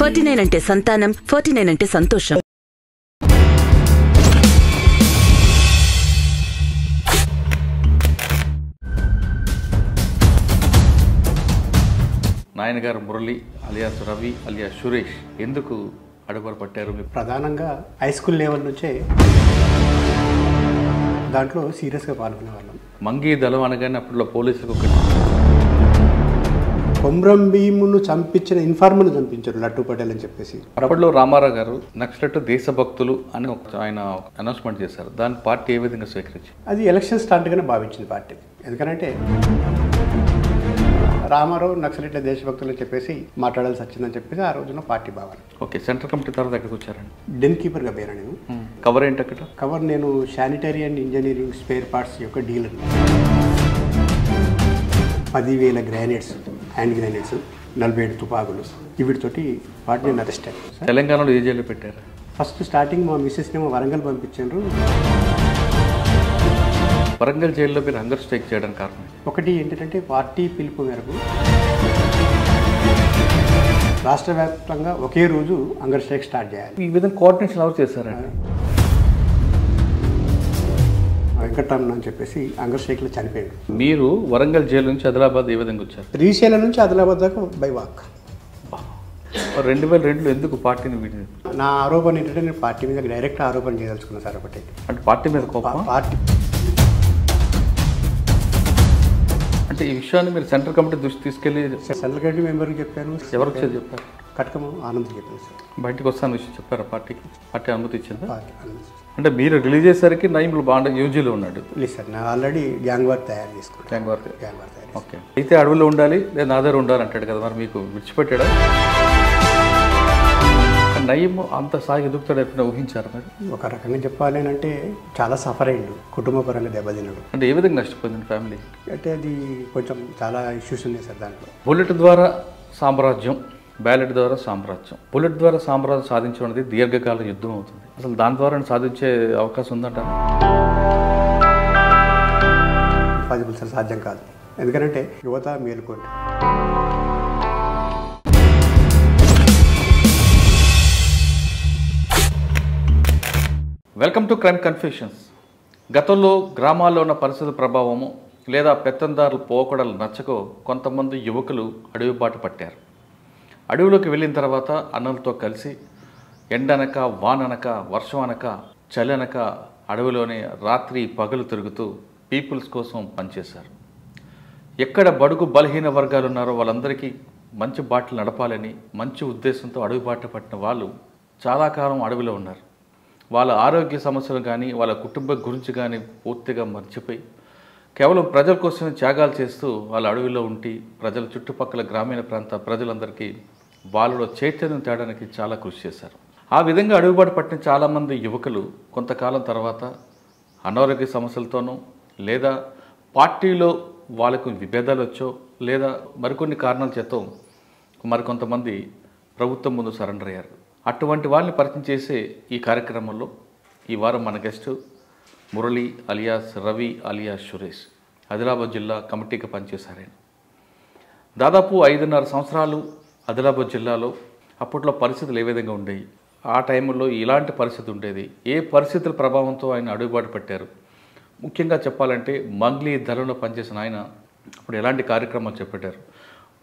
49 అంటే సంతానం, 49 అంటే సంతోషం. నాయన గారు మురళి అలియాస్ రవి అలియాస్ సురేష్ ఎందుకు అడుగులు పట్టారు? ప్రధానంగా హై స్కూల్ లెవెల్ నుంచే దాంట్లో సీరియస్గా పాల్గొనే వాళ్ళం. మంగీ దళం అనగానే అప్పట్లో పోలీసులకు కొమ్రం భీమును చంపించిన ఇన్ఫార్మర్ను చంపించారు లట్టు పటేల్ అని చెప్పేసి. అప్పట్లో రామారావు గారు నక్సలెట్ దేశభక్తులు అని ఆయన అనౌన్స్మెంట్ చేశారు. దాని పార్టీ ఏ విధంగా స్వీకరించింది? అది ఎలక్షన్ స్టార్ట్గానే భావించింది పార్టీ. ఎందుకంటే రామారావు నక్సలెట్ల దేశభక్తులు అని చెప్పేసి మాట్లాడాల్సి వచ్చిందని చెప్పేసి ఆ రోజున పార్టీ భావన. ఓకే, సెంట్రల్ కమిటీ తర్వాత ఎక్కడికి వచ్చారండి? డెన్ కీపర్గా పేరు నేను. కవర్ ఏంటి అక్కడ? కవర్ నేను sanitary and engineering spare parts యొక్క డీలర్. 10,000 గ్రానైట్స్, హ్యాండ్ గ్రానైట్స్, 47 తుపాకులు, వీటితోటి వాటిని నేను అరెస్ట్ అయ్యాను. తెలంగాణలో ఏ జైలు పెట్టారు? ఫస్ట్ స్టార్టింగ్ మా మిస్సెస్నేమో వరంగల్ పంపించారు. వరంగల్ జైల్లో మీరు హంగర్ స్ట్రైక్ చేయడానికి కారణం ఒకటి ఏంటంటే పార్టీ పిలుపు మేరకు రాష్ట్ర వ్యాప్తంగా ఒకే రోజు హంగర్ స్ట్రైక్ స్టార్ట్ చేయాలి. ఈ విధంగా కోఆర్డినేషన్ ఎవరు చేశారండి? వెంకటరమణ అని చెప్పేసి హంగర్ స్ట్రైక్లో చనిపోయాడు. మీరు వరంగల్ జైలు నుంచి ఆదిలాబాద్ ఏ విధంగా వచ్చారు? శ్రీశైలం నుంచి ఆదిలాబాద్ దాకా బై వాక్. 2002లో ఎందుకు పార్టీని వీడింది? నా ఆరోపణ ఏంటంటే నేను పార్టీ మీద డైరెక్ట్ ఆరోపణ చేయదలుచుకున్నాను సార్. ఒకటి అంటే పార్టీ మీద కోపం? పార్టీ అంటే ఈ విషయాన్ని మీరు సెంట్రల్ కమిటీ దృష్టి తీసుకెళ్ళి సెంట్రల్ కమిటీ మెంబర్కి చెప్పాను. ఎవరికి చెప్పారు? కటకము ఆనంద్కి చెప్పాను సార్. బయటకు వస్తాను విషయం చెప్పారా పార్టీకి? పార్టీ అనుమతి ఇచ్చిందా? పార్టీ అనుమతి. అంటే మీరు రిలీజ్ చేసేసరికి నైమ్లు బాగా యూజీలో ఉన్నాడు. లేదు సార్, నేను ఆల్రెడీ గ్యాంగ్ వార్ తయారు చేసుకున్నాను. గ్యాంగ్ వార్ తయారు. ఓకే, అయితే అడవుల్లో ఉండాలి లేదా నా దగ్గర ఉండాలి అంటాడు కదా, మరి మీకు విడిచిపెట్టాడా? నయీం అంత సాగి ఎదుగుతాడు ఎప్పుడైనా ఊహించారు మరి? ఒక రకంగా చెప్పాలి అంటే చాలా సఫర్ అయ్యిండు, కుటుంబ పరంగా దెబ్బతిన్నాడు. అంటే ఏ విధంగా నష్టపోయింది ఫ్యామిలీ? అంటే అది కొంచెం చాలా ఇష్యూస్ ఉన్నాయి సార్ దాంట్లో. బుల్లెట్ ద్వారా సామ్రాజ్యం, బ్యాలెట్ ద్వారా సామ్రాజ్యం. బుల్లెట్ ద్వారా సామ్రాజ్యం సాధించడం అనేది దీర్ఘకాల యుద్ధం అవుతుంది. అసలు దాని ద్వారా సాధించే అవకాశం ఉందంట? 10% సాధ్యం కాదు. ఎందుకంటే యువత మేలుకోండి. Welcome to crime confessions. గతంలో గ్రామాల్లో ఉన్న పరిస్థితుల ప్రభావము లేదా పెత్తందారుల పోకడలు నచ్చకో కొంతమంది యువకులు అడవి బాట పట్టారు. అడవిలోకి వెళ్ళిన తర్వాత అన్నలతో కలిసి ఎండనక వాననక వర్షం అనక చలి అనక అడవిలోనే రాత్రి పగలు తిరుగుతూ పీపుల్స్ కోసం పనిచేశారు. ఎక్కడ బడుగు బలహీన వర్గాలు ఉన్నారో వాళ్ళందరికీ మంచి బాటలు నడపాలని మంచి ఉద్దేశంతో అడవి బాట పట్టిన వాళ్ళు చాలా కాలం అడవిలో ఉన్నారు. వాళ్ళ ఆరోగ్య సమస్యలు కానీ వాళ్ళ కుటుంబం గురించి కానీ పూర్తిగా మర్చిపోయి కేవలం ప్రజల కోసమే త్యాగాలు చేస్తూ వాళ్ళ అడవిలో ఉండి ప్రజల చుట్టుపక్కల గ్రామీణ ప్రాంత ప్రజలందరికీ వాళ్ళలో చైతన్యం తేడానికి చాలా కృషి చేశారు. ఆ విధంగా అడవిబాటు పట్టిన చాలామంది యువకులు కొంతకాలం తర్వాత అనారోగ్య సమస్యలతోనూ లేదా పార్టీలో వాళ్ళకు విభేదాలు వచ్చో లేదా మరికొన్ని కారణాల చేత మరికొంతమంది ప్రభుత్వం ముందు సరెండర్ అయ్యారు. అటువంటి వాళ్ళని పరిచయం చేసే ఈ కార్యక్రమంలో ఈ వారం మన guest Murali alias Ravi alias Suresh. Adilabad జిల్లా కమిటీకి పనిచేశారు. దాదాపు 5.5 సంవత్సరాలు ఆదిలాబాద్ జిల్లాలో అప్పట్లో పరిస్థితులు ఏ విధంగా ఉండేవి, ఆ టైంలో ఇలాంటి పరిస్థితి ఉండేది, ఏ పరిస్థితుల ప్రభావంతో ఆయన అడుగుబాటు పెట్టారు, ముఖ్యంగా చెప్పాలంటే మంగ్లీ దళంలో పనిచేసిన ఆయన అప్పుడు ఎలాంటి కార్యక్రమాలు చేపట్టారు,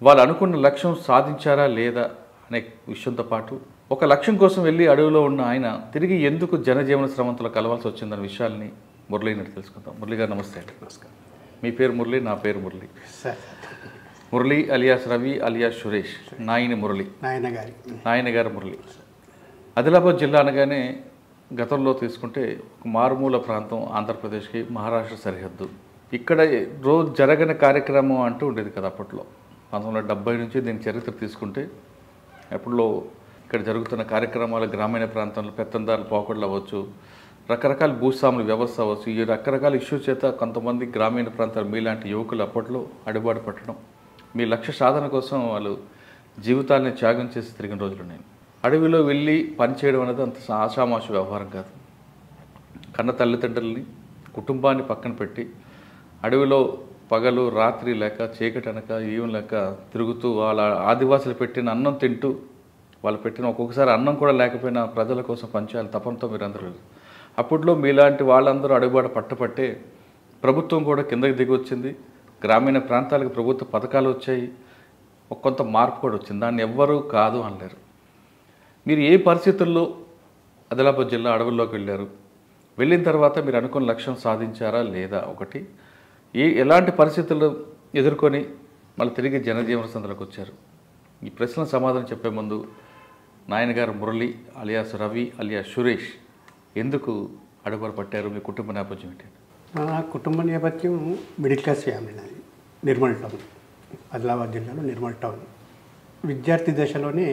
వాళ్ళు అనుకున్న లక్ష్యం సాధించారా లేదా అనే విషయంతో పాటు ఒక లక్ష్యం కోసం వెళ్ళి అడవిలో ఉన్న ఆయన తిరిగి ఎందుకు జనజీవన శ్రమంతో కలవాల్సి వచ్చిందన్న విషయాల్ని మురళిని తెలుసుకుందాం. మురళి గారు నమస్తే అండి. నమస్కారం. మీ పేరు మురళి, నా పేరు Murali. Sir Murali alias Ravi alias Suresh, Nayani Murali, నాయన గారు మురళి. ఆదిలాబాద్ జిల్లా అనగానే గతంలో తీసుకుంటే ఒక మారుమూల ప్రాంతం, ఆంధ్రప్రదేశ్కి మహారాష్ట్ర సరిహద్దు. ఇక్కడ రోజు జరగని కార్యక్రమం అంటూ ఉండేది కదా అప్పట్లో. 1970 నుంచి దీని చరిత్ర తీసుకుంటే అప్పుడులో ఇక్కడ జరుగుతున్న కార్యక్రమాలు గ్రామీణ ప్రాంతంలో పెత్తందారులు పోకడలు అవ్వచ్చు, రకరకాల భూస్వాముల వ్యవస్థ అవ్వచ్చు, ఈ రకరకాల ఇష్యూస్ చేత కొంతమంది గ్రామీణ ప్రాంతాలు మీలాంటి యువకులు అప్పట్లో అడుగుబాటు పట్టడం, మీ లక్ష్య సాధన కోసం వాళ్ళు జీవితాన్ని త్యాగం చేసి తిరిగిన రోజులు ఉన్నాయి. అడవిలో వెళ్ళి పనిచేయడం అనేది అంత ఆషామాష వ్యవహారం కాదు. కన్న తల్లిదండ్రులని కుటుంబాన్ని పక్కన పెట్టి అడవిలో పగలు రాత్రి లేక చీకటి అనక ఏం లేక తిరుగుతూ వాళ్ళ ఆదివాసులు పెట్టిన అన్నం తింటూ వాళ్ళు పెట్టిన ఒక్కొక్కసారి అన్నం కూడా లేకపోయినా ప్రజల కోసం పంచాలి తపంతో మీరందరూ. అప్పట్లో మీలాంటి వాళ్ళందరూ అడుగుబాటు పట్టపట్టే ప్రభుత్వం కూడా కిందకి దిగి వచ్చింది. గ్రామీణ ప్రాంతాలకు ప్రభుత్వ పథకాలు వచ్చాయి, కొంత మార్పు కూడా వచ్చింది. దాన్ని ఎవ్వరూ కాదు అనలేరు. మీరు ఏ పరిస్థితుల్లో ఆదిలాబాద్ జిల్లా అడవుల్లోకి వెళ్ళారు? వెళ్ళిన తర్వాత మీరు అనుకున్న లక్ష్యం సాధించారా లేదా? ఒకటి, ఎలాంటి పరిస్థితులు ఎదుర్కొని మళ్ళీ తిరిగి జనజీవన సందులోకి వచ్చారు? ఈ ప్రశ్న సమాధానం చెప్పే ముందు నాయనగారు మురళి అలియాస్ రవి అలియాస్ సురేష్ ఎందుకు అడుగులు పట్టారు? మీ కుటుంబ నేపథ్యం ఏంటి? నా కుటుంబ నేపథ్యం మిడిల్ క్లాస్ ఫ్యామిలీ నాది. నిర్మల్ టౌన్, ఆదిలాబాద్ జిల్లాలో నిర్మల్ టౌన్. విద్యార్థి దశలోనే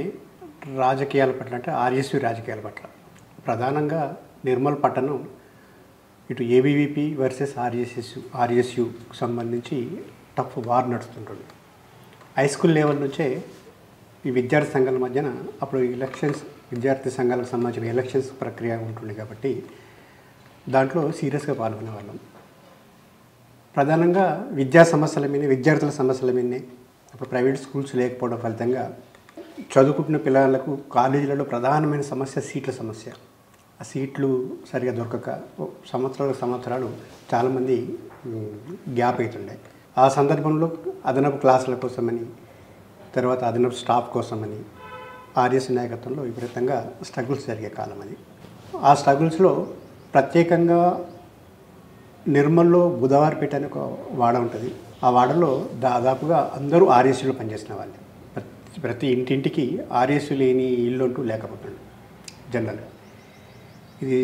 రాజకీయాల పట్ల, అంటే ఆర్ఎస్యు రాజకీయాల పట్ల, ప్రధానంగా నిర్మల్ పట్టణం ఇటు ఏబీవీపీ వర్సెస్ ఆర్ఎస్యుకు సంబంధించి టఫ్ వార్ నడుస్తుంటుంది. హై స్కూల్ లెవెల్ నుంచే ఈ విద్యార్థి సంఘాల మధ్యన అప్పుడు ఎలక్షన్స్, విద్యార్థి సంఘాలకు సంబంధించిన ఎలక్షన్స్ ప్రక్రియ ఉంటుంది కాబట్టి దాంట్లో సీరియస్గా పాల్గొనే వాళ్ళం. ప్రధానంగా విద్యా సమస్యల మీద, విద్యార్థుల సమస్యల మీదనే. అప్పుడు ప్రైవేట్ స్కూల్స్ లేకపోవడం ఫలితంగా చదువుకుంటున్న పిల్లలకు కాలేజీలలో ప్రధానమైన సమస్య సీట్ల సమస్య. ఆ సీట్లు సరిగా దొరకక సంవత్సరాలు చాలామంది గ్యాప్ అవుతుండే. ఆ సందర్భంలో అదనపు క్లాసుల కోసమని, తర్వాత అదనపు స్టాఫ్ కోసమని ఆర్ఎస్ నాయకత్వంలో విపరీతంగా స్ట్రగుల్స్ జరిగే కాలం అది. ఆ స్ట్రగుల్స్లో ప్రత్యేకంగా నిర్మల్లో బుధవారపేట అనే ఒక వాడ ఉంటుంది. ఆ వాడలో దాదాపుగా అందరూ ఆర్ఎస్యులో పనిచేసిన వాళ్ళే. ప్రతి ఇంటింటికి ఆర్ఎస్యు లేని ఇల్లు అంటూ లేకపోతుంది జనరల్గా. ఇది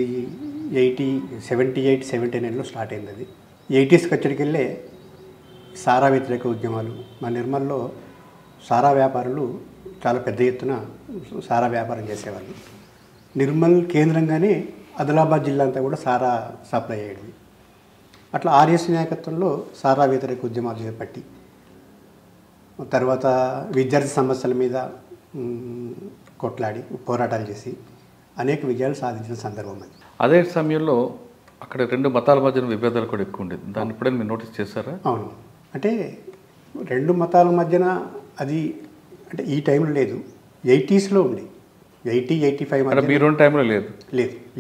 78, 79లో స్టార్ట్ అయింది. అది 80s వచ్చరికి వెళ్ళే సారా వ్యతిరేక ఉద్యమాలు. మా నిర్మల్లో సారా వ్యాపారులు చాలా పెద్ద ఎత్తున సారా వ్యాపారం చేసేవాళ్ళు. నిర్మల్ కేంద్రంగానే ఆదిలాబాద్ జిల్లా అంతా కూడా సారా సప్లై అయ్యేది. అట్లా ఆర్ఎస్ నాయకత్వంలో సారా వ్యతిరేక ఉద్యమాలు చేపట్టి తర్వాత విద్యార్థి సమస్యల మీద కొట్లాడి పోరాటాలు చేసి అనేక విజయాలు సాధించిన సందర్భం అది. అదే సమయంలో అక్కడ 2 మతాల మధ్యన విభేదాలు కూడా ఎక్కువ ఉండేది. దాన్ని ఇప్పుడే మీరు నోటీస్ చేశారా? అవును, అంటే 2 మతాల మధ్యన అది అంటే ఈ టైంలో లేదు, 80sలో ఉంది. 80-85 మధ్య మీరు టైంలో లేదు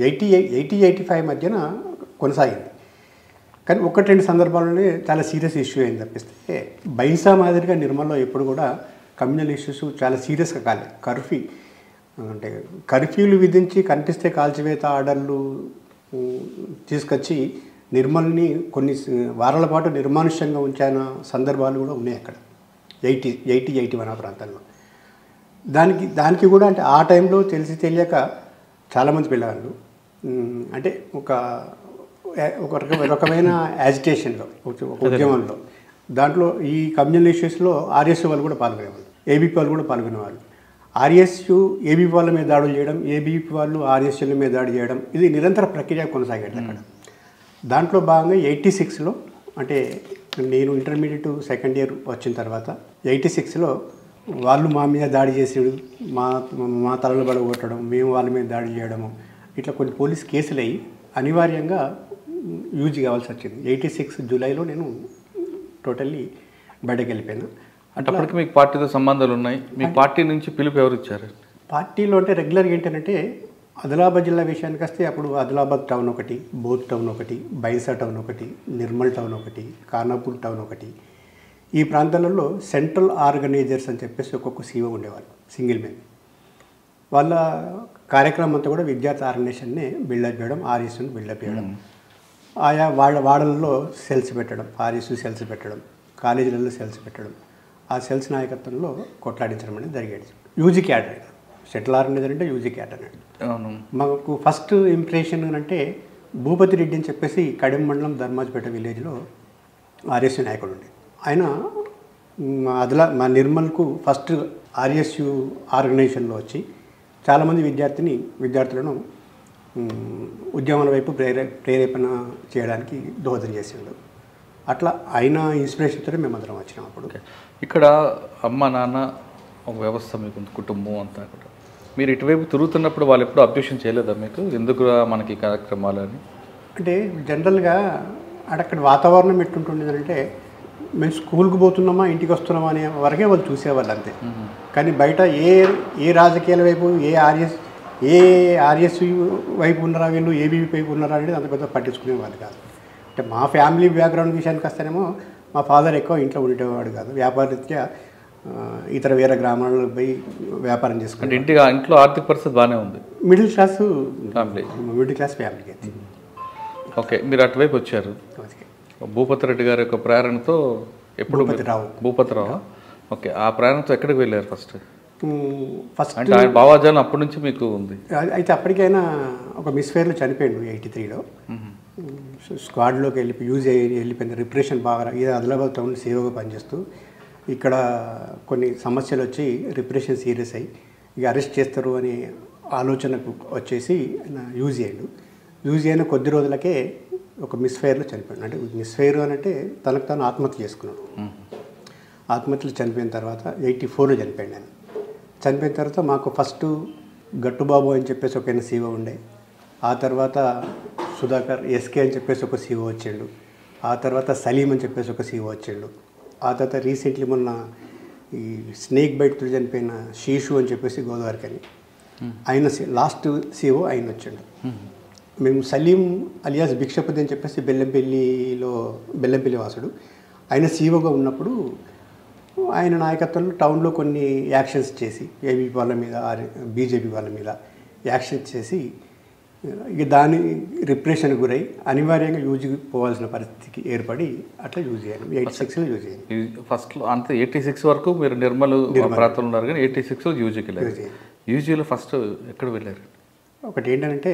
80-85 మధ్యన కొనసాగింది. కానీ 1-2 సందర్భాల్లోనే చాలా సీరియస్ ఇష్యూ అయింది తప్పిస్తే బైన్సా మాదిరిగా నిర్మల్లో ఎప్పుడు కూడా కమ్యూనల్ ఇష్యూస్ చాలా సీరియస్గా కాలేదు. కర్ఫ్యూలు విధించి కనిపిస్తే కాల్చివేత ఆర్డర్లు తీసుకొచ్చి నిర్మల్ని కొన్ని వారాల పాటు నిర్మానుష్యంగా ఉంచిన సందర్భాలు కూడా ఉన్నాయి అక్కడ 80-81 ప్రాంతాల్లో. దానికి కూడా అంటే ఆ టైంలో తెలియక చాలామంది పిల్లవాళ్ళు అంటే ఒక రకమైన యాజిటేషన్లో, ఒక ఉద్యమంలో, దాంట్లో ఈ కమ్యూనల్ ఇష్యూస్లో ఆర్ఎస్యు వాళ్ళు కూడా పాల్గొనేవాళ్ళు, ఏబీపీ వాళ్ళు కూడా పాల్గొనేవాళ్ళు. ఆర్ఎస్యు ఏబీపీ వాళ్ళ మీద దాడులు చేయడం, ఏబీపీ వాళ్ళు ఆర్ఎస్యుల మీద దాడి చేయడం, ఇది నిరంతర ప్రక్రియ కొనసాగేది అక్కడ. దాంట్లో భాగంగా 86లో, అంటే నేను ఇంటర్మీడియట్ సెకండ్ ఇయర్ వచ్చిన తర్వాత 86లో వాళ్ళు మా మీద దాడి చేసేడు, మా తలలు బడగొట్టడం, మేము వాళ్ళ మీద దాడి చేయడము, ఇట్లా కొన్ని పోలీస్ కేసులు అయ్యి అనివార్యంగా యూజ్ కావాల్సి వచ్చింది. 86 జూలైలో నేను టోటల్లీ బయటకు వెళ్ళిపోయాను. అంటే అప్పటికి మీకు పార్టీతో సంబంధాలు ఉన్నాయి. మీ పార్టీ నుంచి పిలుపు ఎవరు ఇచ్చారు? పార్టీలో అంటే రెగ్యులర్గా ఏంటంటే ఆదిలాబాద్ జిల్లా విషయానికి వస్తే అప్పుడు ఆదిలాబాద్ టౌన్ ఒకటి, బోధ్ టౌన్ ఒకటి, బైన్సా టౌన్ ఒకటి, నిర్మల్ టౌన్ ఒకటి, ఖానాపూర్ టౌన్ ఒకటి, ఈ ప్రాంతాలలో సెంట్రల్ ఆర్గనైజర్స్ అని చెప్పేసి ఒక్కొక్క సీఓ ఉండేవాళ్ళు, సింగిల్ మెన్. వాళ్ళ కార్యక్రమం అంతా కూడా విద్యార్థి ఆర్గనైజేషన్ని బిల్డప్ చేయడం, ఆర్ఎస్ని బిల్డప్ చేయడం, ఆయా వాడలలో సెల్స్ పెట్టడం, ఆర్ఎస్యు సెల్స్ పెట్టడం, కాలేజీలలో సెల్స్ పెట్టడం, ఆ సెల్స్ నాయకత్వంలో కొట్లాడించడం అనేది జరిగేది. యూజీ క్యాడర్, సెటిల్ ఆర్గనైజర్ అంటే యూజీ క్యాడర్ అనేది. మాకు ఫస్ట్ ఇంప్రెషన్ అంటే భూపతి రెడ్డి అని చెప్పేసి కడెం మండలం ధర్మాజ్పేట విలేజ్లో ఆర్ఎస్యు నాయకుడు ఉండే. ఆయన మా నిర్మల్కు ఫస్ట్ ఆర్ఎస్యు ఆర్గనైజేషన్లో వచ్చి చాలామంది విద్యార్థులను ఉద్యమాల వైపు ప్రేరేపణ చేయడానికి దోహదం చేసిండు. అట్లా ఆయన ఇన్స్పిరేషన్తో మేమందరం వచ్చినాం. అప్పుడు ఇక్కడ అమ్మ నాన్న ఒక వ్యవస్థ, మీకు కుటుంబం అంతా కూడా, మీరు ఇటువైపు తిరుగుతున్నప్పుడు వాళ్ళు ఎప్పుడు అబ్జెక్షన్ చేయలేదా మీకు, ఎందుకు మనకి కార్యక్రమాలు అని? అంటే జనరల్గా అక్కడ వాతావరణం ఎట్టుంటుండేదంటే మేము స్కూల్కి పోతున్నామా ఇంటికి వస్తున్నామా అనే వరకే వాళ్ళు చూసేవాళ్ళు అంతే. కానీ బయట ఏ రాజకీయాల వైపు ఏ ఆర్ఎస్ వైపు ఉన్నారా వీళ్ళు, ఏబీవీ వైపు ఉన్నారా అనేది అంత పెద్ద పట్టించుకునేవాళ్ళు కాదు. అంటే మా ఫ్యామిలీ బ్యాక్గ్రౌండ్ విషయానికి వస్తేనేమో మా ఫాదర్ ఎక్కువ ఇంట్లో ఉండేవాడు కాదు, వ్యాపారరీత్యా ఇతర వేరే గ్రామాలకు పోయి వ్యాపారం చేసుకుంటే ఇంట్లో ఆర్థిక పరిస్థితి బాగానే ఉంది, మిడిల్ క్లాస్ ఫ్యామిలీకి. ఓకే, మీరు అటువైపు వచ్చారు. భూపతి రెడ్డి గారి యొక్క ప్రేరణతో ఎప్పుడు భూపతిరావు ఓకే, ఆ ప్రేరణతో ఎక్కడికి వెళ్ళారు ఫస్ట్? అంటే ఆయన భావాజాలం అప్పటి నుంచి మీకు ఉంది. అయితే అప్పటికైనా ఒక మిస్ఫేర్లో చనిపోయాడు 83లో. స్క్వాడ్లోకి వెళ్ళిపోయింది. రిప్రెషన్ బాగా ఇది ఆదిలాబాద్ టౌన్ సేవగా పనిచేస్తూ ఇక్కడ కొన్ని సమస్యలు వచ్చి రిప్రెషన్ సీరియస్ అయ్యి ఇక అరెస్ట్ చేస్తారు అనే ఆలోచనకు వచ్చేసి ఆయన యూజ్ అయిన కొద్ది రోజులకే ఒక మిస్ఫైర్లో చనిపోయాడు. అంటే మిస్ఫైర్ అని అంటే తనకు తాను ఆత్మహత్య చేసుకున్నాడు. ఆత్మహత్యలు చనిపోయిన తర్వాత 84లో చనిపోయాడు ఆయన. చనిపోయిన తర్వాత మాకు ఫస్ట్ గట్టుబాబు అని చెప్పేసి ఒక సీఓ ఉండే, ఆ తర్వాత సుధాకర్ ఎస్కే అని చెప్పేసి ఒక సీఓ వచ్చాడు, ఆ తర్వాత సలీం అని చెప్పేసి ఒక సీఓ వచ్చాడు, ఆ తర్వాత రీసెంట్లీ మొన్న ఈ స్నేక్ బైట్తో చనిపోయిన శీషు అని చెప్పేసి గోదావరికి అని ఆయన లాస్ట్ సీఓ ఆయన వచ్చాడు. మేము సలీం అలియాస్ భిక్షపతి అని చెప్పేసి బెల్లంపల్లి వాసుడు, ఆయన సీఓగా ఉన్నప్పుడు ఆయన నాయకత్వంలో టౌన్లో కొన్ని యాక్షన్స్ చేసి ఏబీ వాళ్ళ మీద బీజేపీ వాళ్ళ మీద యాక్షన్స్ చేసి ఇక దాని రిప్రెషన్ గురై అనివార్యంగా యూజ్కి పోవాల్సిన పరిస్థితికి ఏర్పడి అట్లా యూజ్ అయ్యాను. 86లో యూజ్ అయ్యాను. ఫస్ట్లో అంతే 86 వరకు మీరు నిర్మల్ ప్రాంతంలో ఉన్నారు, కానీ 86లో యూజీకి వెళ్ళారు. యూజీలో ఫస్ట్ ఎక్కడ వెళ్ళారు? ఒకటి ఏంటంటే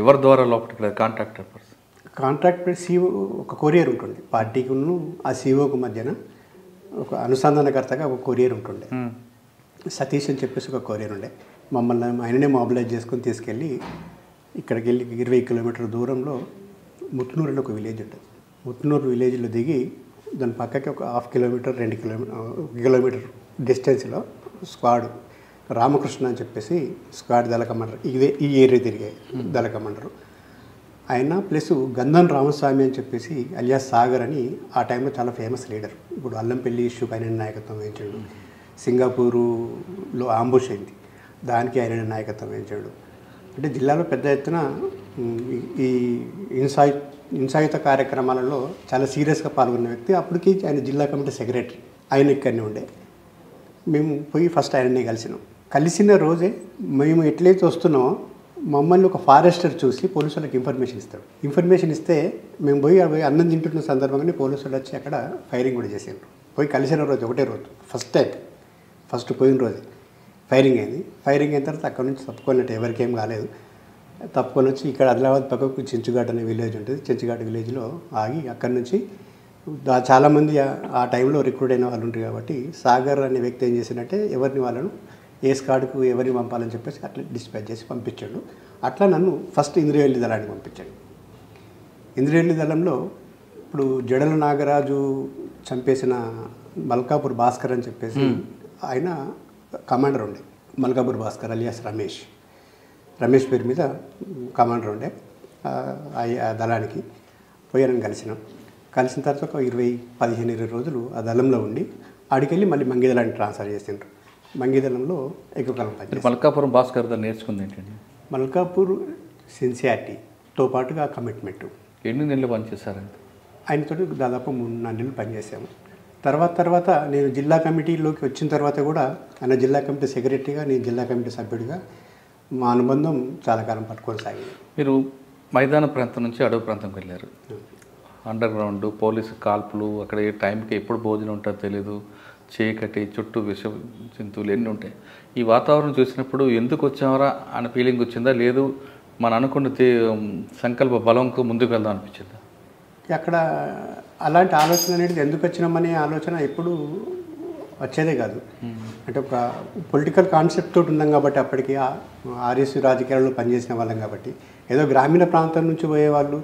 ఎవరి ద్వారా లోపలికి వెళ్ళారు? కాంట్రాక్ట్ సీఓ ఒక కొరియర్ ఉంటుంది పార్టీకి ఆ సీఓకు మధ్యన ఒక అనుసంధానకర్తగా ఒక కొరియర్ ఉంటుండే. సతీష్ అని చెప్పేసి ఒక కొరియర్ ఉండే. మమ్మల్ని ఆయననే మొబిలైజ్ చేసుకొని తీసుకెళ్ళి ఇక్కడికి వెళ్ళి 20 కిలోమీటర్ల దూరంలో ముత్తునూరు అని ఒక విలేజ్ ఉంటుంది. ముత్తునూరు విలేజ్లో దిగి దాని పక్కకి ఒక 1/2 కిలోమీటర్ 2 కిలోమీటర్ డిస్టెన్స్లో స్క్వాడ్ రామకృష్ణ అని చెప్పేసి స్క్వాడ్ దళ కమాండర్, ఈ ఏరియా తిరిగే దళ కమాండరు ఆయన, ప్లస్ గంధం రామస్వామి అని చెప్పేసి అలియాస్ సాగర్ అని ఆ టైంలో చాలా ఫేమస్ లీడర్. ఇప్పుడు అల్లంపల్లి ఇష్యూకి ఆయన నాయకత్వం వహించాడు. సింగపూరులో ఆంబుష్ అయింది, దానికి ఆయన నాయకత్వం వహించాడు. అంటే జిల్లాలో పెద్ద ఎత్తున ఈ హింసాయుత కార్యక్రమాలలో చాలా సీరియస్గా పాల్గొన్న వ్యక్తి. అప్పటికి ఆయన జిల్లా కమిటీ సెక్రటరీ, ఆయన ఇక్కడనే ఉండే. మేము పోయి ఫస్ట్ ఆయననే కలిసిన రోజే మేము ఎట్లయితే వస్తున్నామో మమ్మల్ని ఒక ఫారెస్టర్ చూసి పోలీసు వాళ్ళకి ఇన్ఫర్మేషన్ ఇస్తే మేము పోయి అన్నం తింటున్న సందర్భంగానే పోలీసు వాళ్ళు వచ్చి అక్కడ ఫైరింగ్ కూడా చేసారు. పోయి కలిసిన రోజు ఒకటే రోజు ఫస్ట్ పోయిన రోజు ఫైరింగ్ అయింది. ఫైరింగ్ అయిన తర్వాత అక్కడ నుంచి తప్పుకున్నట్టు ఎవరికేం కాలేదు. తప్పుకొని వచ్చి ఇక్కడ ఆదిలాబాద్ పక్కకు చెంచుఘాట్ అనే విలేజ్ ఉంటుంది. చెంచుఘాట్ విలేజ్లో ఆగి అక్కడి నుంచి చాలామంది ఆ టైంలో రిక్రూట్ అయిన వాళ్ళు ఉంటారు కాబట్టి సాగర్ అనే వ్యక్తి ఏం చేసినట్టే ఎవరిని వాళ్ళను ఏ స్కాడ్కు ఎవరిని పంపాలని చెప్పేసి అట్లా డిస్పాచ్ చేసి పంపించాడు. అట్లా నన్ను ఫస్ట్ ఇంద్రవెల్లి దళానికి పంపించాడు. ఇంద్రవెల్లి దళంలో ఇప్పుడు జడల నాగరాజు చంపేసిన మల్కాపూర్ భాస్కర్ అని చెప్పేసి ఆయన కమాండర్ ఉండే. మల్కాపూర్ భాస్కర్ అలియాస్ రమేష్ పేరు మీద కమాండర్ ఉండే. ఆ దళానికి పోయానని కలిసిన తర్వాత ఒక 15-20 రోజులు ఆ దళంలో ఉండి ఆడికెళ్ళి మళ్ళీ మంగి దళానికి ట్రాన్స్ఫర్ చేసిండ్రు. మంగి దళంలో ఎక్కువ కాలం పనిచేసి మల్కాపురం భాస్కర్ గారు నేర్చుకుంది ఏంటండి? మల్కాపూర్ సిన్సియారిటీతో పాటుగా కమిట్మెంట్. ఎన్ని నెలలు పనిచేశారండి ఆయనతో? దాదాపు 3-4 నెలలు పనిచేసాము. తర్వాత నేను జిల్లా కమిటీలోకి వచ్చిన తర్వాత కూడా ఆయన జిల్లా కమిటీ సెక్రటరీగా, నేను జిల్లా కమిటీ సభ్యుడిగా మా అనుబంధం చాలా కాలం పట్టుకొని సాగింది. మీరు మైదాన ప్రాంతం నుంచి అడవి ప్రాంతంకి వెళ్ళారు. అండర్ గ్రౌండ్ పోలీసు కాల్పులు, అక్కడ ఏ టైంకి ఎప్పుడు భోజనం ఉంటుందో తెలియదు, చీకటి, చుట్టూ విష జంతువులు ఎన్ని ఉంటాయి. ఈ వాతావరణం చూసినప్పుడు ఎందుకు వచ్చామరా అనే ఫీలింగ్ వచ్చిందా, లేదు మన అనుకున్న సంకల్ప బలంకు ముందుకు వెళ్దాం అనిపించిందా? అక్కడ అలాంటి ఆలోచన అనేది ఎందుకు వచ్చినామనే ఆలోచన ఎప్పుడు వచ్చేదే కాదు. అంటే ఒక పొలిటికల్ కాన్సెప్ట్ తోటి ఉన్నాం కాబట్టి, అప్పటికి ఆర్ఎస్ రాజకీయాల్లో పనిచేసిన వాళ్ళం కాబట్టి, ఏదో గ్రామీణ ప్రాంతం నుంచి పోయేవాళ్ళు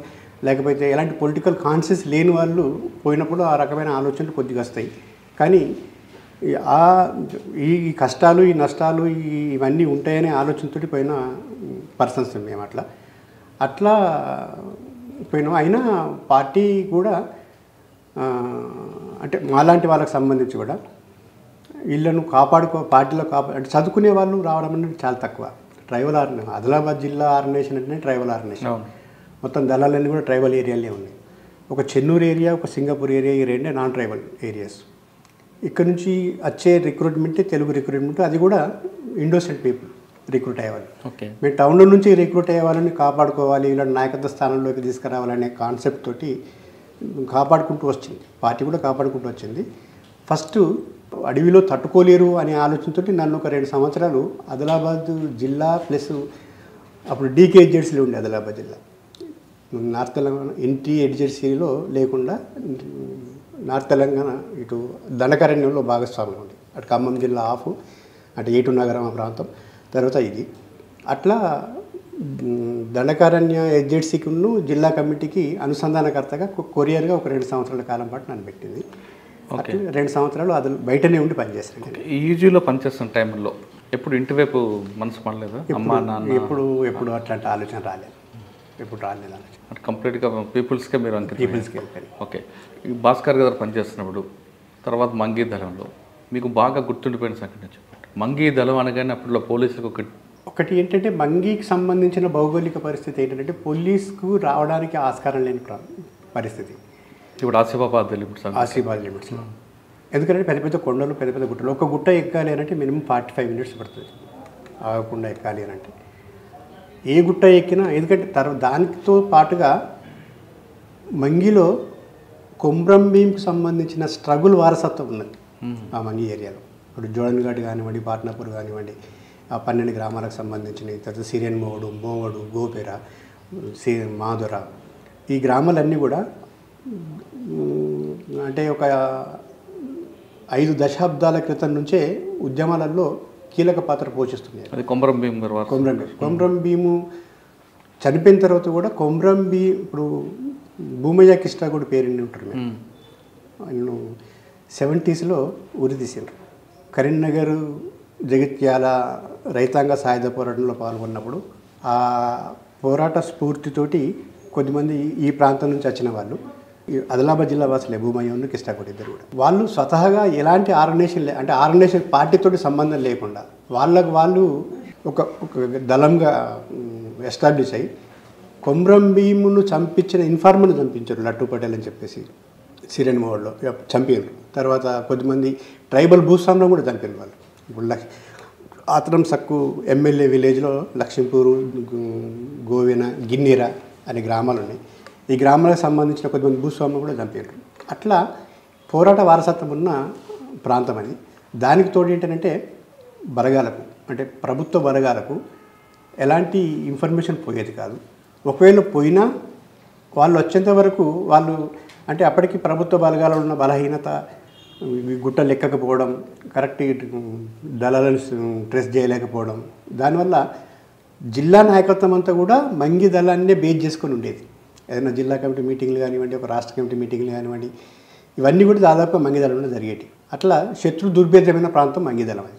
లేకపోతే ఎలాంటి పొలిటికల్ కాన్షియస్ లేని వాళ్ళు పోయినప్పుడు ఆ రకమైన ఆలోచనలు కొద్దిగా వస్తాయి. కానీ ఈ కష్టాలు, ఈ నష్టాలు, ఇవన్నీ ఉంటాయనే ఆలోచనతో పోయిన పర్సన్స్ మేము. అట్లా పోయినాం. అయినా పార్టీ కూడా అంటే మాలాంటి వాళ్ళకి సంబంధించి కూడా వీళ్ళను పార్టీలో అంటే చదువుకునే వాళ్ళు రావడం అనేది చాలా తక్కువ. ట్రైబల్ ఆర్గనైజేషన్ ఆదిలాబాద్ జిల్లా ఆర్గనైజేషన్ అంటేనే ట్రైబల్ ఆర్గనైజేషన్. మొత్తం దళాలన్నీ కూడా ట్రైబల్ ఏరియాలే ఉన్నాయి. ఒక చెన్నూరు ఏరియా, ఒక సింగపూర్ ఏరియా, ఈ రెండే నాన్ ట్రైబల్ ఏరియాస్. ఇక్కడ నుంచి వచ్చే రిక్రూట్మెంటే తెలుగు రిక్రూట్మెంట్, అది కూడా ఇండోసెంట్ పీపుల్ రిక్రూట్ అయ్యేవాళ్ళు. మేము టౌన్లో నుంచి రిక్రూట్ అయ్యే వాళ్ళని కాపాడుకోవాలి, ఇలాంటి నాయకత్వ స్థానంలోకి తీసుకురావాలనే కాన్సెప్ట్ తోటి కాపాడుకుంటూ వచ్చింది. పార్టీ కూడా కాపాడుకుంటూ వచ్చింది. ఫస్ట్ అడవిలో తట్టుకోలేరు అనే ఆలోచనతో నన్ను ఒక 2 సంవత్సరాలు ఆదిలాబాద్ జిల్లా ప్లస్ అప్పుడు డీకేజెడ్సీలో ఉండే ఆదిలాబాద్ జిల్లా, నార్త్ తెలంగాణ ఎన్టీ ఎడ్జెడ్సీలో లేకుండా నార్త్ తెలంగాణ ఇటు దండకారణ్యంలో భాగస్వామ్యం ఉంది. అటు ఖమ్మం జిల్లా ఆఫ్, అటు ఏటు నగరం ఆ ప్రాంతం, తర్వాత ఇది అట్లా దండకారణ్య ఎడ్జెడ్సీకిను జిల్లా కమిటీకి అనుసంధానకర్తగా కొరియర్గా ఒక 2 సంవత్సరాల కాలం పాటు నన్ను పెట్టింది. 2 సంవత్సరాలు అది బయటనే ఉండి పనిచేస్తాను. ఈజీలో పనిచేస్తున్న టైంలో ఎప్పుడు ఇంటివైపు మనసు పడలేదు? అమ్మా నాన్న ఎప్పుడు అట్లాంటి ఆలోచన రాలేదు, ఎప్పుడు రాలేదు ఆలోచన. అంటే కంప్లీట్గా పీపుల్స్కే మీరు పీపుల్స్కి వెళ్ళిపోయి. ఓకే, ఈ భాస్కర్ గారు పనిచేస్తున్నప్పుడు తర్వాత మంగీ దళంలో మీకు బాగా గుర్తుండిపోయిన సంఘటన చెప్పండి. మంగీ దళం అనగానే అప్పట్లో పోలీసులకు ఒకటి ఏంటంటే మంగీకి సంబంధించిన భౌగోళిక పరిస్థితి ఏంటంటే పోలీసుకు రావడానికి ఆస్కారం లేని పరిస్థితి. ఇప్పుడు ఆసిఫాబాద్ లిమిట్స్, ఎందుకంటే పెద్ద పెద్ద కొండలు, పెద్ద పెద్ద గుట్టలు. ఒక గుట్ట ఎక్కాలి అని అంటే మినిమం 45 మినిట్స్ పడుతుంది ఆగకుండా ఎక్కాలి అని అంటే. ఏ గుట్ట ఎక్కినా, ఎందుకంటే దానితో పాటుగా మంగిలో కొమ్రం భీంకి సంబంధించిన స్ట్రగుల్ వారసత్వం ఉన్నది ఆ మంగి ఏరియాలో. ఇప్పుడు జోడన్ఘాట్ కానివ్వండి, పాట్నాపూర్ కానివ్వండి, ఆ 12 గ్రామాలకు సంబంధించినవి, తర్వాత సిరియన్ మోవడు, గోపెర, మాధుర, ఈ గ్రామాలన్నీ కూడా అంటే ఒక 5 దశాబ్దాల క్రితం నుంచే ఉద్యమాలలో కీలక పాత్ర పోషిస్తున్నాయి. అది కొమ్రం భీము చనిపోయిన తర్వాత కూడా ఇప్పుడు భూమయ్య కిష్ట కూడా పేరుని ఉంటారు. ఆయన 70s ఉరి తీసిండ్రు. కరీంనగర్ జగిత్యాల రైతాంగ సాయుధ పోరాటంలో పాల్గొన్నప్పుడు ఆ పోరాట స్ఫూర్తితోటి కొద్దిమంది ఈ ప్రాంతం నుంచి వచ్చిన వాళ్ళు, ఆదిలాబాద్ జిల్లా వాసులే, భూమయ్యను కిష్టాకోట ఇద్దరు కూడా, వాళ్ళు స్వతహాగా ఎలాంటి ఆర్గనైజేషన్ పార్టీతోటి సంబంధం లేకుండా వాళ్ళు ఒక దళంగా ఎస్టాబ్లిష్ అయ్యి కొమ్రం భీమును చంపించిన ఇన్ఫార్మర్ను చంపించారు, లట్టు పటేల్ అని చెప్పేసి సిరియన్ మోడ్లో చంపారు. తర్వాత కొద్దిమంది ట్రైబల్ భూస్వాములను కూడా చంపారు వాళ్ళు. ఇప్పుడు ఆత్రం సక్కు ఎమ్మెల్యే విలేజ్లో లక్ష్మీపూరు, గోవెన, గిన్నెర అనే గ్రామాలు ఉన్నాయి. ఈ గ్రామాలకు సంబంధించిన కొద్దిమంది భూస్వాములు కూడా చంపారు. అట్లా పోరాట వారసత్వం ఉన్న ప్రాంతం అది. దానికి తోడు ఏంటంటే బలగాలకు, అంటే ప్రభుత్వ బలగాలకు ఎలాంటి ఇన్ఫర్మేషన్ పోయేది కాదు. ఒకవేళ పోయినా వాళ్ళు వచ్చేంత వరకు వాళ్ళు అంటే అప్పటికి ప్రభుత్వ బలగాలలో ఉన్న బలహీనత, గుట్టలు ఎక్కకపోవడం, కరెక్ట్ దళాలను ట్రెస్ చేయలేకపోవడం, దానివల్ల జిల్లా నాయకత్వం అంతా కూడా మంగి దళాన్నే బేస్ చేసుకొని ఉండేది. ఏదైనా జిల్లా కమిటీ మీటింగ్లు కానివ్వండి, ఒక రాష్ట్ర కమిటీ మీటింగ్లు కానివ్వండి, ఇవన్నీ కూడా దాదాపు మంగి దళంలో జరిగేవి. అట్లా శత్రు దుర్భేద్యమైన ప్రాంతం మంగి దళం అది.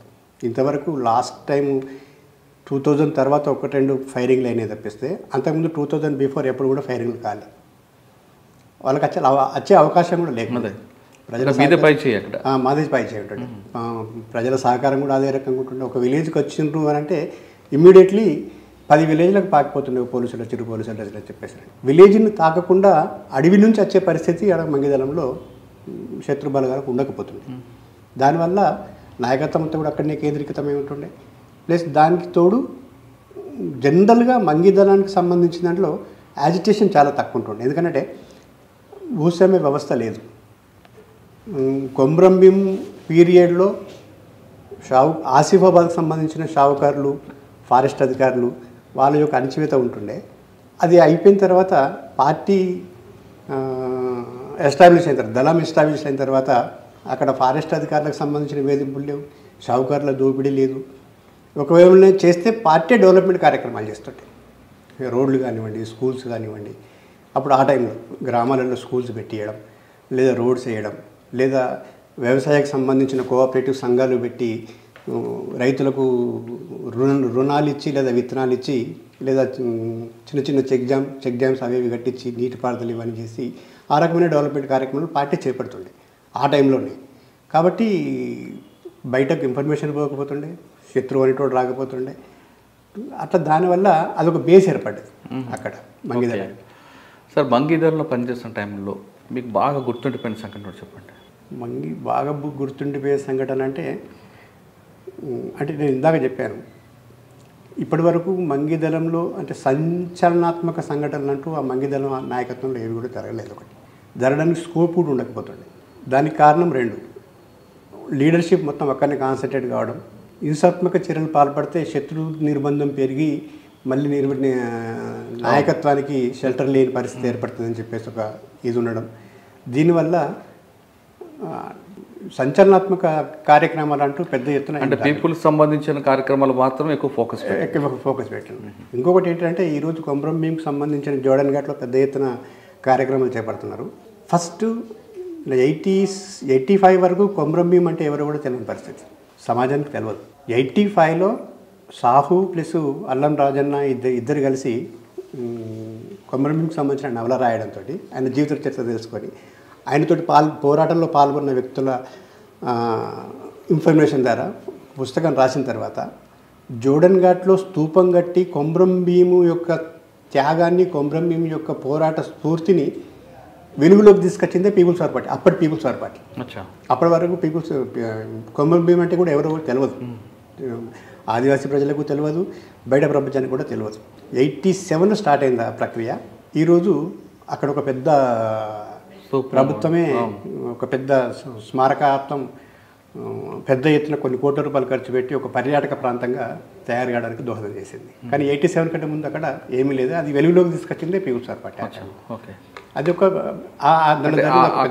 ఇంతవరకు లాస్ట్ టైం 2000 తర్వాత 1-2 ఫైరింగ్లు అయినాయి తప్పిస్తే అంతకుముందు 2000 బిఫోర్ ఎప్పుడు కూడా ఫైరింగ్లు కాలేదు. వాళ్ళకి వచ్చే అవకాశం కూడా లేకుండా మాదే పై చేయి ఉంటుంది. ప్రజల సహకారం కూడా అదే రకంగా ఉంటుండే. ఒక విలేజ్కి వచ్చిండ్రు అని అంటే ఇమ్మీడియట్లీ 10 విలేజ్లకు పాకిపోతుండే పోలీసులు, చిరు పోలీసులు అని చెప్పేసి. విలేజ్ని తాకకుండా అడవి నుంచి వచ్చే పరిస్థితి ఆడ మంగిదళంలో శత్రు బలగాలకు ఉండకపోతుంది. దానివల్ల నాయకత్వం అంతా కూడా అక్కడనే కేంద్రీకృతమై ఉంటుండే. ప్లస్ దానికి తోడు జనరల్గా మంగిదళానికి సంబంధించిన దాంట్లో యాజిటేషన్ చాలా తక్కువ ఉంటుండే. ఎందుకంటే భూస్వామ్య వ్యవస్థ లేదు. కొమ్రం భీం పీరియడ్లో ఆసిఫాబాద్కి సంబంధించిన షావుకారులు, ఫారెస్ట్ అధికారులు వాళ్ళ యొక్క అణచివేత ఉంటుండే. అది అయిపోయిన తర్వాత పార్టీ ఎస్టాబ్లిష్ అయిన తర్వాత, దళం ఎస్టాబ్లిష్ అయిన తర్వాత అక్కడ ఫారెస్ట్ అధికారులకు సంబంధించిన వేధింపులు లేవు, షావుకారుల దోపిడీ లేదు. ఒకవేళ చేస్తే పార్టీ డెవలప్మెంట్ కార్యక్రమాలు చేస్తుంటాయి. రోడ్లు కానివ్వండి, స్కూల్స్ కానివ్వండి. అప్పుడు ఆ టైంలో గ్రామాలలో స్కూల్స్ పెట్టియడం, లేదా రోడ్స్ వేయడం, లేదా వ్యవసాయానికి సంబంధించిన కోఆపరేటివ్ సంఘాలు పెట్టి రైతులకు రుణాలు ఇచ్చి, లేదా విత్తనాలు ఇచ్చి, లేదా చిన్న చిన్న చెక్ డ్యామ్స్ అవి కట్టించి నీటిపారుదల ఇవన్నీ చేసి ఆ రకమైన డెవలప్మెంట్ కార్యక్రమాలు పార్టీ చేపడుతుండే ఆ టైంలోనే. కాబట్టి బయటకు ఇన్ఫర్మేషన్ పోకపోతుండే, శత్రువు అనేటోడు రాకపోతుండే. అట్లా దానివల్ల అదొక బేస్ ఏర్పడ్డది అక్కడ మంగిదల. సార్ మంగిదలలో పనిచేస్తున్న టైంలో మీకు బాగా గుర్తుండిపోయిన సంఘటన చెప్పండి. బాగా గుర్తుండిపోయే సంఘటన అంటే నేను ఇందాక చెప్పాను, ఇప్పటి వరకు మంగిదలంలో అంటే సంచలనాత్మక సంఘటనలు అంటూ ఆ మంగిదలం నాయకత్వంలో ఏవి కూడా జరగలేదు. ఒకటి జరగడానికి స్కోప్ కూడా ఉండకపోతుండే. దానికి కారణం రెండు, లీడర్షిప్ మొత్తం ఒక్కరిని కాన్సన్ట్రేట్ కావడం, హింసాత్మక చర్యలు పాల్పడితే శత్రు నిర్బంధం పెరిగి మళ్ళీ నాయకత్వానికి షెల్టర్ లేని పరిస్థితి ఏర్పడుతుందని చెప్పేసి ఒక ఇది ఉండడం. దీనివల్ల సంచలనాత్మక కార్యక్రమాలు అంటూ పెద్ద ఎత్తున అంటే పీపుల్కి సంబంధించిన కార్యక్రమాలు మాత్రం ఎక్కువ ఫోకస్ పెట్టండి. ఇంకొకటి ఏంటంటే ఈరోజు కొమరం భీంకి సంబంధించిన జోడన్ ఘాట్లో పెద్ద ఎత్తున కార్యక్రమాలు చేపడుతున్నారు. ఫస్ట్ 85 వరకు కొమరం భీం అంటే ఎవరో కూడా తెలియని పరిస్థితి, సమాజానికి తెలియదు. 85లో సాహు ప్లస్ అల్లం రాజన్న ఇద్దరు కలిసి కొమరం భీంకి సంబంధించిన నవల రాయడంతో ఆయన జీవిత చరిత్ర తెలుసుకొని ఆయనతోటి పోరాటంలో పాల్గొన్న వ్యక్తుల ఇన్ఫర్మేషన్ ద్వారా పుస్తకం రాసిన తర్వాత జోడన్ ఘాట్లో స్తూపం కట్టి కొమరం భీము యొక్క త్యాగాన్ని, కొమరం భీము యొక్క పోరాట స్ఫూర్తిని వెలుగులోకి తీసుకొచ్చిందే పీపుల్స్ వార్ పార్టీ. అప్పటి పీపుల్స్ వార్ పార్టీ. అప్పటి వరకు కొమరం భీం అంటే కూడా ఎవరో తెలియదు, ఆదివాసీ ప్రజలకు తెలియదు, బయట ప్రపంచానికి కూడా తెలియదు. 87లో స్టార్ట్ అయింది ఆ ప్రక్రియ. ఈరోజు అక్కడ ఒక పెద్ద ప్రభుత్వమే ఒక పెద్ద స్మారకార్థం పెద్ద ఎత్తున కొన్ని కోట్ల రూపాయలు ఖర్చు పెట్టి ఒక పర్యాటక ప్రాంతంగా తయారు కావడానికి దోహదం చేసింది. కానీ 87 కంటే ముందు అక్కడ ఏమీ లేదు. అది వెలుగులోకి తీసుకొచ్చిందే పీపుల్స్ వార్ పార్టీ. అది ఒక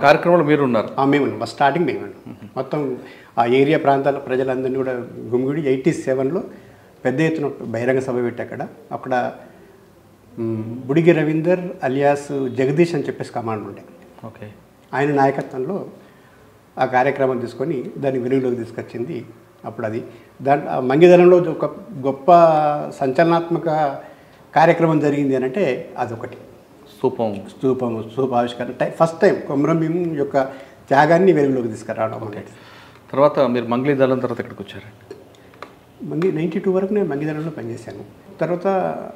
కార్యక్రమంలో మీరు ఉన్నారు? మేము ఉన్నాం. స్టార్టింగ్ మేము ఉన్నాం. మొత్తం ఆ ఏరియా ప్రాంతాల ప్రజలందరినీ కూడా గుమిగూడి 87లో పెద్ద ఎత్తున బహిరంగ సభ పెట్టి అక్కడ బుడిగి రవీందర్ అలియాస్ జగదీష్ అని చెప్పేసి కమాండ్ ఉండే. ఆయన నాయకత్వంలో ఆ కార్యక్రమం తీసుకొని దాన్ని వెలుగులోకి తీసుకొచ్చింది. అప్పుడు అది మంగిదలంలో ఒక గొప్ప సంచలనాత్మక కార్యక్రమం జరిగింది అని అంటే అదొకటి. స్తూపావిష్కరణ ఫస్ట్ టైం కొమరం భీం యొక్క త్యాగాన్ని వెలుగులోకి తీసుకురావడం అనేది. తర్వాత మీరు మంగిదలం తర్వాత ఎక్కడికి వచ్చారు? 92 వరకు నేను మంగిదలంలో పనిచేశాను. తర్వాత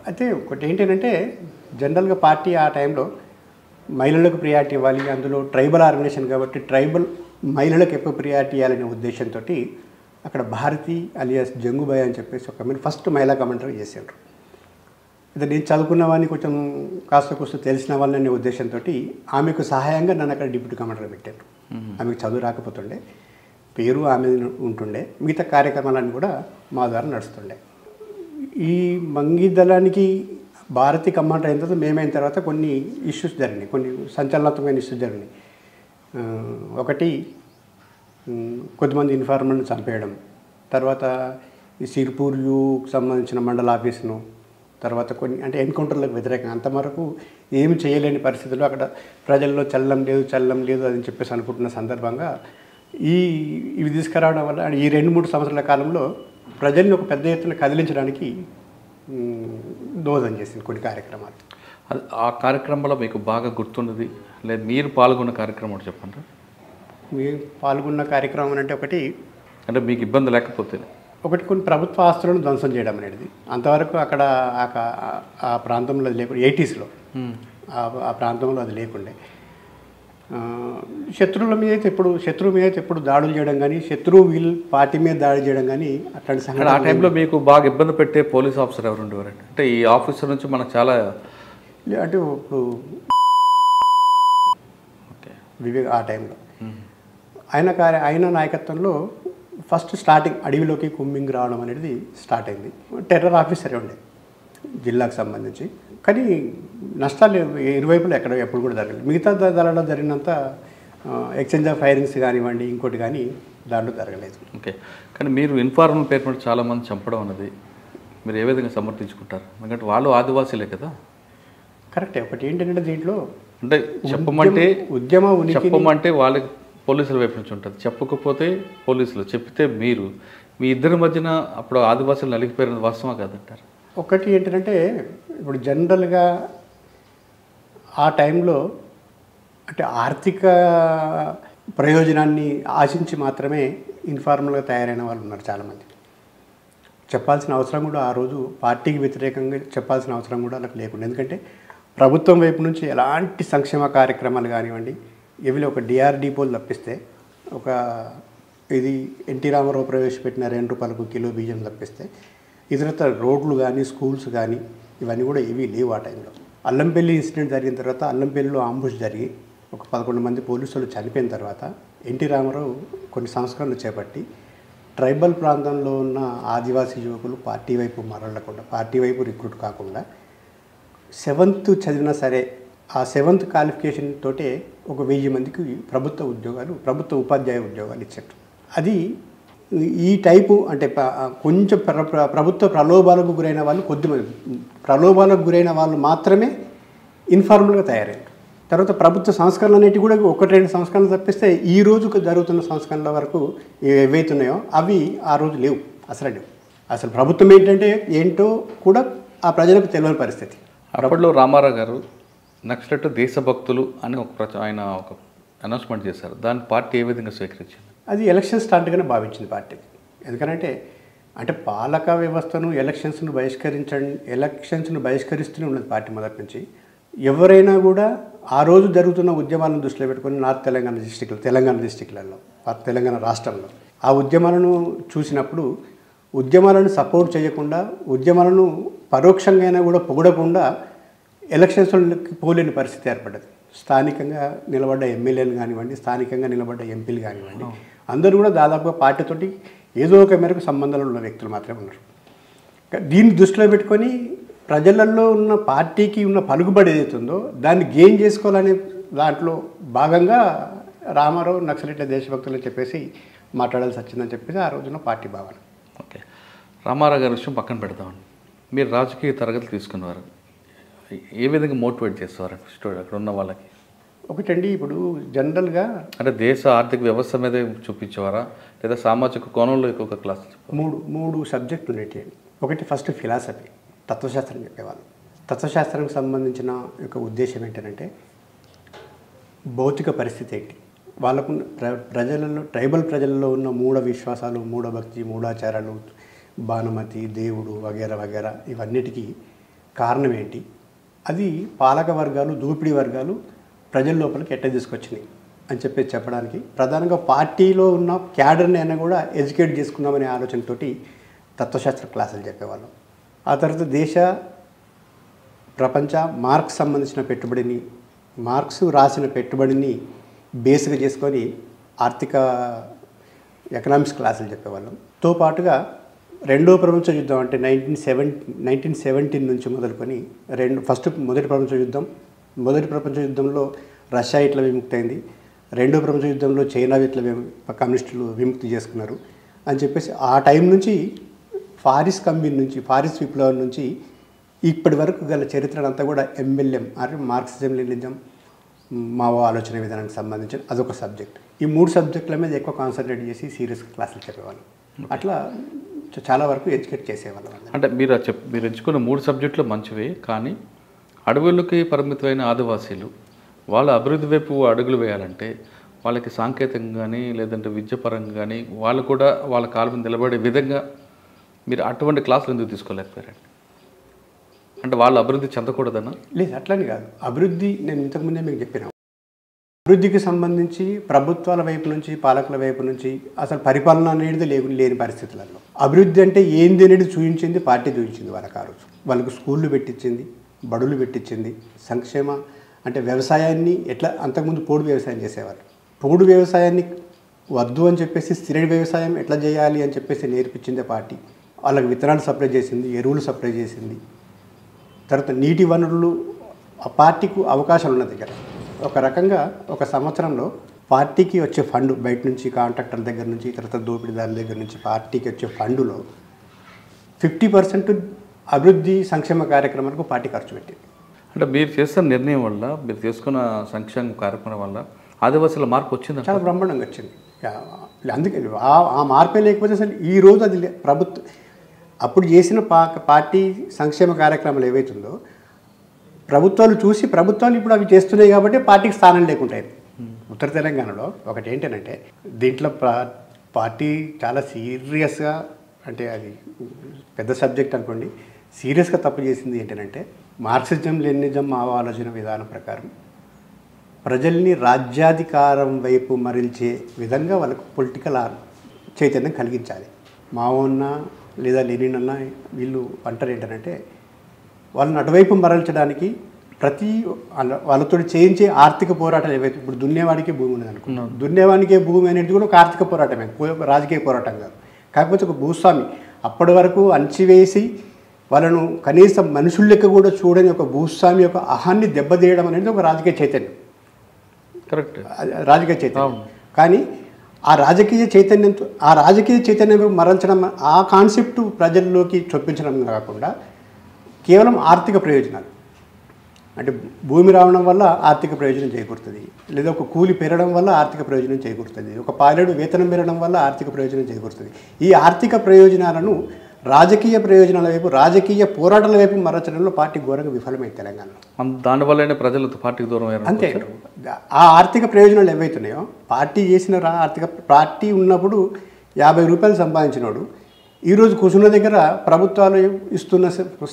అయితే ఒకటి ఏంటంటే జనరల్గా పార్టీ ఆ టైంలో మహిళలకు ప్రియారిటీ ఇవ్వాలి, అందులో ట్రైబల్ ఆర్గనైజేషన్ కాబట్టి ట్రైబల్ మహిళలకు ఎక్కువ ప్రియారిటీ ఇవ్వాలనే ఉద్దేశంతో అక్కడ భారతి అలియాస్ జంగుబాయ్ అని చెప్పేసి ఒక ఫస్ట్ మహిళా కమాండర్ చేశారు. అయితే నేను చదువుకున్న వాడిని కొంచెం కాస్త తెలిసిన వాళ్ళని ఉద్దేశంతో ఆమెకు సహాయంగా నన్ను అక్కడ డిప్యూటీ కమాండర్ పెట్టారు. ఆమెకు చదువు రాకపోతుండే, పేరు ఆమె ఉంటుండే, మిగతా కార్యక్రమాలన్నీ కూడా మా ద్వారా నడుస్తుండే. ఈ మంగిదలానికి భారతి కమాండర్ అయిన తర్వాత మేమైన తర్వాత కొన్ని ఇష్యూస్ జరిగినాయి, కొన్ని సంచలనాత్మకమైన ఇష్యూస్ జరిగినాయి. ఒకటి కొద్దిమంది ఇన్ఫార్మర్ని చంపేయడం, తర్వాత ఈ సిర్పూర్కి సంబంధించిన మండల ఆఫీసును, తర్వాత కొన్ని అంటే ఎన్కౌంటర్లకు వ్యతిరేకంగా అంతవరకు ఏమి చేయలేని పరిస్థితుల్లో అక్కడ ప్రజల్లో చల్లం లేదు అని చెప్పేసి అనుకుంటున్న సందర్భంగా ఇవి తీసుకురావడం వల్ల ఈ 2-3 సంవత్సరాల కాలంలో ప్రజల్ని ఒక పెద్ద ఎత్తున కదిలించడానికి దోహదం చేసింది కొన్ని కార్యక్రమాలు. ఆ కార్యక్రమంలో మీకు బాగా గుర్తున్నది లేదు మీరు పాల్గొన్న కార్యక్రమం చెప్పండి. మీరు పాల్గొన్న కార్యక్రమం అంటే ఒకటి అంటే మీకు ఇబ్బంది లేకపోతే కొన్ని ప్రభుత్వ ఆస్తులను ధ్వంసం చేయడం అనేది అంతవరకు అక్కడ ఆ ప్రాంతంలో అది లేకుండా 80sలో ఆ ప్రాంతంలో అది లేకుండే. శత్రువు మీద అయితే ఎప్పుడు దాడులు చేయడం కానీ శత్రువు పార్టీ మీద దాడి చేయడం కానీ అట్లాంటి సంఘటన. ఆ టైంలో మీకు బాగా ఇబ్బంది పెట్టే పోలీస్ ఆఫీసర్ ఎవరు ఉండేవారండి? అంటే ఈ ఆఫీసర్ నుంచి మనకు చాలా అంటే ఇప్పుడు వివేక్ ఆ టైంలో ఆయన నాయకత్వంలో ఫస్ట్ స్టార్టింగ్ అడవిలోకి కుమ్మింగ్ రావడం అనేది స్టార్ట్ అయింది. టెర్రర్ ఆఫీసరే ఉండే జిల్లాకు సంబంధించి, కానీ నష్టాలు ఇరువైపులు ఎప్పుడు కూడా జరగలేదు. మిగతా దానిలో జరిగినంత ఎక్స్చేంజ్ ఆఫ్ ఫైరింగ్స్ కానివ్వండి ఇంకోటి కానీ దాంట్లో జరగలేదు. ఓకే, కానీ మీరు ఇన్ఫార్మల్ పేరు మీద చాలామంది చంపడం అన్నది మీరు ఏ విధంగా సమర్థించుకుంటారు? ఎందుకంటే వాళ్ళు ఆదివాసీలే కదా. కరెక్టే. ఒకటి ఏంటంటే దీంట్లో అంటే చెప్పమంటే వాళ్ళకి పోలీసుల వైపు నుంచి ఉంటుంది, చెప్పకపోతే పోలీసులు, చెప్పితే మీరు, మీ ఇద్దరి మధ్యన అప్పుడు ఆదివాసులు నలిగిపోయిన వాస్తవా కాదంటారు? ఒకటి ఏంటంటే ఇప్పుడు జనరల్గా ఆ టైంలో అంటే ఆర్థిక ప్రయోజనాన్ని ఆశించి మాత్రమే ఇన్ఫార్మల్గా తయారైన వాళ్ళు ఉన్నారు చాలామంది. చెప్పాల్సిన అవసరం కూడా ఆ రోజు పార్టీకి వ్యతిరేకంగా చెప్పాల్సిన అవసరం కూడా వాళ్ళకి లేకుండా, ఎందుకంటే ప్రభుత్వం వైపు నుంచి ఎలాంటి సంక్షేమ కార్యక్రమాలు కానివ్వండి, ఇవి ఒక డిఆర్ డిపోలు తప్పిస్తే, ఒక ఇది ఎన్టీ రామారావు ప్రవేశపెట్టిన ₹2 కిలో బియ్యం తప్పిస్తే ఇతరత్ర రోడ్లు కానీ స్కూల్స్ కానీ ఇవన్నీ కూడా ఏవీ లేవు ఆ టైంలో. అల్లంపల్లి ఇన్సిడెంట్ జరిగిన తర్వాత, అల్లంపల్లిలో అంబుష్ జరిగి ఒక 11 మంది పోలీసులు చనిపోయిన తర్వాత ఎన్టీ రామారావు కొన్ని సంస్కరణలు చేపట్టి ట్రైబల్ ప్రాంతంలో ఉన్న ఆదివాసీ యువకులు పార్టీ వైపు మరలకుండా, పార్టీ వైపు రిక్రూట్ కాకుండా 7th చదివినా సరే ఆ 7th క్వాలిఫికేషన్ తోటే ఒక 1000 మందికి ప్రభుత్వ ఉద్యోగాలు, ప్రభుత్వ ఉపాధ్యాయ ఉద్యోగాలు ఇచ్చారు. అది ఈ టైపు అంటే కొంచెం ప్రభుత్వ ప్రలోభాలకు గురైన వాళ్ళు కొద్దిమంది, ప్రలోభాలకు గురైన వాళ్ళు మాత్రమే ఇన్ఫార్మల్గా తయారయ్యారు. తర్వాత ప్రభుత్వ సంస్కరణలు అనేవి కూడా 1-2 సంస్కరణలు తప్పిస్తే ఈ రోజుకు జరుగుతున్న సంస్కరణల వరకు ఏవైతున్నాయో అవి ఆ రోజు లేవు, అసలు లేవు. అసలు ప్రభుత్వం ఏంటో కూడా ఆ ప్రజలకు తెలియని పరిస్థితి. అప్పట్లో రామారావు గారు నక్సలైట్ దేశభక్తులు అని ఆయన ఒక అనౌన్స్మెంట్ చేశారు. దాన్ని పార్టీ ఏ విధంగా స్వీకరించింది? అది ఎలక్షన్ స్టార్ట్గానే భావించింది పార్టీ. ఎందుకంటే పాలక వ్యవస్థను ఎలక్షన్స్ను బహిష్కరిస్తూనే ఉన్నది పార్టీ మొదటి నుంచి. ఎవరైనా కూడా ఆ రోజు జరుగుతున్న ఉద్యమాలను దృష్టిలో పెట్టుకొని తెలంగాణ డిస్టిక్లలో, తెలంగాణ రాష్ట్రంలో ఆ ఉద్యమాలను చూసినప్పుడు ఉద్యమాలను సపోర్ట్ చేయకుండా, ఉద్యమాలను పరోక్షంగా అయినా కూడా పొగడకుండా ఎలక్షన్స్లోకి పోలేని పరిస్థితి ఏర్పడ్డది. స్థానికంగా నిలబడ్డ ఎమ్మెల్యేలు కానివ్వండి, స్థానికంగా నిలబడ్డ ఎంపీలు కానివ్వండి, అందరూ కూడా దాదాపుగా పార్టీతోటి ఏదో ఒక మేరకు సంబంధాలు ఉన్న వ్యక్తులు మాత్రమే ఉన్నారు. దీన్ని దృష్టిలో పెట్టుకొని ప్రజలలో ఉన్న పార్టీకి ఉన్న పలుకుబడి ఏదైతుందో దాన్ని గెయిన్ చేసుకోవాలనే దాంట్లో భాగంగా రామారావు నక్సలైట్ల దేశభక్తులు చెప్పేసి మాట్లాడాల్సి వచ్చిందని చెప్పేసి ఆ రోజున పార్టీ భావన. ఓకే, రామారావు గారి విషయం పక్కన పెడతామండి. మీరు రాజకీయ తరగతులు తీసుకున్నవారు, ఏ విధంగా మోటివేట్ చేసేవారు అక్కడ ఉన్న వాళ్ళకి? ఒకటండి, ఇప్పుడు జనరల్గా అంటే దేశ ఆర్థిక వ్యవస్థ మీద చూపించేవారా, లేదా సామాజిక కోణంలో ఎక్కువ క్లాస్? మూడు సబ్జెక్టులు ఉండేవి. ఒకటి ఫస్ట్ ఫిలాసఫీ, తత్వశాస్త్రం చెప్పేవాళ్ళు. తత్వశాస్త్రానికి సంబంధించిన యొక్క ఉద్దేశం ఏంటంటే భౌతిక పరిస్థితి ఏంటి, వాళ్ళకు ప్రజలలో, ట్రైబల్ ప్రజలలో ఉన్న మూఢ విశ్వాసాలు, మూఢభక్తి, మూఢాచారాలు, భానుమతి, దేవుడు వగేరా వగేరా ఇవన్నిటికీ కారణం ఏంటి, అది పాలక వర్గాలు, దోపిడీ వర్గాలు ప్రజల లోపలికి ఎట్లా తీసుకొచ్చినాయి అని చెప్పేసి చెప్పడానికి ప్రధానంగా పార్టీలో ఉన్న క్యాడర్ని అయినా కూడా ఎడ్యుకేట్ చేసుకుందామనే ఆలోచనతోటి తత్వశాస్త్ర క్లాసులు చెప్పేవాళ్ళం. ఆ తర్వాత దేశ ప్రపంచ మార్క్స్ సంబంధించిన పెట్టుబడిని, మార్క్స్ రాసిన పెట్టుబడిని బేస్గా చేసుకొని ఆర్థిక ఎకనామిక్స్ క్లాసులు చెప్పేవాళ్ళం. తో పాటుగా రెండో ప్రపంచ యుద్ధం అంటే 1917 నుంచి మొదలుకొని మొదటి ప్రపంచ యుద్ధంలో రష్యా ఇట్లా విముక్తి అయింది, రెండో ప్రపంచ యుద్ధంలో చైనా ఇట్లా కమ్యూనిస్టులు విముక్తి చేసుకున్నారు అని చెప్పేసి ఆ టైం నుంచి ఫారిస్ విప్లవం నుంచి ఇప్పటి వరకు గల చరిత్ర అంతా కూడా ఎంఎల్ఎం అంటే మార్క్సిజం లెనినిజం, మావో ఆలోచన విధానానికి సంబంధించిన అదొక సబ్జెక్ట్. ఈ 3 సబ్జెక్టుల మీద ఎక్కువ కాన్సన్ట్రేట్ చేసి సీరియస్గా క్లాసులు చెప్పేవాళ్ళం. అట్లా చాలా వరకు ఎడ్యుకేట్ చేసేవాళ్ళం. అంటే మీరు ఎంచుకున్న 3 సబ్జెక్టులు మంచివి, కానీ అడవులకి పరిమితమైన ఆదివాసీలు వాళ్ళ అభివృద్ధి వైపు అడుగులు వేయాలంటే వాళ్ళకి సాంకేతికంగా కానీ లేదంటే విద్యాపరంగా కానీ వాళ్ళు కూడా వాళ్ళ కాళ్ళ మీద నిలబడే విధంగా మీరు అటువంటి క్లాసులు ఎందుకు తీసుకోలేకపోయారండి? అంటే వాళ్ళు అభివృద్ధి చెందకూడదన్నా? లేదు, అట్లని కాదు. అభివృద్ధి నేను ఇంతకుముందే మీకు చెప్పిన అభివృద్ధికి సంబంధించి ప్రభుత్వాల వైపు నుంచి, పాలకుల వైపు నుంచి అసలు పరిపాలన అనేది లేని పరిస్థితులలో అభివృద్ధి అంటే ఏంది అనేది చూపించింది పార్టీ, చూపించింది వాళ్ళకి. ఆ రోజు వాళ్ళకు స్కూళ్ళు పెట్టించింది, బడులు పెట్టించింది, సంక్షేమ అంటే వ్యవసాయాన్ని ఎట్లా అంతకుముందు పోడు వ్యవసాయం చేసేవారు, పోడు వ్యవసాయాన్ని వద్దు అని చెప్పేసి స్థిర వ్యవసాయం ఎట్లా చేయాలి అని చెప్పేసి నేర్పించిందే పార్టీ. వాళ్ళకి విత్తనాలు సప్లై చేసింది, ఎరువులు సప్లై చేసింది. తర్వాత నీటి వనరులు ఆ పార్టీకు అవకాశాలు ఉన్న దగ్గర ఒక రకంగా ఒక సంవత్సరంలో పార్టీకి వచ్చే ఫండ్ బయట నుంచి, కాంట్రాక్టర్ల దగ్గర నుంచి, తర్వాత దోపిడీదారుల దగ్గర నుంచి పార్టీకి వచ్చే ఫండులో 50% అభివృద్ధి సంక్షేమ కార్యక్రమాలకు పార్టీ ఖర్చు పెట్టింది. అంటే మీరు చేస్తున్న నిర్ణయం వల్ల, మీరు తీసుకున్న సంక్షేమ కార్యక్రమం వల్ల ఆదివాసీల మార్పు వచ్చింది, చాలా బ్రహ్మాండంగా వచ్చింది. అందుకే ఆ మార్పే లేకపోతే అసలు ఈరోజు అది ప్రభుత్వం అప్పుడు చేసిన పార్టీ సంక్షేమ కార్యక్రమాలు ఏవైతుందో ప్రభుత్వాలు చూసి ప్రభుత్వాలు ఇప్పుడు అవి చేస్తున్నాయి కాబట్టి పార్టీకి స్థానం లేకుంటాయి. ఉత్తర తెలంగాణలో ఒకటి ఏంటంటే దీంట్లో పార్టీ చాలా సీరియస్గా, అంటే అది పెద్ద సబ్జెక్ట్ అనుకోండి, సీరియస్గా తప్పు చేసింది ఏంటంటే మార్క్సిజం లెనినిజం ఆలోచన విధానం ప్రకారం ప్రజల్ని రాజ్యాధికారం వైపు మరల్చే విధంగా వాళ్ళకు పొలిటికల్ చైతన్యం కలిగించాలి. మావోన్నా లేదా లెనిన్ అన్న వీళ్ళు అంటారు ఏంటంటే వాళ్ళని అటువైపు మరల్చడానికి ప్రతి వాళ్ళతో చేయించే ఆర్థిక పోరాటాలు ఏవైతే, ఇప్పుడు దున్నేవాడికే భూమి ఉన్నది అనుకున్నాం, దున్నేవాడికే భూమి అనేది కూడా ఒక ఆర్థిక పోరాటమే, రాజకీయ పోరాటం కాదు. కాకపోతే ఒక భూస్వామి అప్పటి వరకు అణచివేసి వాళ్ళను కనీసం మనుషుల లెక్క కూడా చూడని ఒక భూస్వామి యొక్క అహాన్ని దెబ్బతీయడం అనేది ఒక రాజకీయ చైతన్యం. కరెక్ట్, రాజకీయ చైతన్యం. కానీ ఆ రాజకీయ చైతన్యం మరల్చడం, ఆ కాన్సెప్ట్ ప్రజల్లోకి చొప్పించడం కాకుండా కేవలం ఆర్థిక ప్రయోజనాలు, అంటే భూమి రావడం వల్ల ఆర్థిక ప్రయోజనం చేకూరుతుంది, లేదా ఒక కూలి పెరగడం వల్ల ఆర్థిక ప్రయోజనం చేకూరుతుంది, ఒక పైలట్ వేతనం పెరగడం వల్ల ఆర్థిక ప్రయోజనం చేకూరుతుంది. ఈ ఆర్థిక ప్రయోజనాలను రాజకీయ ప్రయోజనాల వైపు, రాజకీయ పోరాటాల వైపు మరల్చడంలో పార్టీ ఘోరంగా విఫలమైంది తెలంగాణలో. దానివల్లనే ప్రజలు పార్టీకి దూరం అయ్యారు. అంతే. ఆ ఆర్థిక ప్రయోజనాలు ఏవైతున్నాయో పార్టీ చేసిన పార్టీ ఉన్నప్పుడు 50 రూపాయలు సంపాదించినోడు ఈరోజు కూర్చున్న దగ్గర ప్రభుత్వాలు ఇస్తున్న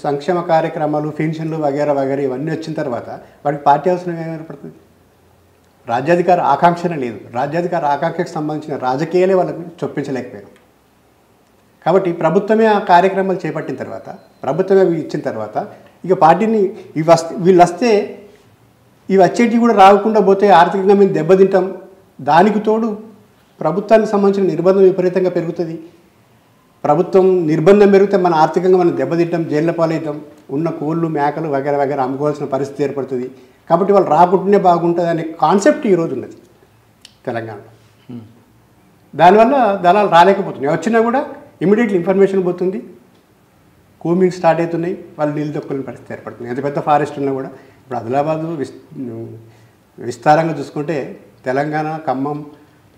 సంక్షేమ కార్యక్రమాలు, పెన్షన్లు వగేరా వగేరా ఇవన్నీ వచ్చిన తర్వాత వాడికి పార్టీ అవసరం ఏర్పడుతుంది? రాజ్యాధికార ఆకాంక్షనే లేదు. రాజ్యాధికార ఆకాంక్షకు సంబంధించిన రాజకీయాలే వాళ్ళకి చొప్పించలేకపోయారు. కాబట్టి ప్రభుత్వమే ఆ కార్యక్రమాలు చేపట్టిన తర్వాత, ప్రభుత్వమే అవి ఇచ్చిన తర్వాత ఇక పార్టీని వీళ్ళు వస్తే ఇవి వచ్చేటివి కూడా రాకుండా పోతే ఆర్థికంగా మేము దెబ్బతింటాం. దానికి తోడు ప్రభుత్వానికి సంబంధించిన నిర్బంధం విపరీతంగా పెరుగుతుంది. ప్రభుత్వం నిర్బంధం పెరిగితే మన ఆర్థికంగా మనం దెబ్బతింటాం, జైళ్ళ పాలవుతాం, ఉన్న కోళ్ళు మేకలు వగేరా వగేరా అమ్ముకోవాల్సిన పరిస్థితి ఏర్పడుతుంది. కాబట్టి వాళ్ళు రాకుండానే బాగుంటుంది అనే కాన్సెప్ట్ ఈరోజు ఉన్నది తెలంగాణలో. దానివల్ల దళాలు రాలేకపోతున్నాయి. వచ్చినా కూడా ఇమీడియట్లీ ఇన్ఫర్మేషన్ పోతుంది, కూమింగ్ స్టార్ట్ అవుతున్నాయి, వాళ్ళు నీళ్ళు తొక్కునే పరిస్థితి ఏర్పడుతుంది. ఎంత పెద్ద ఫారెస్ట్ ఉన్నా కూడా ఇప్పుడు ఆదిలాబాదు విస్తారంగా చూసుకుంటే తెలంగాణ, ఖమ్మం,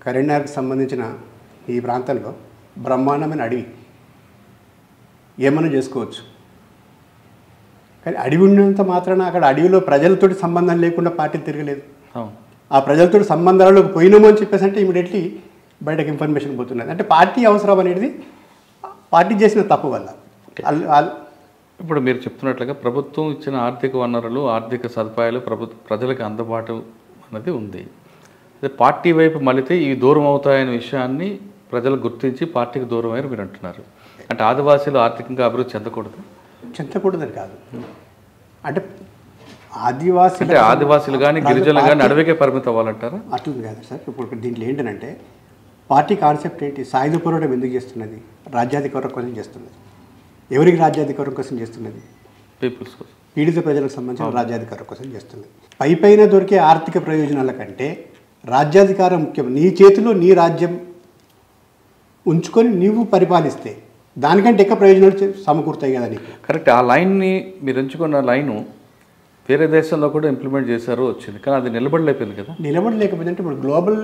కరీంనగర్కి సంబంధించిన ఈ ప్రాంతంలో బ్రహ్మాండమైన అడవి, ఏమన్నా చేసుకోవచ్చు. కానీ అడవి ఉన్నంత మాత్రాన అక్కడ అడవిలో ప్రజలతోటి సంబంధం లేకుండా పార్టీలు తిరగలేదు. ఆ ప్రజలతో సంబంధాలకు పోయినాము అని చెప్పేసి అంటే ఇమీడియట్లీ బయటకు ఇన్ఫర్మేషన్ పోతున్నది. అంటే పార్టీ అవసరం అనేది పార్టీ చేసిన తప్పు వల్ల. ఇప్పుడు మీరు చెప్తున్నట్లుగా ప్రభుత్వం ఇచ్చిన ఆర్థిక వనరులు, ఆర్థిక సదుపాయాలు ప్రజలకు అందుబాటు అన్నది ఉంది. అదే పార్టీ వైపు మళ్ళీ ఇవి దూరం అవుతాయనే విషయాన్ని ప్రజలు గుర్తించి పార్టీకి దూరం అయ్యారు మీరు అంటున్నారు. అంటే ఆదివాసీలు ఆర్థికంగా అభివృద్ధి చెందకూడదని కాదు, అంటే ఆదివాసీలు కానీ గిరిజనులు కానీ అడవికే పరిమితం అవ్వాలంటారా? అట్లా కాదు సార్. ఇప్పుడు దీంట్లో ఏంటంటే పార్టీ కాన్సెప్ట్ ఏంటి? సాయుధ పోరాటం ఎందుకు చేస్తున్నది? రాజ్యాధికారం కోసం చేస్తున్నది. ఎవరికి రాజ్యాధికారం కోసం చేస్తున్నది? పీపుల్స్ కోసం, పీడిత ప్రజలకు సంబంధించిన రాజ్యాధికారం కోసం చేస్తున్నది. పైన దొరికే ఆర్థిక ప్రయోజనాల కంటే రాజ్యాధికారం ముఖ్యం. నీ చేతిలో నీ రాజ్యం ఉంచుకొని నీవు పరిపాలిస్తే దానికంటే ఎక్కువ ప్రయోజనాలు సమకూరుతాయి కదా నీకు. కరెక్ట్. ఆ లైన్ని మీరు ఎంచుకున్న లైను వేరే దేశంలో కూడా ఇంప్లిమెంట్ చేశారు, వచ్చింది, కానీ అది నిలబడలేకపోయింది కదా. నిలబడలేకపోయింది అంటే ఇప్పుడు గ్లోబల్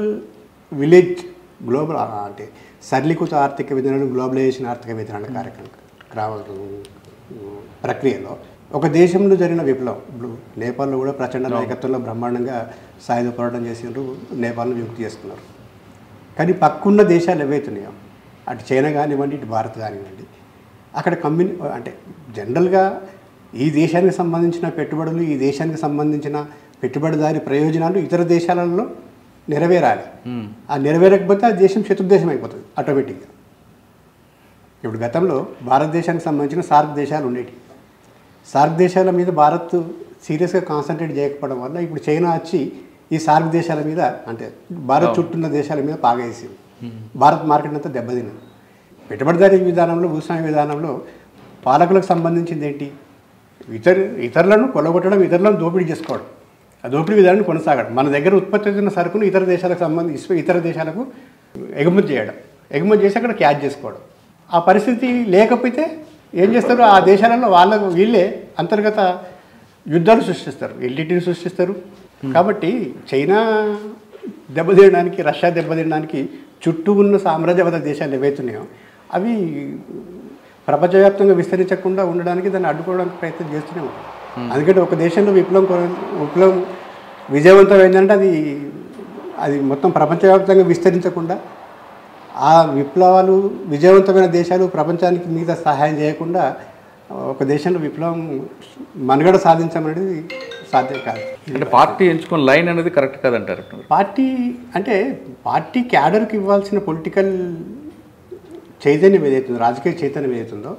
అంటే సరళీకృత ఆర్థిక విధానాలు, గ్లోబలైజేషన్ ఆర్థిక విధానాల కార్యక్రమం ప్రక్రియలో ఒక దేశంలో జరిగిన విప్లవం, ఇప్పుడు నేపాల్లో కూడా ప్రచండ నాయకత్వంలో బ్రహ్మాండంగా సాయుధ పోరాటం చేసినారు, నేపాల్ను విముక్తి చేసుకున్నారు. కానీ పక్కున్న దేశాలు ఏవైతున్నాయో, అటు చైనా కానివ్వండి, ఇటు భారత్ కానివ్వండి, అక్కడ అంటే జనరల్గా ఈ దేశానికి సంబంధించిన పెట్టుబడులు, ఈ దేశానికి సంబంధించిన పెట్టుబడిదారి ప్రయోజనాలు ఇతర దేశాలలో నెరవేరాలి. ఆ నెరవేరకపోతే ఆ దేశం శత్రుదేశం అయిపోతుంది ఆటోమేటిక్గా. ఇప్పుడు గతంలో భారతదేశానికి సంబంధించిన సార్క్ దేశాలు ఉండేవి. సార్క్ దేశాల మీద భారత్ సీరియస్గా కాన్సన్ట్రేట్ చేయకపోవడం వల్ల ఇప్పుడు చైనా వచ్చి ఈ సార్క్ దేశాల మీద, అంటే భారత్ చుట్టూన్న దేశాల మీద బాగా వేసింది. భారత్ మార్కెట్ అంతా దెబ్బతిన్నది. పెట్టుబడిదారీ విధానంలో, భూస్వామ్య విధానంలో పాలకులకు సంబంధించింది ఏంటి? ఇతరులను కొలగొట్టడం, ఇతరులను దోపిడీ చేసుకోవడం, ఆ దోపిడీ విధానాన్ని కొనసాగడం, మన దగ్గర ఉత్పత్తి అవుతున్న సరుకును ఇతర దేశాలకు సంబంధించి ఇతర దేశాలకు ఎగుమతి చేయడం, ఎగుమతి చేసి అక్కడ క్యాచ్ చేసుకోవడం. ఆ పరిస్థితి లేకపోతే ఏం చేస్తారు? ఆ దేశాలలో వీళ్ళే అంతర్గత యుద్ధాలు సృష్టిస్తారు, ఎల్టీటీని సృష్టిస్తారు. కాబట్టి చైనా దెబ్బతీయడానికి, రష్యా దెబ్బతీయడానికి చుట్టూ ఉన్న సామ్రాజ్యవాద దేశాలు ఏవైతున్నాయో అవి ప్రపంచవ్యాప్తంగా విస్తరించకుండా ఉండడానికి దాన్ని అడ్డుకోవడానికి ప్రయత్నం చేస్తూనే ఉంటాయి. అందుకంటే ఒక దేశంలో విప్లవం విజయవంతమైందంటే అది మొత్తం ప్రపంచవ్యాప్తంగా విస్తరించకుండా, ఆ విప్లవాలు విజయవంతమైన దేశాలు ప్రపంచానికి మీద సహాయం చేయకుండా ఒక దేశంలో విప్లవం మనుగడ సాధించమనేది సాధ్యం కాదు. అంటే పార్టీ ఎంచుకున్న లైన్ అనేది కరెక్ట్ కాదంటారు. పార్టీ క్యాడర్కి ఇవ్వాల్సిన పొలిటికల్ చైతన్యం ఏదైతుందో, రాజకీయ చైతన్యం ఏదైతుందో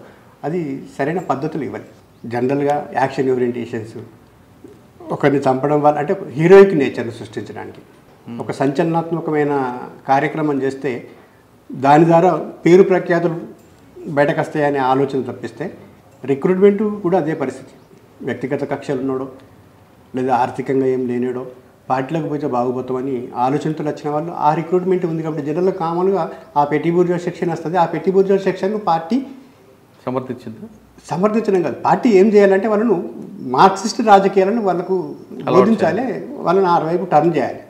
అది సరైన పద్ధతులు ఇవ్వాలి. జనరల్గా యాక్షన్ ఓరియంటేషన్స్, ఒకరిని చంపడం వల్ల అంటే హీరోయిక్ నేచర్ని సృష్టించడానికి ఒక సంచలనాత్మకమైన కార్యక్రమం చేస్తే దాని ద్వారా పేరు ప్రఖ్యాతులు బయటకు వస్తాయనే ఆలోచన తప్పిస్తే, రిక్రూట్మెంట్ కూడా అదే పరిస్థితి. వ్యక్తిగత కక్షలు ఉన్నాడో లేదా ఆర్థికంగా ఏం లేనాడో పార్టీలకు పోతే బాగుపోతామని ఆలోచనతో వచ్చిన వాళ్ళు ఆ రిక్రూట్మెంట్ ఉంది కాబట్టి జనరల్గా కామన్గా ఆ పెట్టి బూర్జువా సెక్షన్ వస్తుంది. ఆ పెట్టి బూర్జువా సెక్షన్ పార్టీ సమర్థించడం కాదు, పార్టీ ఏం చేయాలంటే వాళ్ళను మార్క్సిస్ట్ రాజకీయాలను వాళ్ళకు బోధించాలి, వాళ్ళని ఆ వైపు టర్న్ చేయాలి.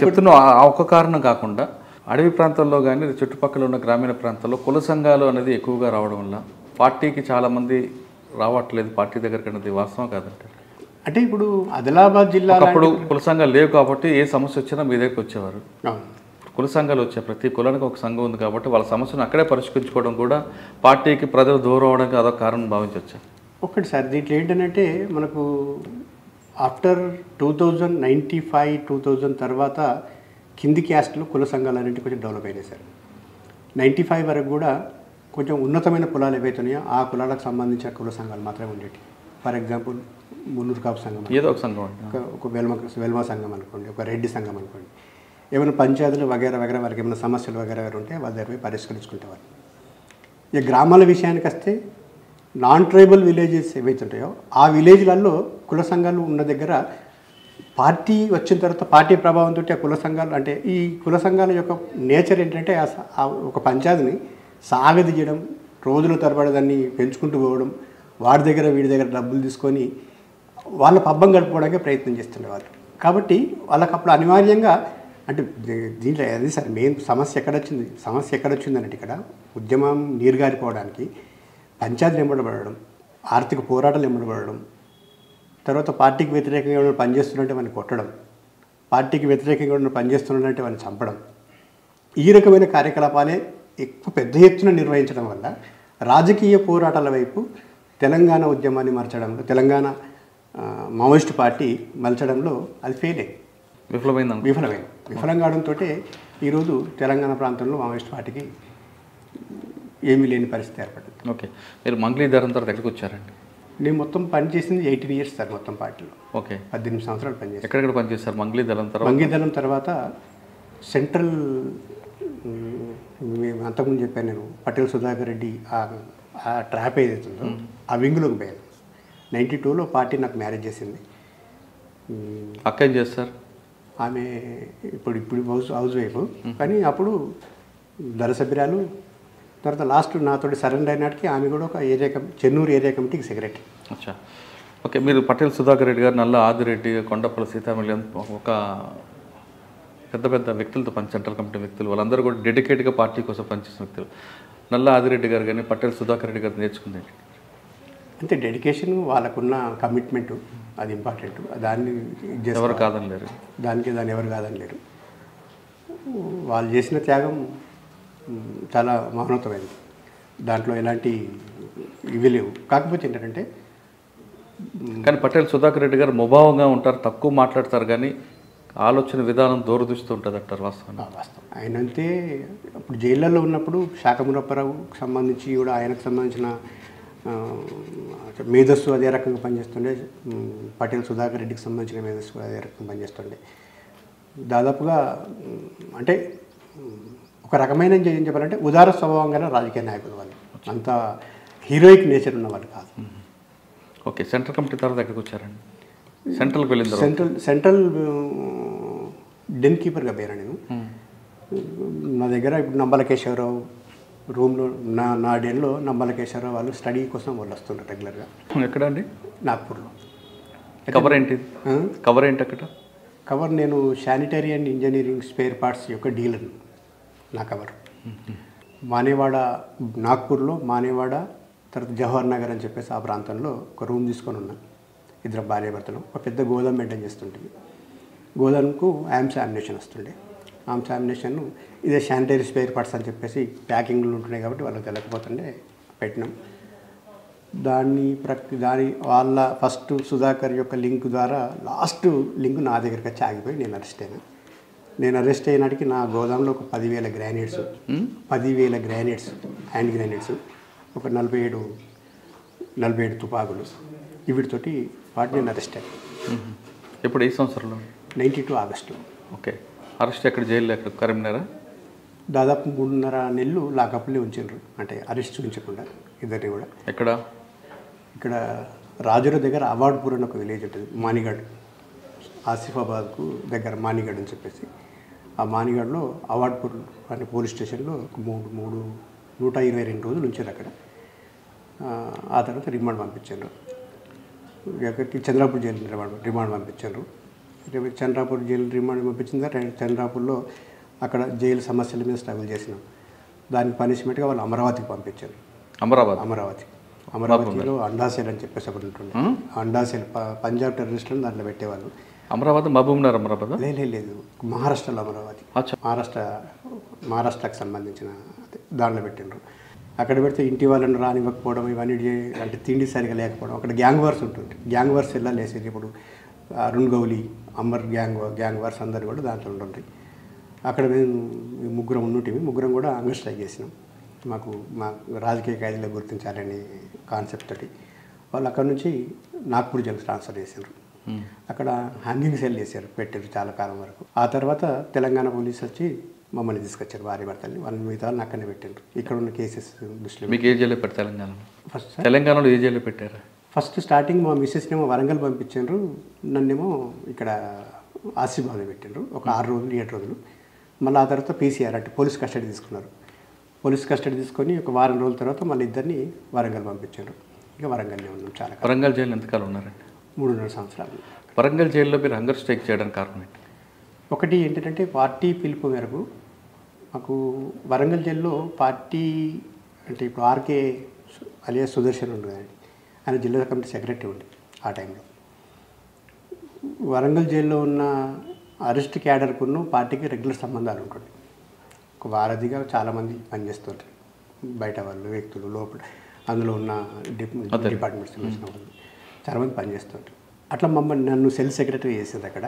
చెప్తున్న ఒక కారణం కాకుండా అడవి ప్రాంతాల్లో కానీ చుట్టుపక్కల ఉన్న గ్రామీణ ప్రాంతాల్లో కుల సంఘాలు అనేది ఎక్కువగా రావడం వల్ల పార్టీకి చాలామంది రావట్లేదు పార్టీ దగ్గరికి అనేది వాస్తవం కాదంటే. అంటే ఇప్పుడు ఆదిలాబాద్ జిల్లా అప్పుడు కుల సంఘాలు లేవు కాబట్టి ఏ సమస్య వచ్చినా మీ దగ్గరికి వచ్చేవారు. కుల సంఘాలు వచ్చాయి, ప్రతి కులానికి ఒక సంఘం ఉంది కాబట్టి వాళ్ళ సమస్యను అక్కడే పరిష్కరించుకోవడం కూడా పార్టీకి ప్రజలు దూరం అవడానికి అదొక కారణం భావించవచ్చు. ఒకటి సార్ దీంట్లో ఏంటంటే మనకు ఆఫ్టర్ 2095 తర్వాత కింది క్యాస్ట్లు కుల సంఘాలు అనేవి కొంచెం డెవలప్ అయినాయి సార్. 95 వరకు కూడా కొంచెం ఉన్నతమైన కులాలు ఏవైతున్నాయో ఆ కులాలకు సంబంధించిన కుల సంఘాలు మాత్రమే ఉండేవి. ఫర్ ఎగ్జాంపుల్ మున్నూరు కాపు సంఘం, ఏదో ఒక సంఘం, ఒక వెల్మ సంఘం అనుకోండి, ఒక రెడ్డి సంఘం అనుకోండి. ఏమైనా పంచాయతీలు వగేరా వాళ్ళకి ఏమైనా సమస్యలు వగేరా ఉంటే వాళ్ళ దగ్గర పరిష్కరించుకుంటేవారు. ఇక గ్రామాల విషయానికి వస్తే నాన్ ట్రైబల్ విలేజెస్ ఏవైతుంటాయో ఆ విలేజ్లలో కుల సంఘాలు ఉన్న దగ్గర పార్టీ వచ్చిన తర్వాత పార్టీ ప్రభావంతో ఆ కుల సంఘాలు అంటే ఈ కుల సంఘాల యొక్క నేచర్ ఏంటంటే ఒక పంచాయతీని సాగదీయడం, రోజుల తరబడి దాన్ని పెంచుకుంటూ పోవడం, వాడి దగ్గర వీడి దగ్గర డబ్బులు తీసుకొని వాళ్ళ పబ్బం గడుపుకోవడానికి ప్రయత్నం చేస్తుండేవాళ్ళు. కాబట్టి వాళ్ళకి అప్పుడు అనివార్యంగా అంటే దీంట్లో అది సార్ మెయిన్ సమస్య ఎక్కడొచ్చింది అన్నట్టు ఇక్కడ ఉద్యమం నీరుగారిపోవడానికి పంచాయతీలు ఎంబడబడడం, ఆర్థిక పోరాటాలు ఎంబడబడడం, తర్వాత పార్టీకి వ్యతిరేకంగా ఎవరైనా పనిచేస్తున్నట్టే వాడిని కొట్టడం, పార్టీకి వ్యతిరేకంగా ఎవరైనా పనిచేస్తున్నట్టే వాడిని చంపడం, ఈ రకమైన కార్యకలాపాలే ఎక్కువ పెద్ద ఎత్తున నిర్వహించడం వల్ల రాజకీయ పోరాటాల వైపు తెలంగాణ ఉద్యమాన్ని మార్చడంలో, తెలంగాణ మావోయిస్టు పార్టీ మలచడంలో అది ఫెయిల్ అయింది, విఫలం కావడంతో ఈరోజు తెలంగాణ ప్రాంతంలో మావోయిస్టు పార్టీకి ఏమీ లేని పరిస్థితి ఏర్పడింది. ఓకే, మీరు మంగళీధరం తర్వాత ఎక్కడికి వచ్చారండి? నేను మొత్తం పనిచేసింది 18 years సార్ మొత్తం పార్టీలో. ఓకే, 18 సంవత్సరాలు పనిచేస్తాను. ఎక్కడెక్కడ పనిచేస్తారు మంగళీధరం తర్వాత? సెంట్రల్ అంతకుముందు చెప్పాను నేను, పటేల్ సుధాకర్ రెడ్డి ఆ ట్రాప్ ఏదైతుందో ఆ వింగ్లోకి పోయాను. 92లో పార్టీ నాకు మ్యారేజ్ చేసింది. అక్క ఏం చేస్తారు? ఆమె ఇప్పుడు హౌస్ వైఫ్, కానీ అప్పుడు దళసభ్యురాలు. తర్వాత లాస్ట్ నాతోటి సరెండర్ అయినాటికి ఆమె కూడా ఒక చెన్నూరు ఏరియా కమిటీకి సెక్రటరీ. అచ్చా, ఓకే. మీరు పటేల్ సుధాకర్ రెడ్డి గారు, నల్ల ఆదిరెడ్డి, కొండపల్లి సీతామల్లి, ఒక పెద్ద పెద్ద వ్యక్తులతో సెంట్రల్ కమిటీ వ్యక్తులు, వాళ్ళందరూ కూడా డెడికేట్గా పార్టీ కోసం పనిచేసిన వ్యక్తులు. నల్ల ఆదిరెడ్డి గారు కానీ పటేల్ సుధాకర్ రెడ్డి గారు నేర్చుకుంది అంటే డెడికేషన్, వాళ్ళకున్న కమిట్మెంటు అది ఇంపార్టెంట్. దాన్ని ఎవరు కాదనలేరు, దాన్ని ఎవరు కాదనలేరు. వాళ్ళు చేసిన త్యాగం చాలా మహోన్నతమైనది, దాంట్లో ఎలాంటి ఇవి లేవు. కాకపోతే ఏంటంటే కానీ పటేల్ సుధాకర్ రెడ్డి గారు ముభావంగా ఉంటారు, తక్కువ మాట్లాడతారు, కానీ ఆలోచన విధానం దూరదృష్టి ఉంటుంది అంటారు. వాస్తవం ఆయనంతే అప్పుడు జైళ్ళల్లో ఉన్నప్పుడు శాఖమురప్పరావుకి సంబంధించి కూడా ఆయనకు సంబంధించిన మేధస్సు అదే రకంగా పనిచేస్తుండే, పటేల్ సుధాకర్ రెడ్డికి సంబంధించిన మేధస్సు అదే రకంగా పనిచేస్తుండే. దాదాపుగా అంటే ఒక రకమైన ఏం చెప్పాలంటే ఉదార స్వభావంగానే రాజకీయ నాయకులు వాళ్ళు, అంత హీరోయిక్ నేచర్ ఉన్న వాళ్ళు కాదు. ఓకే, సెంట్రల్ కమిటీ తర్వాత ఎక్కడికి వచ్చారండి? సెంట్రల్కి వెళ్ళింది. సెంట్రల్ డెన్ కీపర్గా పోయాను నేను. నా దగ్గర ఇప్పుడు నంబలకేశ్వరరావు రూమ్లో నా డెన్లో నంబలకేశ్వరరావు వాళ్ళు స్టడీ కోసం వాళ్ళు వస్తున్నారు రెగ్యులర్గా. ఎక్కడ అండి? నాగ్పూర్లో. కవర్ ఏంటి? కవర్ ఏంటి అక్కడ? కవర్ నేను sanitary and engineering spare parts యొక్క డీలర్. నా కవర్ మానేవాడ, నాగ్పూర్లో మానేవాడ, తర్వాత జవహర్ నగర్ అని చెప్పేసి ఆ ప్రాంతంలో ఒక రూమ్ తీసుకొని ఉన్నా. ఇద్దరు భార్యాభర్తలు. ఒక పెద్ద గోదాం మెయింటైన్ చేస్తుంటుంది. గోదాంకు యామ్స్ యామినేషన్ వస్తుండే. ఆమ్స్ యామినేషన్ ఇదే శానిటరీ స్పేర్ పార్ట్స్ అని చెప్పేసి ప్యాకింగ్లు ఉంటున్నాయి కాబట్టి వాళ్ళకి తెలియకపోతుండే పెట్టినాం. దాని వాళ్ళ ఫస్ట్ సుధాకర్ యొక్క లింక్ ద్వారా లాస్ట్ లింక్ నా దగ్గరికి వచ్చి ఆగిపోయి నేను అరెస్ట్ అయినా. నేను అరెస్ట్ అయినాటికి నా గోదాంలో ఒక 10,000 గ్రానైట్స్, 10,000 గ్రానైట్స్, హ్యాండ్ గ్రానైట్స్, ఒక 47 తుపాకులు, వీటితోటి వాటిని నేను అరెస్ట్ అయ్యాను. ఇప్పుడు ఈ సంవత్సరంలో 92 ఆగస్టులో. ఓకే. అరెస్ట్ ఎక్కడ, జైల్లో ఎక్కడ? కరీంనగర్. దాదాపు 3.5 నెలలు లాకప్లే ఉంచారు, అంటే అరెస్ట్ ఉంచకుండా ఇద్దరిని కూడా. ఎక్కడ? ఇక్కడ రాజుల దగ్గర అవార్డ్పూర్ అని ఒక విలేజ్ ఉంటుంది, మానిగఢ్, ఆసిఫాబాద్కు దగ్గర మానిగఢ్ అని చెప్పేసి. ఆ మానిగఢ్లో అవార్డ్పూర్ అనే పోలీస్ స్టేషన్లో 122 రోజులు ఉంచారు అక్కడ. ఆ తర్వాత రిమాండ్ పంపించారు. ఎక్కడికి? చంద్రాపూర్ జైలు రిమాండ్ పంపించారు. చంద్రాపూర్ జైలు రిమాండ్ పంపించిందా? చంద్రాపూర్లో అక్కడ జైలు సమస్యల మీద స్ట్రగుల్ చేసినాం. దానికి పనిష్మెంట్గా వాళ్ళు అమరావతికి పంపించారు. అమరావతిలో అండాసేల్ అని చెప్పేసి ఒకటి ఉంటుండే. అండాసేల్ పంజాబ్ టెర్రరిస్టులను దాంట్లో పెట్టేవాళ్ళు. అమరావతి మహబూబ్నగర్? అమరావతి లేదు, మహారాష్ట్రలో అమరావతి. మహారాష్ట్రకు సంబంధించిన దాంట్లో పెట్టిండ్రు. అక్కడ పెడితే ఇంటి వాళ్ళని రానివ్వకపోవడం, ఇవన్నీ అంటే తిండి సరిగా లేకపోవడం. అక్కడ గ్యాంగ్ వార్స్ ఉంటుంది. గ్యాంగ్ వార్స్ ఎలా లేసేది? ఇప్పుడు అరుణ్ గౌలి, అమర్ గ్యాంగ్ వార్స్ అందరు కూడా దాంట్లో ఉంటుంటాయి. అక్కడ మేము ముగ్గురం కూడా హంగర్ స్ట్రైక్ చేసినాం. మా రాజకీయ ఖైదీలు గుర్తించాలని కాన్సెప్ట్ తోటి వాళ్ళు అక్కడ నుంచి నాగ్పూర్ జైలు ట్రాన్స్ఫర్ చేశారు. అక్కడ హ్యాంగింగ్ సెల్ చేశారు, పెట్టారు చాలా కాలం వరకు. ఆ తర్వాత తెలంగాణ పోలీసు వచ్చి మమ్మల్ని తీసుకొచ్చారు, భార్య భర్తల్ని. వాళ్ళని మిగతా అక్కడనే పెట్టారు. ఇక్కడ ఉన్న కేసెస్ దృష్టిలో. మీకు ఏ జైల్లో పెట్టారు తెలంగాణలో? ఏ జైల్లో పెట్టారు? ఫస్ట్ స్టార్టింగ్ మా మిస్సెస్నేమో వరంగల్ పంపించారు, నన్నేమో ఇక్కడ ఆసిఫాబాద్లో పెట్టారు ఒక 6 రోజులు 7 రోజులు. మళ్ళీ ఆ తర్వాత PCR అంటే పోలీస్ కస్టడీ తీసుకున్నారు. పోలీస్ కస్టడీ తీసుకొని ఒక వారం రోజుల తర్వాత మళ్ళీ ఇద్దరిని వరంగల్ పంపించారు. ఇక వరంగల్లో ఉన్నాం చాలా. వరంగల్ జైలు ఎంతకాలం ఉన్నారండి? 3.5 సంవత్సరాలు. వరంగల్ జైల్లో మీరు హంగర్ స్ట్రైక్ చేయడానికి కారణం ఏంటి? ఒకటి ఏంటంటే పార్టీ పిలుపు మేరకు మాకు వరంగల్ జైల్లో పార్టీ అంటే ఇప్పుడు ఆర్కే అలియాస్ సుదర్శన్ ఉండేదండి, ఆయన జిల్లా కమిటీ సెక్రటరీ ఉండే ఆ టైంలో. వరంగల్ జైల్లో ఉన్న అరెస్ట్ క్యాడర్కును పార్టీకి రెగ్యులర్ సంబంధాలు ఉంటుంది. ఒక వారధిగా చాలామంది పనిచేస్తుంటారు, బయట వాళ్ళు వ్యక్తులు, లోపల అందులో ఉన్న డిపార్ట్మెంట్స్ వచ్చిన వాళ్ళు చాలామంది పనిచేస్తుంటారు. అట్లా నన్ను సెల్ సెక్రటరీ చేసేది అక్కడ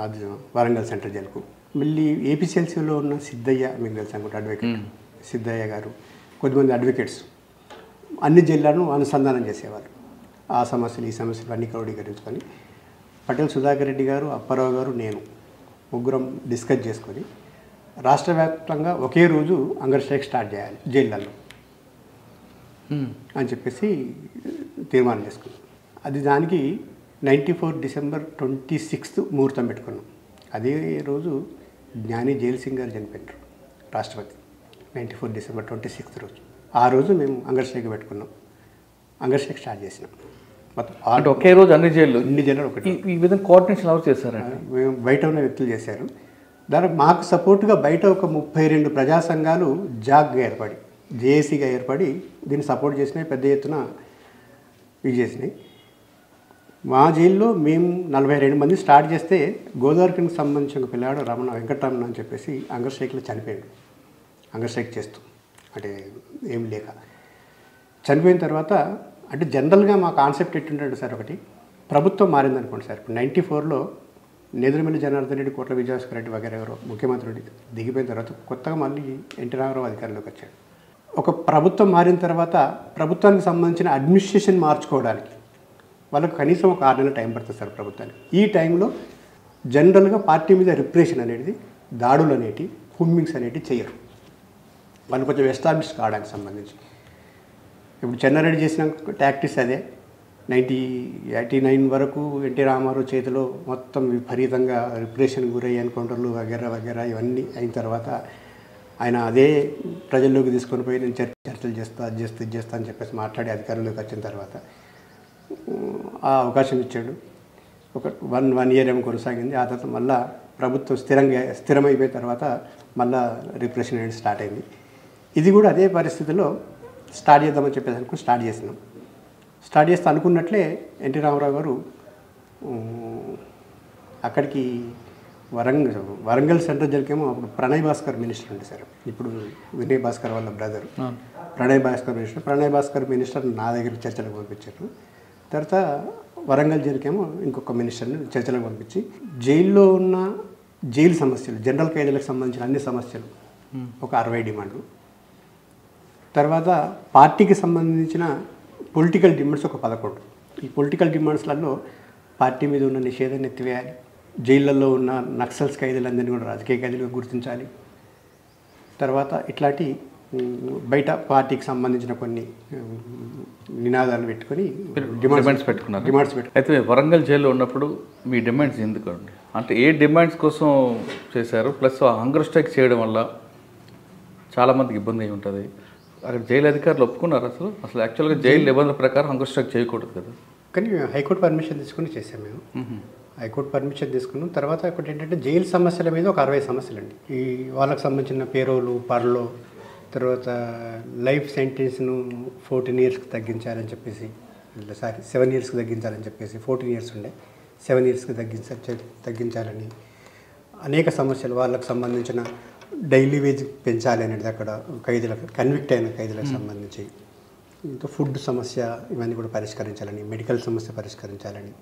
అది వరంగల్ సెంట్రల్ జైలుకు. మళ్ళీ ఏపీసీఎల్సీలో ఉన్న సిద్ధయ్య, మీకు తెలుసు అనుకుంటే అడ్వకేట్ సిద్ధయ్య గారు, కొద్దిమంది అడ్వకేట్స్ అన్ని జిల్లాలను అనుసంధానం చేసేవారు. ఆ సమస్యలు ఈ సమస్యలు అన్ని క్రోడీకరించుకొని పటేల్ సుధాకర్ రెడ్డి గారు, అప్పారావు గారు, నేను ముగ్గురం డిస్కస్ చేసుకొని రాష్ట్ర వ్యాప్తంగా ఒకే రోజు హంగర్ స్ట్రైక్ స్టార్ట్ చేయాలి జైళ్ళల్లో అని చెప్పేసి తీర్మానం చేసుకున్నాం. అది దానికి 94 డిసెంబర్ 26 ముహూర్తం పెట్టుకున్నాం. అదే రోజు జ్ఞాని జైల్ సింగ్ గారు చనిపోయినారు, రాష్ట్రపతి. 94 డిసెంబర్ 26 రోజు. ఆ రోజు మేము హంగర్ స్ట్రైక్ పెట్టుకున్నాం, హంగర్ స్ట్రైక్ స్టార్ట్ చేసినాం. మొత్తం అంటే ఒకే రోజు అన్ని జైల్లో ఒకటి. ఈ విధంగా కోఆర్డినేషన్ ఎవరు చేశారండి? మేము బయట ఉన్న వ్యక్తులు చేశారు. దానికి మాకు సపోర్ట్గా బయట ఒక 32 ప్రజా సంఘాలు జాగ్గా ఏర్పడి, జేఏసీగా ఏర్పడి దీన్ని సపోర్ట్ చేసినాయి, పెద్ద ఎత్తున ఇది చేసినాయి. మా జైల్లో మేము 42 మంది స్టార్ట్ చేస్తే గోదావరికి సంబంధించిన పిల్లాడు వెంకటరమణ అని చెప్పేసి హంగర్ స్ట్రైక్లో చనిపోయాడు. హంగర్ స్ట్రైక్ చేస్తూ అంటే ఏం లేక చనిపోయిన తర్వాత అంటే జనరల్గా మా కాన్సెప్ట్ ఎట్టుంటాడు సార్, ఒకటి ప్రభుత్వం మారిందనుకోండి సార్. ఇప్పుడు 94లో నేదురుమల్లి జనార్దన్ రెడ్డి, కోట్ల విజయభాస్కర్ రెడ్డి వగేర ఎవరో ముఖ్యమంత్రి దిగిపోయిన తర్వాత కొత్తగా మళ్ళీ ఎన్టీ రామారావు అధికారంలోకి వచ్చాడు. ఒక ప్రభుత్వం మారిన తర్వాత ప్రభుత్వానికి సంబంధించిన అడ్మినిస్ట్రేషన్ మార్చుకోవడానికి వాళ్ళకు కనీసం ఒక 6 నెలల టైం పడుతుంది సార్ ప్రభుత్వానికి. ఈ టైంలో జనరల్గా పార్టీ మీద రిప్రెషన్ అనేది, దాడులు అనేటి, కుమ్మింగ్స్ అనేటివి చేయరు. వాళ్ళు కొంచెం ఎస్టాబ్లిష్ కావడానికి సంబంధించి. ఇప్పుడు చెన్నారెడ్డి చేసిన టాక్టిక్స్ అదే. 1989 వరకు ఎన్టీ రామారావు చేతిలో మొత్తం విపరీతంగా రిప్రెషన్ గురై ఎన్కౌంటర్లు వగేరా ఇవన్నీ అయిన తర్వాత ఆయన అదే ప్రజల్లోకి తీసుకొని పోయి నేను చర్చలు చేస్తా, అది చేస్తా అని చెప్పేసి మాట్లాడి అధికారంలోకి వచ్చిన తర్వాత ఆ అవకాశం ఇచ్చాడు. ఒక 1 ఇయర్ ఏమో కొనసాగింది. ఆ తర్వాత మళ్ళీ ప్రభుత్వం స్థిరమైపోయిన తర్వాత మళ్ళీ రిప్రెషన్ అనేది స్టార్ట్ అయింది. ఇది కూడా అదే పరిస్థితిలో స్టార్ట్ చేద్దామని చెప్పేసి అనుకుని స్టార్ట్ చేసినాం. స్టార్ట్ చేస్తే అనుకున్నట్లే ఎన్టీ రామారావు గారు అక్కడికి వరంగల్ సెంట్రల్ జైలుకేమో అప్పుడు ప్రణయ్ భాస్కర్ మినిస్టర్ ఉండే సార్. ఇప్పుడు వినయ్ భాస్కర్ వాళ్ళ బ్రదర్ ప్రణయ్ భాస్కర్ మినిస్టర్ నా దగ్గర చర్చలకు పంపించారు. తర్వాత వరంగల్ జైలుకేమో ఇంకొక మినిస్టర్ని చర్చలకు పంపించి జైల్లో ఉన్న జైలు సమస్యలు, జనరల్ ఖైదీలకు సంబంధించిన అన్ని సమస్యలు ఒక 60 డిమాండ్లు, తర్వాత పార్టీకి సంబంధించిన పొలిటికల్ డిమాండ్స్ ఒక 11. ఈ పొలిటికల్ డిమాండ్స్లలో పార్టీ మీద ఉన్న నిషేధాన్ని ఎత్తివేయాలి, జైళ్ళల్లో ఉన్న నక్సల్స్ ఖైదీలందరినీ కూడా రాజకీయ ఖైదీలుగా గుర్తించాలి, తర్వాత ఇట్లాంటి బయట పార్టీకి సంబంధించిన కొన్ని నినాదాలు పెట్టుకొని డిమాండ్స్ పెట్టుకున్నారు. అయితే వరంగల్ జైల్లో ఉన్నప్పుడు మీ డిమాండ్స్ ఎందుకండి, అంటే ఏ డిమాండ్స్ కోసం చేశారు? ప్లస్ హంగర్ స్ట్రైక్ చేయడం వల్ల చాలామందికి ఇబ్బంది అయి ఉంటుంది. అక్కడ జైలు అధికారులు ఒప్పుకున్నారు అసలు యాక్చువల్గా జైలు నిబంధనల ప్రకారం హంగర్ స్ట్రైక్ చేయకూడదు కదా, కానీ హైకోర్టు పర్మిషన్ తీసుకుని చేసాం మేము. హైకోర్టు పర్మిషన్ తీసుకున్నాం. తర్వాత ఒకటి ఏంటంటే జైలు సమస్యల మీద ఒక 60 సమస్యలు అండి. ఈ వాళ్ళకి సంబంధించిన పేరోలు, పర్లో, తర్వాత లైఫ్ సెంటెన్స్ను 14 ఇయర్స్కి తగ్గించాలని చెప్పేసి, 7 ఇయర్స్కి తగ్గించాలని చెప్పేసి 14 ఇయర్స్ ఉండే 7 ఇయర్స్కి తగ్గించాలని అనేక సమస్యలు, వాళ్ళకి సంబంధించిన డైలీ వేజ్ పెంచాలి అనేది అక్కడ ఖైదీలకు, కన్విక్ట్ అయిన ఖైదీలకు సంబంధించి, ఇంకా ఫుడ్ సమస్య ఇవన్నీ కూడా పరిష్కరించాలని, మెడికల్ సమస్య పరిష్కరించాలని,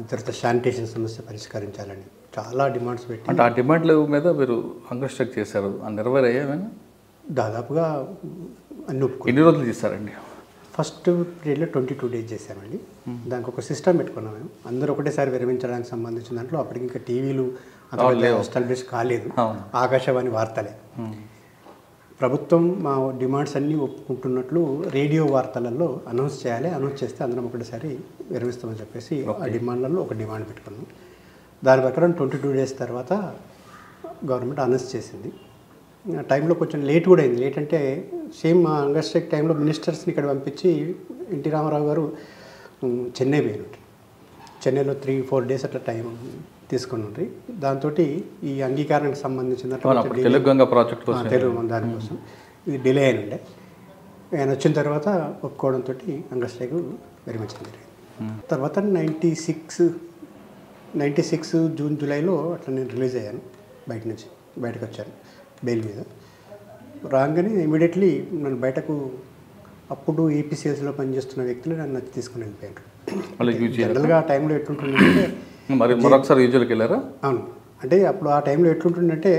తర్వాత శానిటేషన్ సమస్య పరిష్కరించాలని చాలా డిమాండ్స్ పెట్టి, అంటే ఆ డిమాండ్ల మీద మీరు హంగర్ స్ట్రైక్ చేశారు. ఆ నెరవేరయ్యామైనా? దాదాపుగా అన్ని ఒప్పుకుని. ఎన్ని రోజులు చేశారండి? ఫస్ట్ పీరియడ్లో 22 డేస్ చేసామండి. దానికి ఒక సిస్టమ్ పెట్టుకున్నాం మేము. అందరూ ఒకటేసారి విరమించడానికి సంబంధించిన దాంట్లో అప్పటికి ఇంకా టీవీలు ఎస్టాబ్లిష్ కాలేదు, ఆకాశవాణి వార్తలే. ప్రభుత్వం మా డిమాండ్స్ అన్నీ ఒప్పుకుంటున్నట్లు రేడియో వార్తలలో అనౌన్స్ చేయాలి, అనౌన్స్ చేస్తే అందరం ఒకటేసారి విరమిస్తామని చెప్పేసి ఆ డిమాండ్లలో ఒక డిమాండ్ పెట్టుకున్నాం. దాని ప్రకారం 22 డేస్ తర్వాత గవర్నమెంట్ అనౌన్స్ చేసింది. ఆ టైంలో కొంచెం లేట్ కూడా అయింది. లేట్ అంటే సేమ్ హంగర్ స్ట్రైక్ టైంలో మినిస్టర్స్ని ఇక్కడ పంపించి ఎన్టీ రామారావు గారు చెన్నై పోయినట్టు, చెన్నైలో 3-4 డేస్ అట్లా టైం తీసుకుని ఉండ్రి. దాంతో ఈ అంగీకారానికి సంబంధించిన తెలుగు గంగా ప్రాజెక్ట్ తెలుగు దానికోసం ఇది డిలే అయిన ఉండే. ఆయన వచ్చిన తర్వాత ఒప్పుకోవడంతో హంగర్ స్ట్రైక్ విరమించడం జరిగింది. తర్వాత 96 జూన్ జూలైలో అట్లా నేను రిలీజ్ అయ్యాను, బయటకు వచ్చాను బెయిల్ మీద. రాగానే ఇమీడియట్లీ నన్ను బయటకు, అప్పుడు ఏపీసీఎల్స్లో పనిచేస్తున్న వ్యక్తులు నన్ను నచ్చి తీసుకుని వెళ్ళిపోయారు. జనరల్గా ఆ టైంలో ఎట్లుంటుందంటే, మరి మరొకసారి యూజువల్కి వెళ్ళారా? అవును, అంటే అప్పుడు ఆ టైంలో ఎట్లుంటుందంటే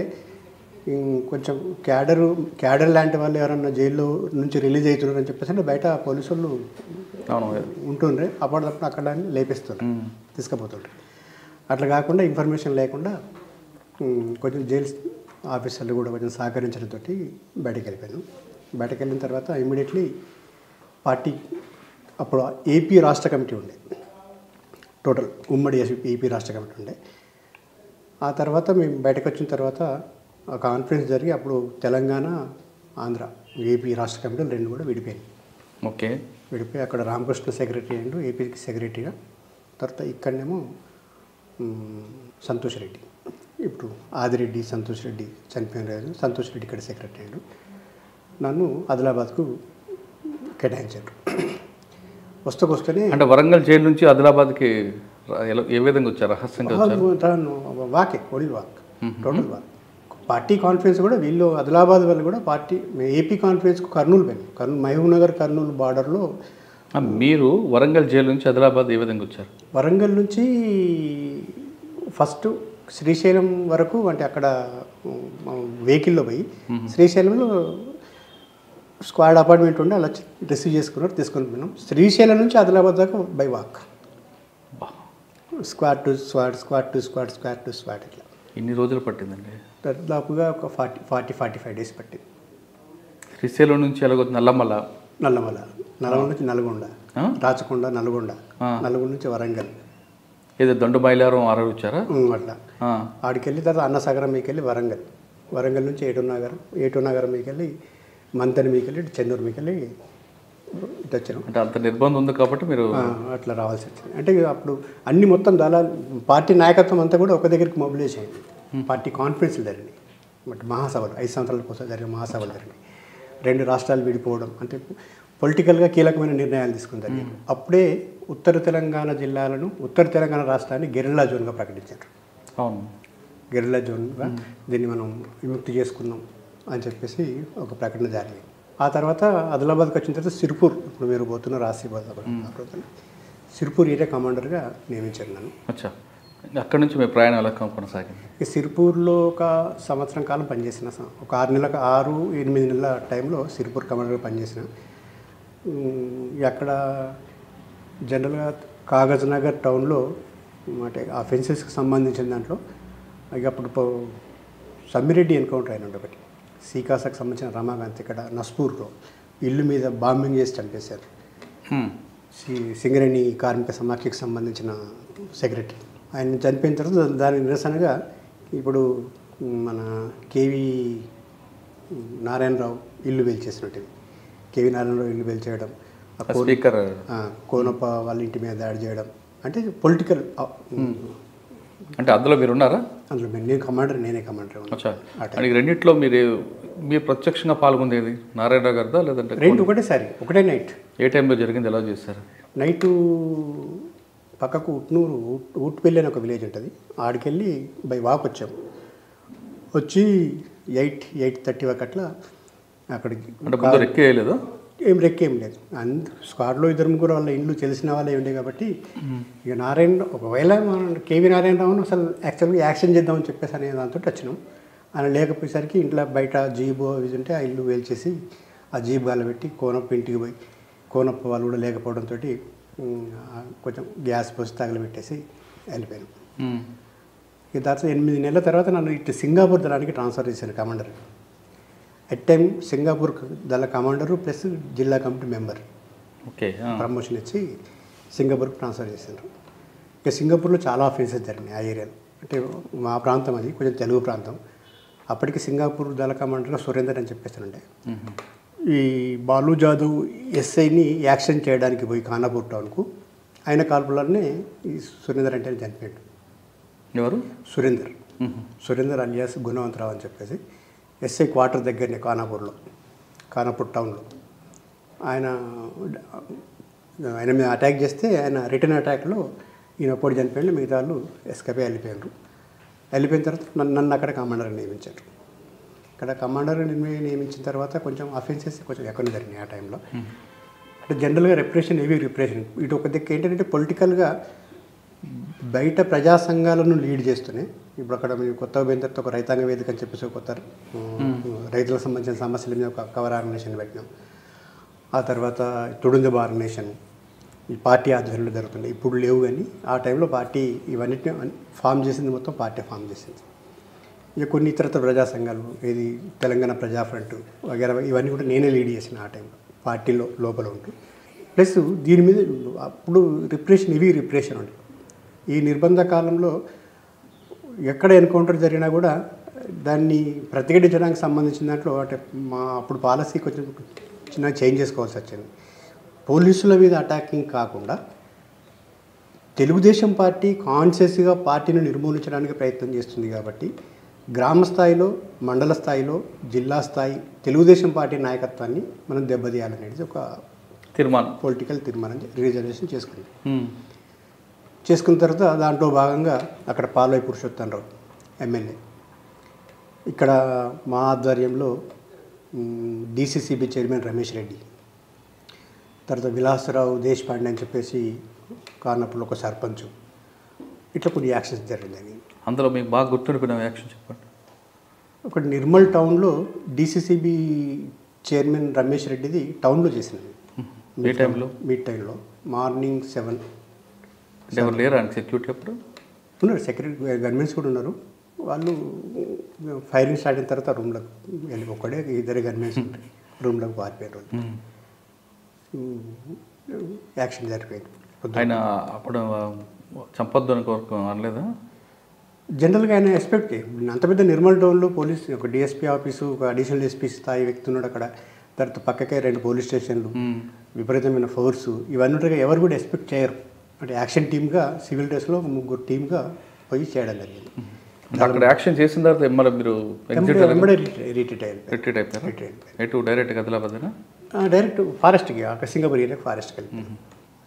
కొంచెం క్యాడర్ లాంటి వాళ్ళు ఎవరన్నా జైల్లో నుంచి రిలీజ్ అవుతున్నారు అని చెప్పేసి అంటే బయట పోలీసు వాళ్ళు ఉంటుండ్రే, అప్పటికప్పుడు అక్కడ లేపిస్తుండ్రు, తీసుకుపోతుండ్రు. అట్లా కాకుండా ఇన్ఫర్మేషన్ లేకుండా కొంచెం జైలు ఆఫీసర్లు కూడా కొంచెం సహకరించడంతో బయటకు వెళ్ళిపోయాను. బయటకు వెళ్ళిన తర్వాత ఇమ్మీడియట్లీ పార్టీ, అప్పుడు ఏపీ రాష్ట్ర కమిటీ ఉండే, టోటల్ ఉమ్మడి ఏపీ రాష్ట్ర కమిటీ ఉండే. ఆ తర్వాత మేము బయటకు వచ్చిన తర్వాత ఆ కాన్ఫరెన్స్ జరిగి అప్పుడు తెలంగాణ, ఆంధ్ర, ఏపీ రాష్ట్ర కమిటీలు 2 కూడా విడిపోయాయి. ఓకే, విడిపోయి అక్కడ రామకృష్ణ సెక్రటరీ అండ్ ఏపీకి సెక్రటరీగా, తర్వాత ఇక్కడనేమో సంతోష్ రెడ్డి, ఇప్పుడు ఆదిరెడ్డి సంతోష్ రెడ్డి చనిపోయిన రోజు సంతోష్ రెడ్డి ఇక్కడ సెక్రటరీ అయ్యాడు. నన్ను ఆదిలాబాద్కు కేటాయించారు. వస్తూనే అంటే వరంగల్ జైలు నుంచి ఆదిలాబాద్కి ఏ విధంగా వచ్చారు? రహస్యంగా వాకే, only walk, total walk. Party conference కూడా వీళ్ళు ఆదిలాబాద్ వాళ్ళు కూడా పార్టీ ఏపీ కాన్ఫరెన్స్కు కర్నూలు పోయింది. మహబూబ్ నగర్ కర్నూలు బార్డర్లో. మీరు వరంగల్ జైలు నుంచి ఆదిలాబాద్ ఏ విధంగా వచ్చారు? వరంగల్ నుంచి ఫస్ట్ శ్రీశైలం వరకు, అంటే అక్కడ వెహికల్లో పోయి శ్రీశైలంలో స్క్వాడ్ అపార్ట్మెంట్ ఉండి అలా రిసీవ్ తీసుకొని పోయినాం. శ్రీశైలం నుంచి ఆదిలాబాద్ దాకా by walk, squad to squad, squad to squad, squad to squad. ఇట్లా ఎన్ని రోజులు పట్టిందండి? దాదాపుగా ఒక 40-45 డేస్ పట్టింది. శ్రీశైలం నుంచి ఎలాగొచ్చు? నల్లమల నుంచి నల్గొండ, రాచకొండ, నల్గొండ నుంచి వరంగల్, ఏదో దొండ బయలారం ఆరు వచ్చారా అట్లా. ఆడికెళ్ళి తర్వాత అన్నసాగరం మీకెళ్ళి వరంగల్ నుంచి ఏటూనగరం మీకెళ్ళి మంతని మీకెళ్ళి చెన్నూరు మీకెళ్ళి ఇటు వచ్చాను. అంటే అంత నిర్బంధం ఉంది కాబట్టి మీరు అట్లా రావాల్సి వచ్చింది. అంటే అప్పుడు అన్ని మొత్తం పార్టీ నాయకత్వం అంతా కూడా ఒక దగ్గరికి మొబిలైజ్ అయింది. పార్టీ కాన్ఫరెన్స్లు జరిగినాయి, బట్ మహాసభలు 5 సంవత్సరాల కోసం జరిగిన మహాసభలు జరిగినాయి. 2 రాష్ట్రాలు విడిపోవడం, అంటే పొలిటికల్గా కీలకమైన నిర్ణయాలు తీసుకుంటారు. అప్పుడే ఉత్తర తెలంగాణ రాష్ట్రాన్ని గెరిల్లా జోన్గా ప్రకటించారు. అవును, గెరిల్లా జోన్గా దీన్ని మనం విముక్తి చేసుకుందాం అని చెప్పేసి ఒక ప్రకటన జారీ అయింది. ఆ తర్వాత ఆదిలాబాద్కి వచ్చిన తర్వాత సిర్పూర్, ఇప్పుడు మీరు పోతున్నారు ఆసిఫాబాద్, సిర్పూర్ ఏరియా కమాండర్గా నియమించారు నన్ను. అచ్చా, అక్కడి నుంచి మీ ప్రయాణం ఎలా కొనసాగింది? ఈ సిర్పూర్లో ఒక సంవత్సరం కాలం పనిచేసిన, ఒక 6-8 నెలల టైంలో సిర్పూర్ కమాండర్గా పనిచేసిన. అక్కడ జనరల్గా కాగజ్ నగర్ టౌన్లో అంటే ఆ ఫెన్సెస్కి సంబంధించిన దాంట్లో ఇక అప్పుడు సమ్మిరెడ్డి ఎన్కౌంటర్ అయిన ఒకటి, సీకాసాకు సంబంధించిన రమాకాంత్ ఇక్కడ నస్పూర్లో ఇల్లు మీద బాంబింగ్ చేసి చంపేశారు. సింగరేణి కార్మిక సమాఖ్యకు సంబంధించిన సెక్రటరీ. ఆయన చనిపోయిన తర్వాత దాని నిరసనగా ఇప్పుడు మన కేవీ నారాయణరావు ఇల్లు పేల్చేసినట్టు, కేవీ నారాయణరావు ఇల్లు పేల్చేయడం, స్పీకర్ కోనప్ప వాళ్ళ ఇంటి మీద దాడి చేయడం, అంటే పొలిటికల్. అంటే అందులో మీరు ఉన్నారా? అందులో నేనే కమాండర్. రెండింటిలో మీరు ప్రత్యక్షంగా పాల్గొనేది నారాయణరావు గారిదా లేదంటే? రెండు ఒకటే నైట్. ఏ టైంలో జరిగింది, ఎలా చేశారు? నైటు పక్కకు ఊట్పల్లి అని ఒక విలేజ్ ఉంటుంది, ఆడికెళ్ళి బై వాక్ వచ్చాము. వచ్చి 8:30 అట్లా అక్కడికి. అంటే ముందు రెక్కేయలేదు? ఏం లేదు. స్క్వాడ్లో 2-3 వాళ్ళ ఇండ్లు తెలిసిన వాళ్ళే ఉండే కాబట్టి ఇక ఒకవేళ కేవీ నారాయణరావును అసలు యాక్చువల్గా యాక్షన్ చేద్దామని చెప్పేసి అనే దాంతో వచ్చినాం. ఆయన లేకపోయేసరికి ఇంట్లో బయట జీబు అవి ఉంటే ఆ ఇల్లు వేల్చేసి ఆ జీబు గాలబెట్టి కోనప్ప ఇంటికి పోయి, కోనప్ప వాళ్ళు కూడా లేకపోవడంతో కొంచెం గ్యాస్ పోసి తగలబెట్టేసి వెళ్ళిపోయాను. ఇక దాంట్లో 8 నెలల తర్వాత నన్ను ఇటు సింగపూర్ దళానికి ట్రాన్స్ఫర్ చేశాను కమాండర్. ఎట్ టైం సింగపూర్ దళ కమాండరు ప్లస్ జిల్లా కమిటీ మెంబర్. ఓకే, ప్రమోషన్ ఇచ్చి సింగపూర్కి ట్రాన్స్ఫర్ చేశారు. ఇక సింగపూర్లో చాలా ఆఫెన్సెస్ జరిగినాయి ఆ ఏరియాలో. అంటే మా ప్రాంతం అది కొంచెం తెలుగు ప్రాంతం. అప్పటికి సింగపూర్ దళ కమాండర్గా సురేందర్ అని చెప్పేసానంటే ఈ బాలు జాదవ్ ఎస్ఐని యాక్షన్ చేయడానికి పోయి ఖానాపూర్ టౌన్కు ఆయన కాల్పులనే ఈ సురేందర్ అంటే చనిపోయాడు. ఎవరు? సురేందర్ అలియాస్ గుణవంతరావు అని చెప్పేసి ఎస్ఐ క్వార్టర్ దగ్గరనే ఖానాపూర్ టౌన్లో ఆయన మీద అటాక్ చేస్తే ఆయన రిటర్న్ అటాక్లో ఈయన ఒప్పుడు చనిపోయింది, మిగతా వాళ్ళు ఎస్కేప్ వెళ్ళిపోయిన తర్వాత నన్ను అక్కడ కమాండర్గా నియమించారు. ఇక్కడ కమాండర్గా నియమించిన తర్వాత కొంచెం అఫెన్సెస్ కొంచెం ఎక్కువ జరిగినాయి ఆ టైంలో. అంటే జనరల్గా హెవీ రిప్రెషన్. ఇటు ఒక దిక్కు ఏంటంటే పొలిటికల్గా బయట ప్రజా సంఘాలను లీడ్ చేస్తూనే ఇప్పుడు అక్కడ మేము కొత్తగా పోయిన తర్వాత ఒక రైతాంగ వేదిక అని చెప్పేసి కొత్త రైతులకు సంబంధించిన సమస్యల మీద ఒక కవర్ ఆర్గనైజేషన్ పెట్టినాం. ఆ తర్వాత తుడుందెబ ఆర్గనైజేషన్ ఈ పార్టీ ఆధ్వర్యంలో జరుగుతుంది. ఇప్పుడు లేవు, కానీ ఆ టైంలో పార్టీ ఇవన్నిటిని ఫామ్ చేసింది, మొత్తం పార్టీ ఫామ్ చేసింది. ఇక కొన్ని ఇతరత్ర ప్రజా సంఘాలు, ఏది తెలంగాణ ప్రజా ఫ్రంట్ వగేరా, ఇవన్నీ కూడా నేనే లీడ్ చేసిన ఆ టైంలో పార్టీలో లోపల ఉంటూ. ప్లస్ దీని మీద అప్పుడు హెవీ రిప్రెషన్ ఉంది. ఈ నిర్బంధ కాలంలో ఎక్కడ ఎన్కౌంటర్ జరిగినా కూడా దాన్ని ప్రతిఘటించడానికి సంబంధించిన దాంట్లో అంటే అప్పుడు పాలసీ కొంచెం చిన్న చేంజ్ చేసుకోవాల్సి వచ్చింది. పోలీసుల మీద అటాకింగ్ కాకుండా తెలుగుదేశం పార్టీ కాన్షియస్గా పార్టీని నిర్మూలించడానికి ప్రయత్నం చేస్తుంది కాబట్టి గ్రామ స్థాయిలో, మండల స్థాయిలో, జిల్లా స్థాయి తెలుగుదేశం పార్టీ నాయకత్వాన్ని మనం దెబ్బతీయాలనేది ఒక పొలిటికల్ తీర్మానం రిజర్వేషన్ చేసుకున్న తర్వాత దాంట్లో భాగంగా అక్కడ పాల్వై పురుషోత్తమరావు ఎమ్మెల్యే, ఇక్కడ మా ఆధ్వర్యంలో డిసిసిబి చైర్మన్ రమేష్ రెడ్డి, తర్వాత విలాసరావు దేశపాండే అని చెప్పేసి కార్నపూర్లో ఒక సర్పంచ్, ఇట్లా కొన్ని యాక్షన్స్ జరిగింది. అందులో మీకు బాగా గుర్తుండిపోయిన యాక్షన్ చెప్పండి. ఒకటి నిర్మల్ టౌన్లో డిసిసిబి చైర్మన్ రమేష్ రెడ్డిది టౌన్లో చేసినది. మీట్ టైంలో మార్నింగ్ 7. ఎవరు లేరా సెక్యూరిటీ? అప్పుడు ఉన్నారు, సెక్యూరిటీ గన్మెన్స్ కూడా ఉన్నారు. వాళ్ళు ఫైరింగ్ స్టార్ట్ అయిన తర్వాత రూమ్లోకి వెళ్ళి ఒక్కడే 2 గన్మెన్స్ ఉంటాయి, రూమ్లోకి పారిపోయారు. యాక్షన్ జరిపోయింది. ఆయన అప్పుడు చంపొద్దు అని అనలేదా? జనరల్గా ఆయన ఎక్స్పెక్ట్ అంత పెద్ద నిర్మల్ టౌన్లో పోలీస్ ఒక డిఎస్పీ ఆఫీసు, ఒక అడిషనల్ ఎస్పీ స్థాయి వ్యక్తి ఉన్నాడు అక్కడ. తర్వాత పక్కకే 2 పోలీస్ స్టేషన్లు, విపరీతమైన ఫోర్సు, ఇవన్నీ ఉంటాయి. ఎవరు కూడా ఎక్స్పెక్ట్ చేయరు. అంటే యాక్షన్ టీమ్గా సివిల్ డ్రెస్లో 3 టీమ్గా పోయి చేయడం జరిగింది. అక్కడ యాక్షన్ చేసిన తర్వాత మీరు రిట్రీట్ అయిపోయారు. డైరెక్ట్ ఆదిలాబాద్ డైరెక్ట్ ఫారెస్ట్కి అక్కడ సింగపూర్ ఏరియాకి ఫారెస్ట్కి వెళ్ళిపోయాం.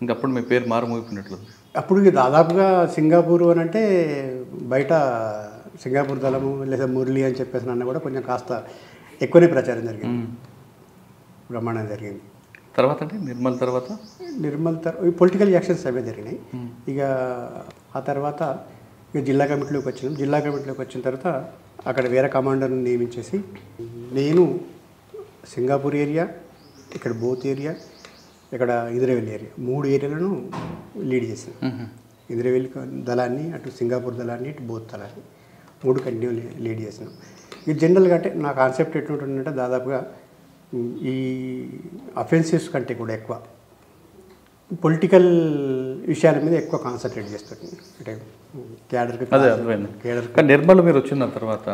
ఇంకప్పుడు మీ పేరు మారుమోగిపోయినట్లు. అప్పుడు ఇక దాదాపుగా సింగపూర్ అని అంటే బయట సింగపూర్ దళము లేదా మురళి అని చెప్పేసి అన్న కూడా కొంచెం కాస్త ఎక్కువనే ప్రచారం జరిగింది, బ్రహ్మాండం జరిగింది. తర్వాత అంటే నిర్మల్ తర్వాత పొలిటికల్ యాక్షన్స్ అవే జరిగినాయి. ఇక ఆ తర్వాత ఇక జిల్లా కమిటీలోకి వచ్చినాం. జిల్లా కమిటీలోకి వచ్చిన తర్వాత అక్కడ వేరే కమాండర్ని నియమించేసి నేను సింగపూర్ ఏరియా, ఇక్కడ బోత్ ఏరియా, ఇక్కడ ఇంద్రవెల్లి ఏరియా 3 ఏరియాలను లీడ్ చేసాను. ఇంద్రవెల్లి దళాన్ని, అటు సింగపూర్ దళాన్ని, ఇటు బోత్ దళాన్ని 3 కంటిన్యూ లీడ్ చేసినాం. ఇది జనరల్గా అంటే నా కాన్సెప్ట్ ఎట్లుంటుందంటే దాదాపుగా ఈ అఫెన్సివ్స్ కంటే కూడా ఎక్కువ పొలిటికల్ విషయాల మీద ఎక్కువ కాన్సన్ట్రేట్ చేస్తుంది. అంటే క్యాడర్కి అదే అర్థమైంది. కానీ నిర్మల్ మీరు వచ్చిన తర్వాత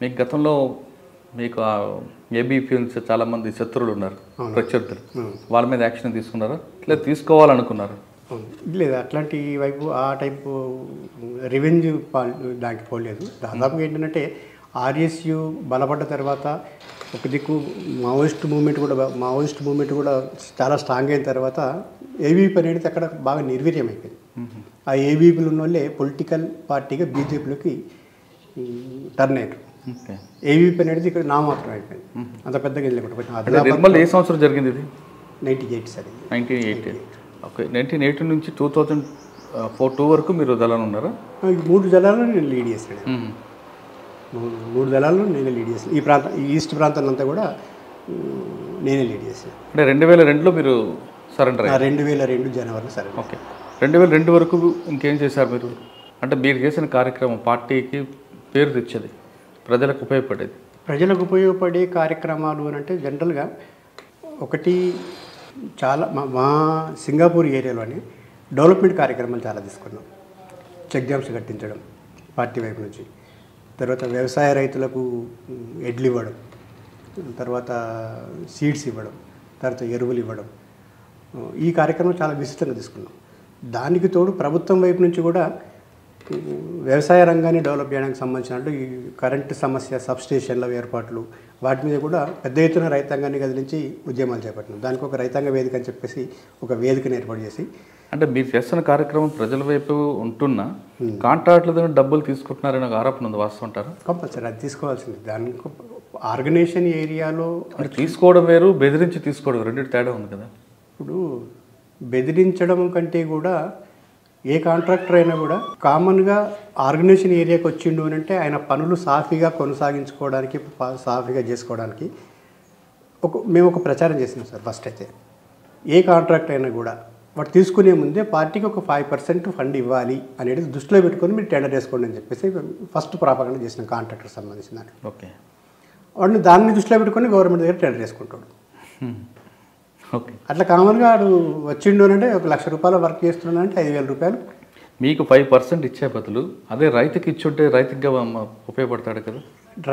మీకు గతంలో మీకు ఏబీపీ నుంచి చాలామంది శత్రువులు ఉన్నారు, ప్రత్యర్థులు, వాళ్ళ మీద యాక్షన్ తీసుకున్నారా లేదా తీసుకోవాలనుకున్నారు? లేదు, అట్లాంటి వైపు ఆ టైపు రివెంజ్ దానికి పోలేదు. దాదాపుగా ఏంటంటే ఆర్ఎస్యు బలపడ్డ తర్వాత ఒక దిక్కు మావోయిస్ట్ మూమెంట్ కూడా చాలా స్ట్రాంగ్ అయిన తర్వాత ఏబీపీ అనేది అక్కడ బాగా నిర్వీర్యం అయిపోయింది. ఆ ఏబీపీలు ఉన్న వాళ్ళే పొలిటికల్ పార్టీగా బీజేపీలోకి టర్న్ అయ్యారు. ఏబీపీ అనేది ఇక్కడ నామాత్రం అయిపోయింది, అంత పెద్దగా వెళ్ళకుండా. నిర్మల్ ఏ సంవత్సరం జరిగింది ఇది? 98 సార్. 1980. ఓకే. 1980 నుంచి 2004 వరకు మీరు దళాలు ఉన్నారా? 3 దళాలను నేను లీడ్ చేశాను. 3 దళాలను నేనే లీడ్ చేశాను. ఈ ఈస్ట్ ప్రాంతాన్ని అంతా కూడా నేనే లీడ్ చేశాను. అంటే 2002లో మీరు సరెండర్ అయ్యారు? 2002 జనవరిలో సరెండర్. ఓకే. 2002 వరకు ఇంకేం చేశారు మీరు? అంటే మీరు చేసిన కార్యక్రమం పార్టీకి పేరు తెచ్చేది, ప్రజలకు ఉపయోగపడేది. ప్రజలకు ఉపయోగపడే కార్యక్రమాలు అని అంటే జనరల్గా ఒకటి చాలా మా సింగపూర్ ఏరియాలోని డెవలప్మెంట్ కార్యక్రమాలు చాలా తీసుకున్నాం. చెక్ డ్యామ్స్ కట్టించడం పార్టీ వైపు నుంచి, తర్వాత వ్యవసాయ రైతులకు ఎడ్లు ఇవ్వడం, తర్వాత సీడ్స్ ఇవ్వడం, తర్వాత ఎరువులు ఇవ్వడం, ఈ కార్యక్రమం చాలా విస్తృతంగా తీసుకున్నాం. దానికి తోడు ప్రభుత్వం వైపు నుంచి కూడా వ్యవసాయ రంగాన్ని డెవలప్ చేయడానికి సంబంధించినట్టు ఈ కరెంటు సమస్య, సబ్స్టేషన్ల ఏర్పాట్లు, వాటి మీద కూడా పెద్ద ఎత్తున రైతాంగాన్ని కదిలించి ఉద్యమాలు చేపట్టినాం. దానికి ఒక రైతాంగ వేదిక అని చెప్పేసి ఒక వేదికను ఏర్పాటు చేసి. అంటే మీరు చేస్తున్న కార్యక్రమం ప్రజల వైపు ఉంటున్నా కాంట్రాక్టుల డబ్బులు తీసుకుంటున్నారని ఒక ఆరోపణ ఉంది, వాస్తవం అంటారా? కంపల్సరీ అది తీసుకోవాల్సింది. దానికి ఆర్గనైజేషన్ ఏరియాలో తీసుకోవడం వేరు, బెదిరించి తీసుకోవడం రెండింటి తేడా ఉంది కదా. ఇప్పుడు బెదిరించడం కంటే కూడా ఏ కాంట్రాక్టర్ అయినా కూడా కామన్గా ఆర్గనైజేషన్ ఏరియాకి వచ్చిండు అని అంటే ఆయన పనులు సాఫీగా కొనసాగించుకోవడానికి, సాఫీగా చేసుకోవడానికి మేము ఒక ప్రచారం చేసినాం సార్. ఫస్ట్ అయితే ఏ కాంట్రాక్ట్ అయినా కూడా వాడు తీసుకునే ముందే పార్టీకి ఒక 5% ఫండ్ ఇవ్వాలి అనేది దృష్టిలో పెట్టుకొని మీరు టెండర్ వేసుకోండి అని చెప్పేసి ఫస్ట్ ప్రాపగండా చేసిన కాంట్రాక్టర్ సంబంధించిన దాంట్లో. ఓకే. వాడిని దాన్ని దృష్టిలో పెట్టుకొని గవర్నమెంట్ దగ్గర టెండర్ వేసుకుంటాడు. ఓకే. అట్లా కామన్గా వాడు వచ్చిండు అంటే ₹1,00,000 వర్క్ చేస్తున్నాడంటే ₹5,000. మీకు 5% ఇచ్చే బదులు అదే రైతుకి ఇచ్చుంటే రైతుగా ఉపయోగపడతాడు కదా.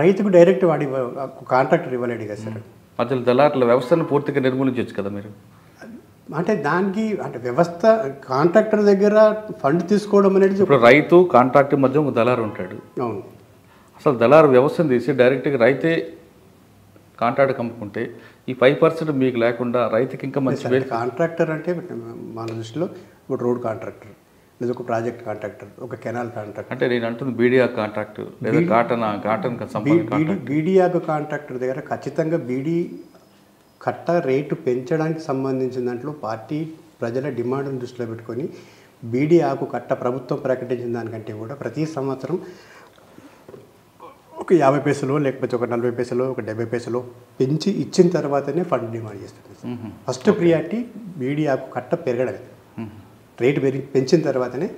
రైతుకు డైరెక్ట్ వాడి కాంట్రాక్టర్ ఇవ్వలేడు కదా సార్. అసలు దళారుల వ్యవస్థను పూర్తిగా నిర్మూలించవచ్చు కదా మీరు. అంటే దానికి అంటే వ్యవస్థ కాంట్రాక్టర్ దగ్గర ఫండ్ తీసుకోవడం అనేది ఇప్పుడు రైతు కాంట్రాక్టర్ మధ్య ఒక దళారు ఉంటాడు. అవును. అసలు దళారు వ్యవస్థను తీసి డైరెక్ట్గా రైతే కాంట్రాక్ట్ అమ్ముకుంటే ఈ 5% మీకు లేకుండా రైతుకి ఇంకా మంచి. కాంట్రాక్టర్ అంటే మన దృష్టిలో ఒక రోడ్ కాంట్రాక్టర్, లేదా ఒక ప్రాజెక్ట్ కాంట్రాక్టర్, ఒక కెనాల్ కాంట్రాక్టర్. అంటే నేను అంటుంది బీడియా కాంట్రాక్ట్ లేదా బీడియాకు కాంట్రాక్టర్ దగ్గర ఖచ్చితంగా బీడీ కట్ట రేటు పెంచడానికి సంబంధించిన దాంట్లో పార్టీ ప్రజల డిమాండ్ను దృష్టిలో పెట్టుకొని బీడీ ఆకు కట్ట ప్రభుత్వం ప్రకటించిన దానికంటే కూడా ప్రతి సంవత్సరం ఒక 50 పైసలు, లేకపోతే ఒక 40 పైసలు, ఒక 70 పైసలు పెంచి ఇచ్చిన తర్వాతనే ఫండ్ డిమాండ్ చేస్తుంది. ఫస్ట్ ప్రియారిటీ బీడీ ఆకు కట్ట పెరగడమే. రేటు పెంచిన తర్వాతనే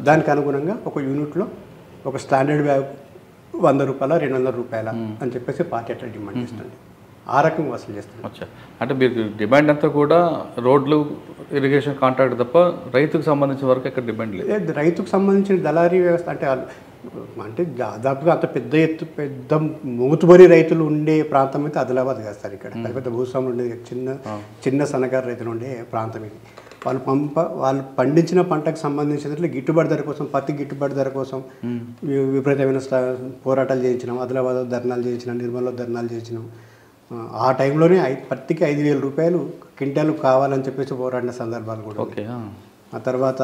దానికి అనుగుణంగా ఒక యూనిట్లో ఒక స్టాండర్డ్ బ్యాగ్ ₹100, ₹200 అని చెప్పేసి పార్టీ అట్లా డిమాండ్ చేస్తుంది. ఆ రకంగా వసూలు చేస్తుంది. అంటే మీరు డిమాండ్ అంతా కూడా రోడ్లు, ఇరిగేషన్ కాంట్రాక్ట్ తప్ప రైతుకు సంబంధించిన వరకు ఎక్కడ డిమాండ్ లేదు. రైతుకు సంబంధించిన దళారీ వ్యవస్థ అంటే దాదాపుగా అంత పెద్ద మూతుబరి రైతులు ఉండే ప్రాంతం అయితే ఆదిలాబాద్ కాదు సార్. ఇక్కడ పెద్ద పెద్ద భూస్వాములు ఉండేది చిన్న సన్నకారు రైతులు ఉండే ప్రాంతం ఇది. వాళ్ళు పండించిన పంటకు సంబంధించిన గిట్టుబాటు ధర కోసం, పత్తి గిట్టుబాటు ధర కోసం విపరీతమైన పోరాటాలు చేయించినాం. ఆదిలాబాద్లో ధర్నాలు చేయించినాం, నిర్మల్లో ధర్నాలు చేయించినాం, ఆ టైంలోనే పత్తికి 5,000 రూపాయలు క్వింటాలు కావాలని చెప్పేసి పోరాడిన సందర్భాలు కూడా ఓకే. ఆ తర్వాత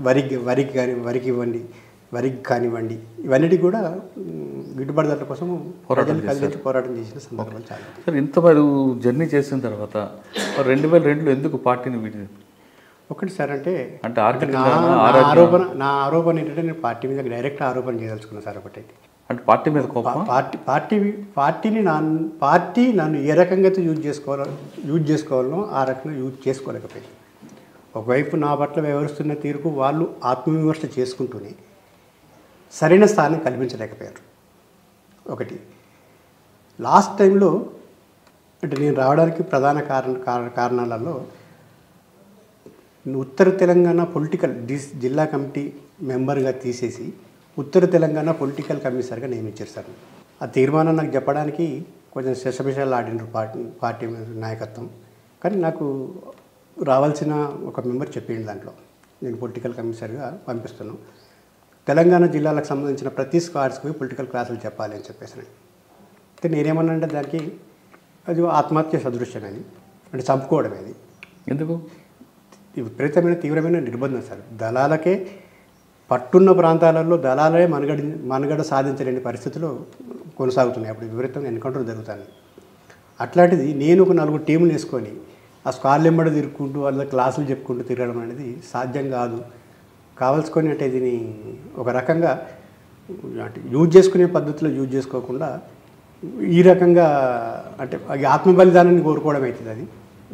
వరికి ఇవ్వండి, వరికి కానివ్వండి, ఇవన్నిటి కూడా గిట్టుబాటు ధరల కోసం ప్రజలు కలిసి పోరాటం చేసిన సందర్భాలు చాలా. సార్, ఇంత మరి జర్నీ చేసిన తర్వాత 2002లో ఎందుకు పార్టీని వీడి? ఒకటి సార్, అంటే నా ఆరోపణ ఏంటంటే నేను పార్టీ మీద డైరెక్ట్ ఆరోపణ చేయదలుచుకున్నాను సార్. ఒకటైతే అంటే పార్టీ మీద కోపం, పార్టీ నన్ను ఏ రకంగా అయితే యూజ్ చేసుకోవాలనో ఆ రకంగా యూజ్ చేసుకోలేకపోయింది. ఒకవైపు నా పట్ల వ్యవహరిస్తున్న తీరుకు వాళ్ళు ఆత్మవిమర్శ చేసుకుంటూనే సరైన స్థానం కల్పించలేకపోయారు. ఒకటి లాస్ట్ టైంలో అంటే నేను రావడానికి ప్రధాన కారణాలలో ఉత్తర తెలంగాణ పొలిటికల్ జిల్లా కమిటీ మెంబర్గా తీసేసి ఉత్తర తెలంగాణ పొలిటికల్ కమిషనర్గా నియమించారు సార్. ఆ తీర్మానం నాకు చెప్పడానికి కొంచెం శశభిషాలు ఆడినారు పార్టీ నాయకత్వం. కానీ నాకు రావాల్సిన ఒక మెంబర్ చెప్పిండు, దాంట్లో నేను పొలిటికల్ కమిషనర్గా పంపిస్తున్నాను, తెలంగాణ జిల్లాలకు సంబంధించిన ప్రతి స్క్వాడ్స్కి పొలిటికల్ క్లాసులు చెప్పాలి అని చెప్పేసి. అయితే నేనేమన్నా అంటే దానికి అది ఆత్మహత్య సదృశ్యం అది, అంటే చంపుకోవడం అది. ఎందుకు? విపరీతమైన తీవ్రమైన నిర్బంధం సార్. దళాలకే పట్టున్న ప్రాంతాలలో దళాలే మనుగడ సాధించలేని పరిస్థితులు కొనసాగుతున్నాయి. అప్పుడు విపరీతంగా ఎన్కౌంటర్ జరుగుతాయి. అట్లాంటిది నేను ఒక 4 టీములు వేసుకొని ఆ స్క్వాడ్లు వెంబడి తిరుక్కుంటూ వాళ్ళ క్లాసులు చెప్పుకుంటూ తిరగడం అనేది సాధ్యం కాదు. కావాల్సుకొని అంటే దీన్ని ఒక రకంగా అంటే యూజ్ చేసుకునే పద్ధతిలో యూజ్ చేసుకోకుండా ఈ రకంగా అంటే ఆత్మ బలిదానాన్ని కోరుకోవడం అవుతుంది. అది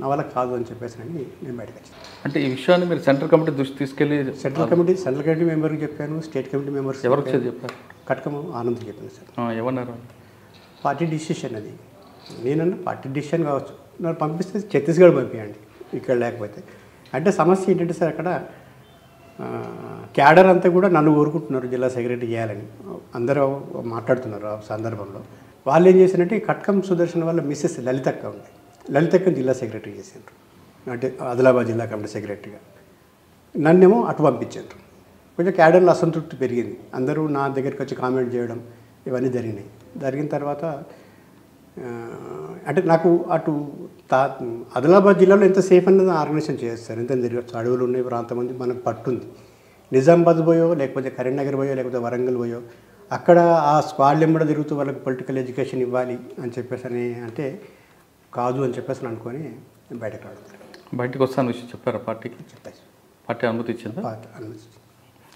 నా వల్ల కాదు అని చెప్పేసి నేను బయటకు వచ్చాను. అంటే ఈ విషయాన్ని మీరు సెంట్రల్ కమిటీ దృష్టి తీసుకెళ్ళి? సెంట్రల్ కమిటీ మెంబర్కి చెప్పాను, స్టేట్ కమిటీ మెంబర్స్. ఎవరికి చెప్పారు? కట్కమ ఆనంద్ చెప్పాను సార్. ఏమన్నారు? పార్టీ డిసిషన్ అది. నేనన్నా పార్టీ డిసిషన్ కావచ్చు, నన్ను పంపిస్తే ఛత్తీస్గఢ్ పంపించండి ఇక్కడ లేకపోతే. అంటే సమస్య ఏంటంటే సార్, అక్కడ క్యాడర్ అంతా కూడా నన్ను కోరుకుంటున్నారు జిల్లా సెక్రటరీ చేయాలని అందరూ మాట్లాడుతున్నారు. ఆ సందర్భంలో వాళ్ళు ఏం చేశారంటే కట్కం సుదర్శన్ వల్ల మిస్సెస్ లలితక్క ఉంది, లలితక్కని జిల్లా సెక్రటరీ చేశారు, అంటే ఆదిలాబాద్ జిల్లా కమిటీ సెక్రటరీగా. నన్నేమో అటు పంపించారు. కొంచెం క్యాడర్లో అసంతృప్తి పెరిగింది, అందరూ నా దగ్గరికి వచ్చి కామెంట్ చేయడం ఇవన్నీ జరిగినాయి. జరిగిన తర్వాత అంటే నాకు అటు ఆదిలాబాద్ జిల్లాలో ఎంత సేఫ్ అన్నది ఆర్గనైజేషన్ చేస్తారు, ఎంత తిరగచ్చు. అడవులు ఉన్నాయి, ప్రాంతం ఉంది, మనకు పట్టుంది. నిజామాబాద్ పోయో లేకపోతే కరీంనగర్ పోయో లేకపోతే వరంగల్ పోయో అక్కడ ఆ స్క్వాడ్ వెంబడి తిరుగుతూ వాళ్ళకి పొలిటికల్ ఎడ్యుకేషన్ ఇవ్వాలి అని చెప్పేసి అంటే కాదు అని చెప్పేసి అనుకొని బయటకు రావడం. బయటకు వస్తాను విషయం చెప్పారా పార్టీకి? చెప్పేసి పార్టీ అనుమతి ఇచ్చిందా? అనుమతి.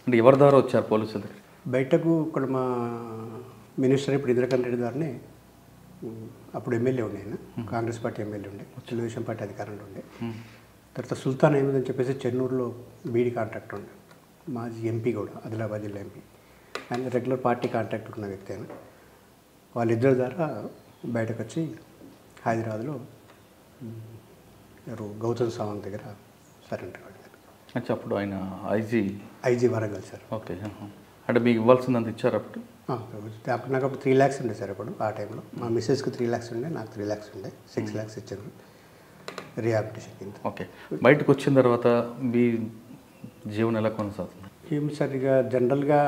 అంటే ఎవరి ద్వారా వచ్చారు పోలీసుల దగ్గర? బయటకు ఇక్కడ మా మినిస్టర్ ఇప్పుడు ఇంద్రకరణ్ రెడ్డి గారిని, అప్పుడు ఎమ్మెల్యే ఉండే, ఆయన కాంగ్రెస్ పార్టీ ఎమ్మెల్యే ఉండే, తెలుగుదేశం పార్టీ అధికారంలో ఉండే. తర్వాత సుల్తాన్ అహ్మద్ అని చెప్పేసి చెన్నూరులో బీడీ కాంట్రాక్టర్ ఉండే, మాజీ ఎంపీ కూడా, ఆదిలాబాద్ జిల్లా ఎంపీ. ఆయన రెగ్యులర్ పార్టీ కాంట్రాక్టర్ ఉన్న వ్యక్తి ఆయన. వాళ్ళిద్దరి ద్వారా బయటకు వచ్చి హైదరాబాద్లో గౌతమ్ సావంత్ దగ్గర సరెండర్ అయ్యారు. అంటే అప్పుడు ఆయన ఐజీ వరంగల్ సార్. ఓకే. అంటే మీకు ఇవ్వాల్సిందంత ఇచ్చారు అప్పుడు? అప్పుడు నాకు అప్పుడు 3 lakhs ఉండే సార్. అప్పుడు ఆ టైంలో మా మిస్సెస్కి 3 lakhs ఉండే, నాకు 3 lakhs ఉండే, 6 lakhs ఇచ్చారు రిహాబిలిటేషన్ కింద. ఓకే. బయటకు వచ్చిన తర్వాత మీ జీవనం ఎలా కొనసాగుతుంది? ఏం సార్, ఇక జనరల్గా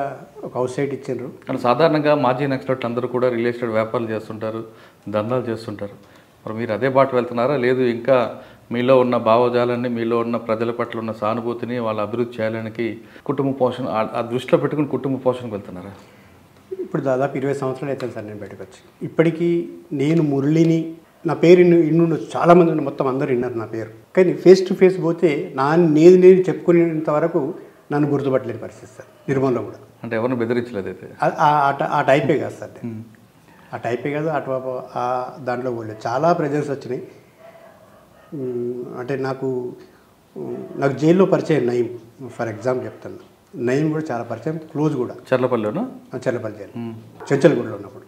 ఒక హౌస్ సైట్ ఇచ్చారు. కానీ సాధారణంగా మాజీ నక్సలైట్లు అందరూ కూడా రియల్ ఎస్టేట్ వ్యాపారాలు చేస్తుంటారు, దందాలు చేస్తుంటారు. మరి మీరు అదే బాట వెళ్తున్నారా, లేదు ఇంకా మీలో ఉన్న భావజాలాన్ని, మీలో ఉన్న ప్రజల పట్ల ఉన్న సానుభూతిని వాళ్ళ అభివృద్ధి చేయడానికి కుటుంబ పోషణ ఆ దృష్టిలో పెట్టుకుని కుటుంబ పోషణకు వెళ్తున్నారా? ఇప్పుడు దాదాపు 20 సంవత్సరాలు అవుతుంది సార్ నేను బయటకు వచ్చి. ఇప్పటికీ నేను మురళిని, నా పేరు ఇన్ను చాలామంది మొత్తం అందరూ విన్నారు నా పేరు, కానీ ఫేస్ టు ఫేస్ పోతే నేను చెప్పుకునేంత వరకు నన్ను గుర్తుపట్టలేని పరిస్థితి సార్. నిర్మల్లో కూడా అంటే ఎవరిని బెదిరించలేదు అయితే? ఆ టైపే కాదు సార్, ఆ టైపే కాదు. అటు దాంట్లో పోలేదు, చాలా ప్రెజర్స్ వచ్చినాయి. అంటే నాకు జైల్లో పరిచయం నయీం, ఫర్ ఎగ్జాంపుల్ చెప్తాను. నయీం కూడా చాలా పరిచయం, క్లోజ్ కూడా. చర్లపల్లిలోనా? చర్లపల్లి జైలు, చెంచల్గూడలో ఉన్నప్పుడు.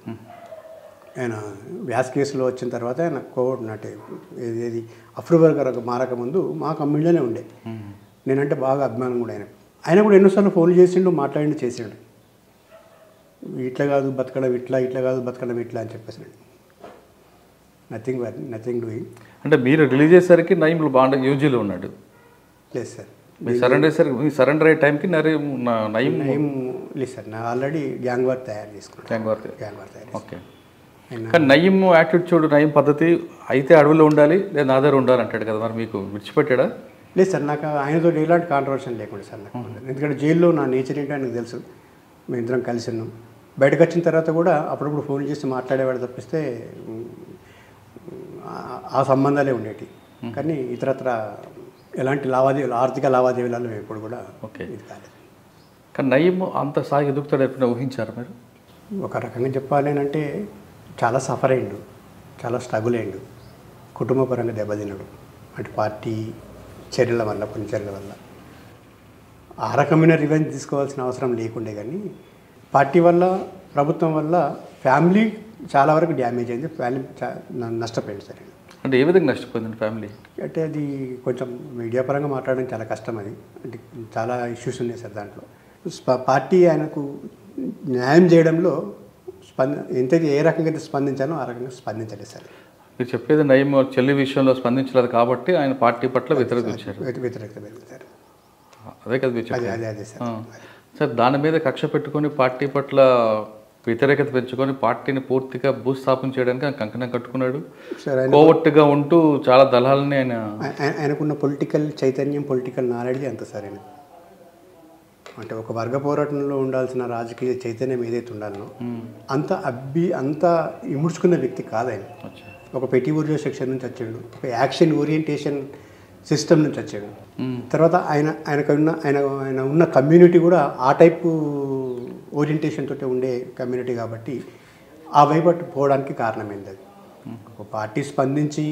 ఆయన వ్యాస్ కేసులో వచ్చిన తర్వాత ఆయన కోర్టు అంటే ఏది అఫ్రూవర్ గారు మారకముందు మా కమ్యూనిటీలోనే ఉండే. నేనంటే బాగా అభిమానం కూడా ఆయన కూడా ఎన్నోసార్లు ఫోన్లు చేసిండు, మాట్లాడి చేసిండు. ఇట్లా కాదు బతకడం ఇట్లా, ఇట్లా కాదు బతకడం ఇట్లా అని చెప్పేసి. Nothing doing. అంటే మీరు రిలీజ్ చేసేసరికి నయీంలో బాగా యూజీలో ఉన్నాడు? లేదు సార్, మీ సరెండర్ అయ్యే టైంకి నయీం లేదు సార్. నా ఆల్రెడీ గ్యాంగ్ వార్ తయారు చేసుకున్నాను. గ్యాంగ్ వార్ తయారు. ఓకే. కానీ నయీం యాటిట్యూడ్ చూడు, నయీం పద్ధతి అయితే అడవిలో ఉండాలి లేదా నా దగ్గర ఉండాలి అంటాడు కదా, మరి మీకు విడిచిపెట్టాడా? లేదు సార్, నాకు ఆయనతో ఎలాంటి కాంట్రవర్షన్ లేకుండా సార్ నాకు. ఎందుకంటే జైల్లో నా నేచర్ ఏంటో ఆయనకు తెలుసు. మేము ఇద్దరం కలిసి ఉన్నాం. బయటకు వచ్చిన తర్వాత కూడా అప్పుడప్పుడు ఫోన్ చేసి మాట్లాడేవాడు తప్పిస్తే ఆ సంబంధాలే ఉండేవి. కానీ ఇతరత్ర ఎలాంటి ఆర్థిక లావాదేవీలలో ఎప్పుడు కూడా ఇది కాలేదు. కానీ నయీం అంత సాగి ఎదుగుతాడు ఎప్పుడైనా ఊహించారు మీరు? ఒక రకంగా చెప్పాలి అంటే చాలా సఫర్ అయ్యిండు, చాలా స్ట్రగుల్ అయ్యిండు, కుటుంబపరంగా దెబ్బతిన్నాడు. అంటే పార్టీ చర్యల వల్ల, కొన్ని చర్యల వల్ల ఆ రకమైన రివెంజ్ తీసుకోవాల్సిన అవసరం లేకుండే. కానీ పార్టీ వల్ల, ప్రభుత్వం వల్ల ఫ్యామిలీ చాలా వరకు డ్యామేజ్ అయింది. ఫ్యామిలీ నష్టపోయింది సార్. అంటే ఏ విధంగా నష్టపోయింది ఫ్యామిలీ? అంటే అది కొంచెం మీడియా పరంగా మాట్లాడడం చాలా కష్టం. అది అంటే చాలా ఇష్యూస్ ఉన్నాయి సార్ దాంట్లో. పార్టీ ఆయనకు న్యాయం చేయడంలో ఎంతైతే ఏ రకంగా అయితే స్పందించానో ఆ రకంగా స్పందించలేదు సార్. మీరు చెప్పేది నయీం చెల్లి విషయంలో స్పందించలేదు కాబట్టి ఆయన పార్టీ పట్ల వ్యతిరేకత వచ్చారు. వ్యతిరేకత పెరుగుతారు. అదే కదా మీరు చెప్పేది? అదే సార్. సార్ దాని మీద కక్ష పెట్టుకొని పార్టీ పట్ల వ్యతిరేకత పెంచుకొని పార్టీని పూర్తిగా భూస్థాపన చేయడానికి ఆయన కంకణం కట్టుకున్నాడు. కోవట్టుగా ఉంటూ చాలా దళాలని ఆయనకున్న పొలిటికల్ చైతన్యం, పొలిటికల్ నాలెడ్జ్ అంత సార్. ఆయన అంటే ఒక వర్గ పోరాటంలో ఉండాల్సిన రాజకీయ చైతన్యం ఏదైతే ఉండాలనో అంత ఇముడ్చుకున్న వ్యక్తి కాదు ఆయన. ఒక పెట్టి ఊర్జో సెక్షన్ నుంచి వచ్చాడు, ఒక యాక్షన్ ఓరియంటేషన్ సిస్టమ్ నుంచి వచ్చాడు. తర్వాత ఆయన ఉన్న కమ్యూనిటీ కూడా ఆ టైపు ఓరియంటేషన్ తోటి ఉండే కమ్యూనిటీ కాబట్టి ఆ వైపు పోవడానికి కారణమైంది అది. ఒక పార్టీ స్పందించి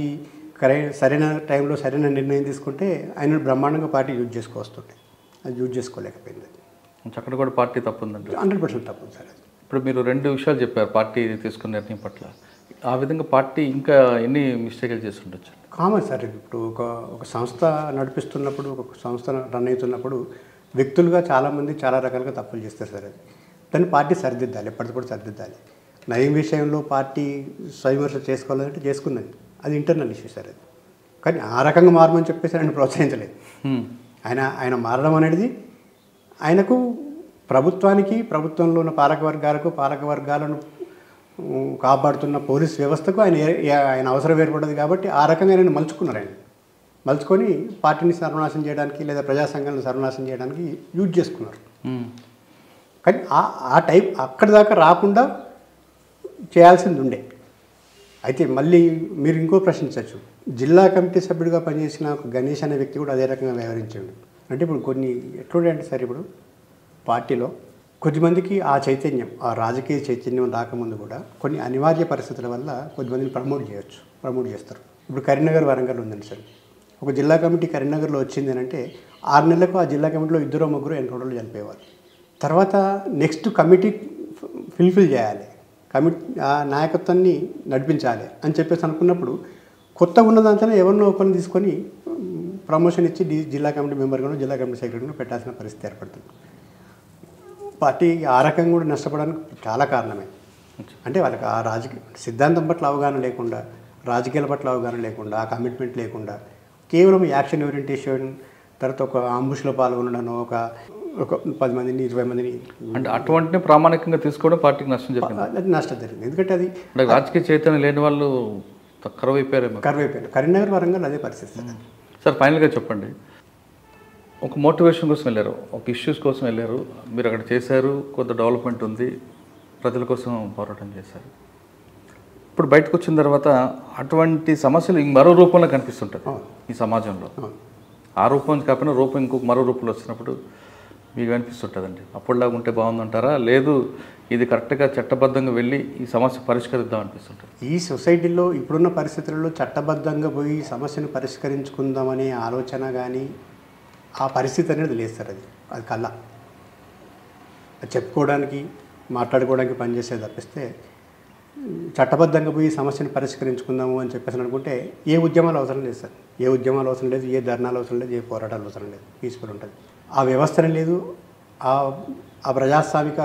సరైన టైంలో సరైన నిర్ణయం తీసుకుంటే ఆయన బ్రహ్మాండంగా పార్టీ యూజ్ చేసుకోవస్తుంటే అది యూజ్ చేసుకోలేకపోయింది. అక్కడ కూడా పార్టీ తప్పు ఉందంటే 100% తప్పు సార్. అది ఇప్పుడు మీరు 2 విషయాలు చెప్పారు పార్టీ తీసుకున్న నిర్ణయం పట్ల. ఆ విధంగా పార్టీ ఇంకా ఎన్ని మిస్టేక్లు చేసి ఉండొచ్చు? Common sir. ఇప్పుడు ఒక సంస్థ నడిపిస్తున్నప్పుడు, ఒక సంస్థ రన్ అవుతున్నప్పుడు వ్యక్తులుగా చాలామంది చాలా రకాలుగా తప్పులు చేస్తారు సార్. అది దాన్ని పార్టీ సరిదిద్దాలి, ఎప్పటికప్పుడు సరిదిద్దాలి. నయం విషయంలో పార్టీ స్వయంవర్ష చేసుకోవాలంటే చేసుకున్నది, అది ఇంటర్నల్ ఇష్యూ సార్. అది కానీ ఆ రకంగా మారమని చెప్పేసి ఆయన ప్రోత్సహించలేదు. ఆయన మారడం అనేది ఆయనకు ప్రభుత్వానికి, ప్రభుత్వంలో ఉన్న పాలక వర్గాలను కాపాడుతున్న పోలీస్ వ్యవస్థకు ఆయన అవసరం ఏర్పడ్డది కాబట్టి ఆ రకంగా ఆయన మలుచుకున్నారు. ఆయన మలుచుకొని పార్టీని సర్వనాశనం చేయడానికి లేదా ప్రజా సంఘాలను సర్వనాశనం చేయడానికి యూజ్ చేసుకున్నారు. కానీ ఆ టైప్ అక్కడి దాకా రాకుండా చేయాల్సింది ఉండే. అయితే మళ్ళీ మీరు ఇంకో ప్రశ్నించవచ్చు. జిల్లా కమిటీ సభ్యుడిగా పనిచేసిన ఒక గణేష్ అనే వ్యక్తి కూడా అదే రకంగా వ్యవహరించాడు. అంటే ఇప్పుడు కొన్ని ఎట్లుండే అంటే సార్, ఇప్పుడు పార్టీలో కొద్దిమందికి ఆ చైతన్యం, ఆ రాజకీయ చైతన్యం రాకముందు కూడా కొన్ని అనివార్య పరిస్థితుల వల్ల కొద్దిమందిని ప్రమోట్ చేస్తారు. ఇప్పుడు కరీంనగర్, వరంగల్ ఉందండి సార్. ఒక జిల్లా కమిటీ కరీంనగర్లో వచ్చింది అని అంటే 6 నెలలకు ఆ జిల్లా కమిటీలో 2-3 ఎన్కౌంటర్లు చనిపోయేవారు. తర్వాత నెక్స్ట్ కమిటీ ఫుల్ఫిల్ చేయాలి, ఆ నాయకత్వాన్ని నడిపించాలి అని చెప్పేసి అనుకున్నప్పుడు కొత్తగా ఉన్న దాంట్లో ఎవరినో ఒకరిని తీసుకొని ప్రమోషన్ ఇచ్చి జిల్లా కమిటీ మెంబర్గాను, జిల్లా కమిటీ సెక్రటరీగాను పెట్టాల్సిన పరిస్థితి ఏర్పడుతుంది. పార్టీ ఆ రకంగా కూడా నష్టపోవడానికి చాలా కారణమే. అంటే వాళ్ళకి ఆ రాజకీయ సిద్ధాంతం పట్ల అవగాహన లేకుండా, రాజకీయాల పట్ల అవగాహన లేకుండా, ఆ కమిట్మెంట్ లేకుండా కేవలం యాక్షన్ ఓరియంటేషన్, తర్వాత ఒక అంబుష్లో పాల్గొనడం, ఒక 10 మందిని 20 మందిని అంటే అటువంటి ప్రామాణికంగా తీసుకోవడం పార్టీకి నష్టం జరిగింది. ఎందుకంటే అది రాజకీయ చైతన్యం లేని వాళ్ళు కరువైపోయారు. కరీంనగర్, వరంగల్ అదే పరిస్థితి. సార్ ఫైనల్గా చెప్పండి, ఒక మోటివేషన్ కోసం వెళ్ళారు, ఒక ఇష్యూస్ కోసం వెళ్ళారు, మీరు అక్కడ చేశారు, కొంత డెవలప్మెంట్ ఉంది, ప్రజల కోసం పోరాటం చేశారు. ఇప్పుడు బయటకు వచ్చిన తర్వాత అటువంటి సమస్యలు మరో రూపంలో కనిపిస్తుంటుంది ఈ సమాజంలో. ఆ రూపం కాకపోయినా ఇంకొక మరో రూపంలో వచ్చినప్పుడు మీకు అనిపిస్తుంటుందండి, అప్పుడులాగా ఉంటే బాగుందంటారా, లేదు ఇది కరెక్ట్గా చట్టబద్ధంగా వెళ్ళి ఈ సమస్య పరిష్కరిద్దాం అనిపిస్తుంటుంది? ఈ సొసైటీలో ఇప్పుడున్న పరిస్థితులలో చట్టబద్ధంగా పోయి సమస్యను పరిష్కరించుకుందామనే ఆలోచన కానీ ఆ పరిస్థితి అనేది లేదు సార్. అది కల్లా చెప్పుకోవడానికి, మాట్లాడుకోవడానికి పనిచేసే తప్పిస్తే చట్టబద్ధంగా పోయి సమస్యను పరిష్కరించుకుందాము అని చెప్పేసి అనుకుంటే ఏ ఉద్యమాలు అవసరం లేదు సార్. ఏ ఉద్యమాలు అవసరం లేదు, ఏ ధర్నాలు అవసరం లేదు, ఏ పోరాటాలు అవసరం లేదు. పీస్ఫుల్ ఉంటుంది. ఆ వ్యవస్థనే లేదు, ఆ ప్రజాస్వామిక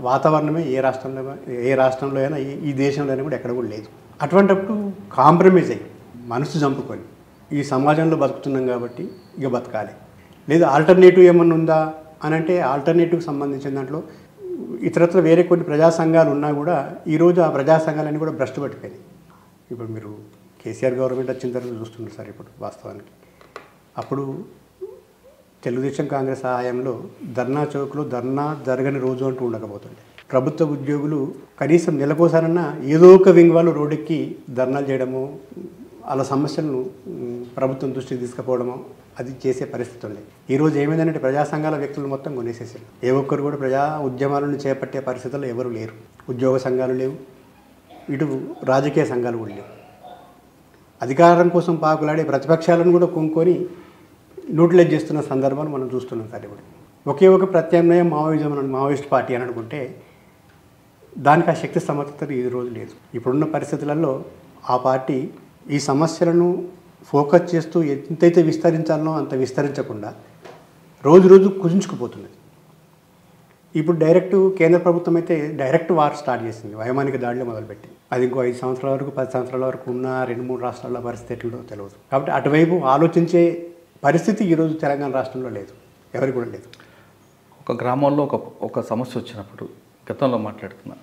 వాతావరణమే ఏ రాష్ట్రంలో అయినా, ఈ దేశంలో అయినా కూడా ఎక్కడ కూడా లేదు. అటువంటిప్పుడు కాంప్రమైజ్ అయ్యి మనసు చంపుకొని ఈ సమాజంలో బతుకుతున్నాం కాబట్టి ఇక బతకాలి, లేదు ఆల్టర్నేటివ్ ఏమన్నా ఉందా అని అంటే ఆల్టర్నేటివ్కి సంబంధించిన దాంట్లో ఇతరత్ర వేరే కొన్ని ప్రజా సంఘాలు ఉన్నా కూడా ఈరోజు ఆ ప్రజా సంఘాలన్నీ కూడా భ్రష్టు పట్టిపోయినాయి. ఇప్పుడు మీరు కేసీఆర్ గవర్నమెంట్ వచ్చిన తర్వాత చూస్తున్నారు సార్. ఇప్పుడు వాస్తవానికి అప్పుడు తెలుగుదేశం కాంగ్రెస్ హయాంలో ధర్నా చౌక్లో ధర్నా జరగని రోజు అంటూ ఉండకపోతుండే. ప్రభుత్వ ఉద్యోగులు కనీసం నెలకోసారన్నా ఏదో ఒక వింగ్ వాళ్ళు రోడ్డెక్కి ధర్నాలు చేయడము, వాళ్ళ సమస్యలను ప్రభుత్వం దృష్టికి తీసుకుపోవడము అది చేసే పరిస్థితి ఉంది. ఈరోజు ఏమైందంటే ప్రజా సంఘాల వ్యక్తులు మొత్తం కొనేసేసారు. ఏ ఒక్కరు కూడా ప్రజా ఉద్యమాలను చేపట్టే పరిస్థితుల్లో ఎవరు లేరు. ఉద్యోగ సంఘాలు లేవు, ఇటు రాజకీయ సంఘాలు కూడా లేవు. అధికారం కోసం పాకులాడే ప్రతిపక్షాలను కూడా కొనుక్కొని న్యూట్రలైజ్ చేస్తున్న సందర్భాలు మనం చూస్తున్నాం సార్. ఇప్పుడు ఒకే ఒక ప్రత్యామ్నాయం మావోయిజం మావోయిస్ట్ పార్టీ అని అనుకుంటే దానికి ఆ శక్తి సమర్థత ఈ రోజు లేదు. ఇప్పుడున్న పరిస్థితులలో ఆ పార్టీ ఈ సమస్యలను ఫోకస్ చేస్తూ ఎంతైతే విస్తరించాలనో అంత విస్తరించకుండా రోజు రోజు కుదించుకుపోతున్నది. ఇప్పుడు డైరెక్ట్ కేంద్ర ప్రభుత్వం అయితే డైరెక్ట్ వార్ స్టార్ట్ చేసింది, వైమానిక దాడిలో మొదలుపెట్టి. అది ఇంకో 5 సంవత్సరాల వరకు 10 సంవత్సరాల వరకు ఉన్న 2-3 రాష్ట్రాల పరిస్థితి ఎట్లుందో తెలియదు. కాబట్టి అటువైపు ఆలోచించే పరిస్థితి ఈరోజు తెలంగాణ రాష్ట్రంలో లేదు, ఎవరికి కూడా లేదు. ఒక గ్రామంలో ఒక సమస్య వచ్చినప్పుడు గతంలో మాట్లాడుతున్నా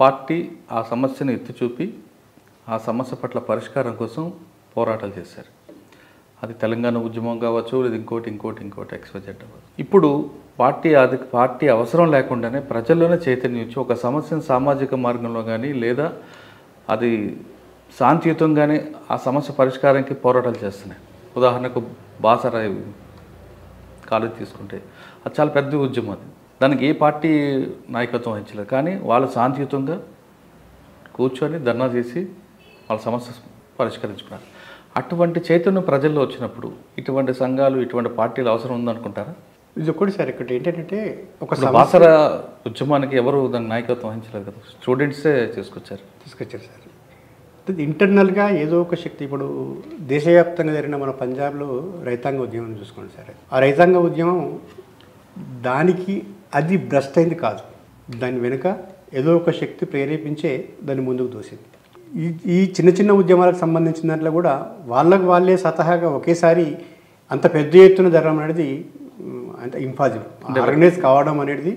పార్టీ ఆ సమస్యను ఎత్తి చూపి ఆ సమస్య పట్ల పరిష్కారం కోసం పోరాటాలు చేశారు. అది తెలంగాణ ఉద్యమం కావచ్చు, లేదా ఇంకోటి ఎక్స్‌వైజెడ్ అవ్వచ్చు. ఇప్పుడు పార్టీ అవసరం లేకుండానే ప్రజల్లోనే చైతన్యం ఇచ్చి ఒక సమస్యను సామాజిక మార్గంలో కానీ లేదా అది శాంతియుతంగానే ఆ సమస్య పరిష్కారానికి పోరాటాలు చేస్తున్నాయి. ఉదాహరణకు బాసరాయి కాలేజ్ తీసుకుంటే అది చాలా పెద్ద ఉద్యమం. అది దానికి ఏ పార్టీ నాయకత్వం వహించలేదు, కానీ వాళ్ళు శాంతియుతంగా కూర్చొని ధర్నా చేసి వాళ్ళ సమస్య పరిష్కరించుకున్నారు. అటువంటి చైతన్యం ప్రజల్లో వచ్చినప్పుడు ఇటువంటి సంఘాలు ఇటువంటి పార్టీలు అవసరం ఉందనుకుంటారా? ఇది ఒక్కటి సార్. ఇక్కడ ఏంటంటే ఒక బాసర ఉద్యమానికి ఎవరు దాని నాయకత్వం వహించలేదు కదా, స్టూడెంట్సే తీసుకొచ్చారు సార్. ఇంటర్నల్గా ఏదో ఒక శక్తి. ఇప్పుడు దేశవ్యాప్తంగా జరిగిన మన పంజాబ్లో రైతాంగ ఉద్యమం చూసుకోండి సార్. ఆ రైతాంగ ఉద్యమం దానికి అది భ్రష్ట్ అయింది కాదు, దాని వెనుక ఏదో ఒక శక్తి ప్రేరేపించే దాన్ని ముందుకు దోసింది. ఈ చిన్న చిన్న ఉద్యమాలకు సంబంధించిన దాంట్లో కూడా వాళ్ళే స్వతహాగా ఒకేసారి అంత పెద్ద ఎత్తున జరగడం అనేది అంత ఇంపాసిబుల్. ఆర్గనైజ్ కావడం అనేది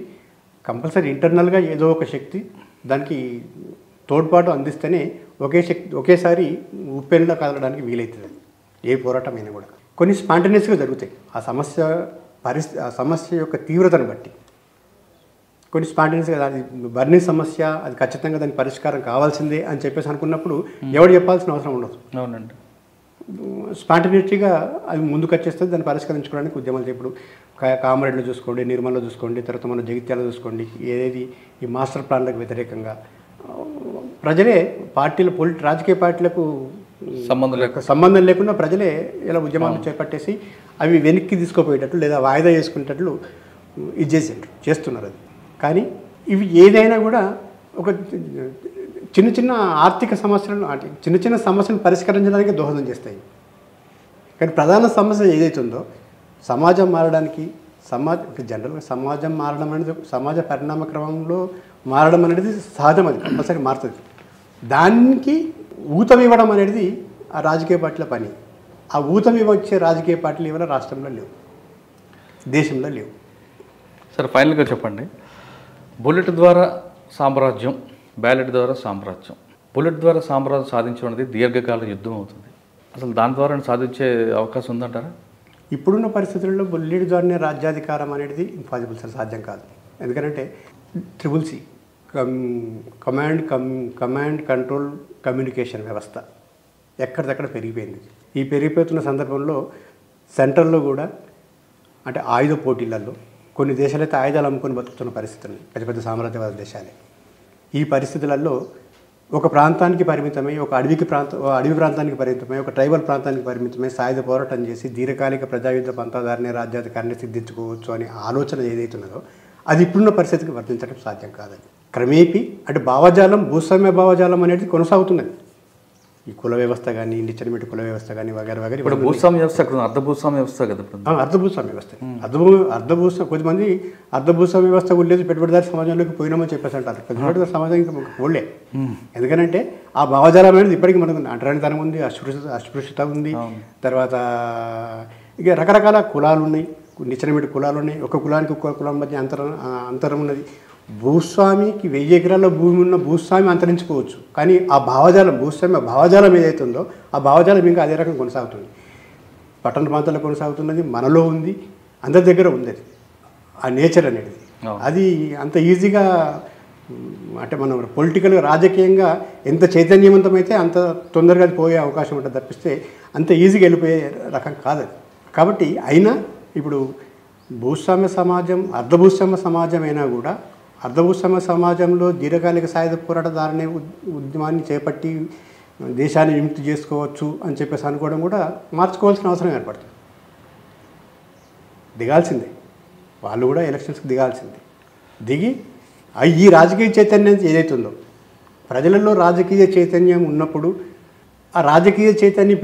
కంపల్సరీ ఇంటర్నల్గా ఏదో ఒక శక్తి దానికి తోడ్పాటు అందిస్తేనే ఒకేసారి ఉప్పెన్లా కదలడానికి వీలవుతుంది ఏ పోరాటం అయినా కూడా. కొన్ని స్పాంటేనియస్గా జరుగుతాయి ఆ సమస్య యొక్క తీవ్రతను బట్టి. కొన్ని స్పాంటేనియస్గా అది బర్నింగ్ సమస్య, అది ఖచ్చితంగా దానికి పరిష్కారం కావాల్సిందే అని చెప్పేసి అనుకున్నప్పుడు ఎవరు చెప్పాల్సిన అవసరం ఉండదు. అవునండి. స్పాంటేనియస్గా అది ముందుకు వచ్చేస్తే దాన్ని పరిష్కరించుకోవడానికి ఉద్యమాలు. ఇప్పుడు కామారెడ్డిలో చూసుకోండి, నిర్మల్లో చూసుకోండి, తర్వాత మన జగిత్యాల చూసుకోండి, ఏది ఈ మాస్టర్ ప్లాన్లకు వ్యతిరేకంగా ప్రజలే రాజకీయ పార్టీలకు సంబంధం లేకుండా ప్రజలే ఇలా ఉద్యమాలు చేపట్టేసి అవి వెనక్కి తీసుకుపోయేటట్లు లేదా వాయిదా చేసుకునేటట్లు ఇది చేస్తున్నారు. అది కానీ ఇవి ఏదైనా కూడా ఒక చిన్న చిన్న ఆర్థిక సమస్యలను చిన్న సమస్యలను పరిష్కరించడానికి దోహదం చేస్తాయి. కానీ ప్రధాన సమస్య ఏదైతుందో సమాజం మారడానికి జనరల్గా సమాజం మారడం అనేది సమాజ పరిణామ క్రమంలో మారడం అనేది సహజం, అది కంపల్సరీ మారుతుంది. దానికి ఊతం ఇవ్వడం అనేది ఆ రాజకీయ పార్టీల పని. ఆ ఊతం ఇవ్వచ్చే రాజకీయ పార్టీలు ఇవాళ రాష్ట్రంలో లేవు, దేశంలో లేవు. సరే, ఫైనల్గా చెప్పండి. బుల్లెట్ ద్వారా సామ్రాజ్యం, బ్యాలెట్ ద్వారా సామ్రాజ్యం. బుల్లెట్ ద్వారా సామ్రాజ్యం సాధించడం అనేది దీర్ఘకాల యుద్ధం అవుతుంది. అసలు దాని ద్వారా సాధించే అవకాశం ఉందంటారా? ఇప్పుడున్న పరిస్థితుల్లో బుల్లెట్ ద్వారానే రాజ్యాధికారం అనేది ఇంపాసిబుల్ సార్, సాధ్యం కాదు. ఎందుకంటే CCC కమాండ్ కంట్రోల్ కమ్యూనికేషన్ వ్యవస్థ ఎక్కడిదక్కడ పెరిగిపోయింది. ఈ పెరిగిపోతున్న సందర్భంలో సెంట్రల్లో కూడా అంటే ఆయుధ పోటీలలో కొన్ని దేశాలైతే ఆయుధాలు అమ్ముకొని బతుకుతున్న పరిస్థితులు, పెద్ద సామ్రాజ్యవాద దేశాలే. ఈ పరిస్థితులలో ఒక ప్రాంతానికి పరిమితమై, ఒక అడవి ప్రాంతానికి పరిమితమై, ఒక ట్రైబల్ ప్రాంతానికి పరిమితమై సాయుధ పోరాటం చేసి దీర్ఘకాలిక ప్రజాయుద్ధ పంతాదారిని రాజ్యాధికారాన్ని సిద్ధించుకోవచ్చు అనే ఆలోచన ఏదైతున్నదో అది ఇప్పుడున్న పరిస్థితికి వర్తించడం సాధ్యం కాదని. క్రమేపీ అంటే భావజాలం, భూస్వామ్య భావజాలం అనేది కొనసాగుతున్నది. ఈ కుల వ్యవస్థ కానీ, ఇండిటర్మీడియట్ కుల వ్యవస్థ కానీ వగైరా ఇప్పుడు భూస్వామ్య వ్యవస్థ, అర్ధభూస్వామ్య వ్యవస్థ కదా. అర్ధభూస్వామ్య వ్యవస్థ కొద్దిమంది అర్ధభూస్వామ్య వ్యవస్థ ఉండేది పెట్టుబడిదారి సమాజంలోకి పోయినామని చెప్పేసి అంటారు. పెట్టుబడిదారి సమాజం ఇంకా పోలే. ఎందుకంటే ఆ భావజాలం అనేది ఇప్పటికీ మనకు అంటరానితనం ఉంది, అస్పృశ్యత ఉంది, తర్వాత ఇక రకరకాల కులాలు ఉన్నాయి, ఇండిటర్మీడియట్ కులాలు ఉన్నాయి. ఒక కులానికి ఒక్క కులం మధ్య అంతరం ఉన్నది. భూస్వామికి 1000 ఎకరాల భూమి ఉన్న భూస్వామి అంతరించుకోవచ్చు, కానీ ఆ భావజాలం భూస్వామి భావజాలం ఏదైతుందో ఆ భావజాలం ఇంకా అదే రకం కొనసాగుతుంది. పట్టణ ప్రాంతాల్లో కొనసాగుతున్నది, మనలో ఉంది, అందరి దగ్గర ఉంది అది. ఆ నేచర్ అనేది అది అంత ఈజీగా అంటే మనం పొలిటికల్గా రాజకీయంగా ఎంత చైతన్యవంతమైతే అంత తొందరగా అది పోయే అవకాశం ఉంటుంది తప్పిస్తే అంత ఈజీగా వెళ్ళిపోయే రకం కాదు అది. కాబట్టి అయినా ఇప్పుడు భూస్వామ్య సమాజం అర్ధభూస్వామ్య సమాజం అయినా కూడా అర్ధభూస్వామ్య సమాజంలో దీర్ఘకాలిక సాయుధ పోరాటదారుని ఉద్యమాన్ని చేపట్టి దేశాన్ని విముక్తి చేసుకోవచ్చు అని చెప్పేసి అనుకోవడం కూడా మార్చుకోవాల్సిన అవసరం ఏర్పడుతుంది. దిగాల్సిందే, వాళ్ళు కూడా ఎలక్షన్స్కి దిగాల్సిందే. దిగి ఈ రాజకీయ చైతన్యం ఏదైతుందో ప్రజలలో రాజకీయ చైతన్యం ఉన్నప్పుడు ఆ రాజకీయ చైతన్యం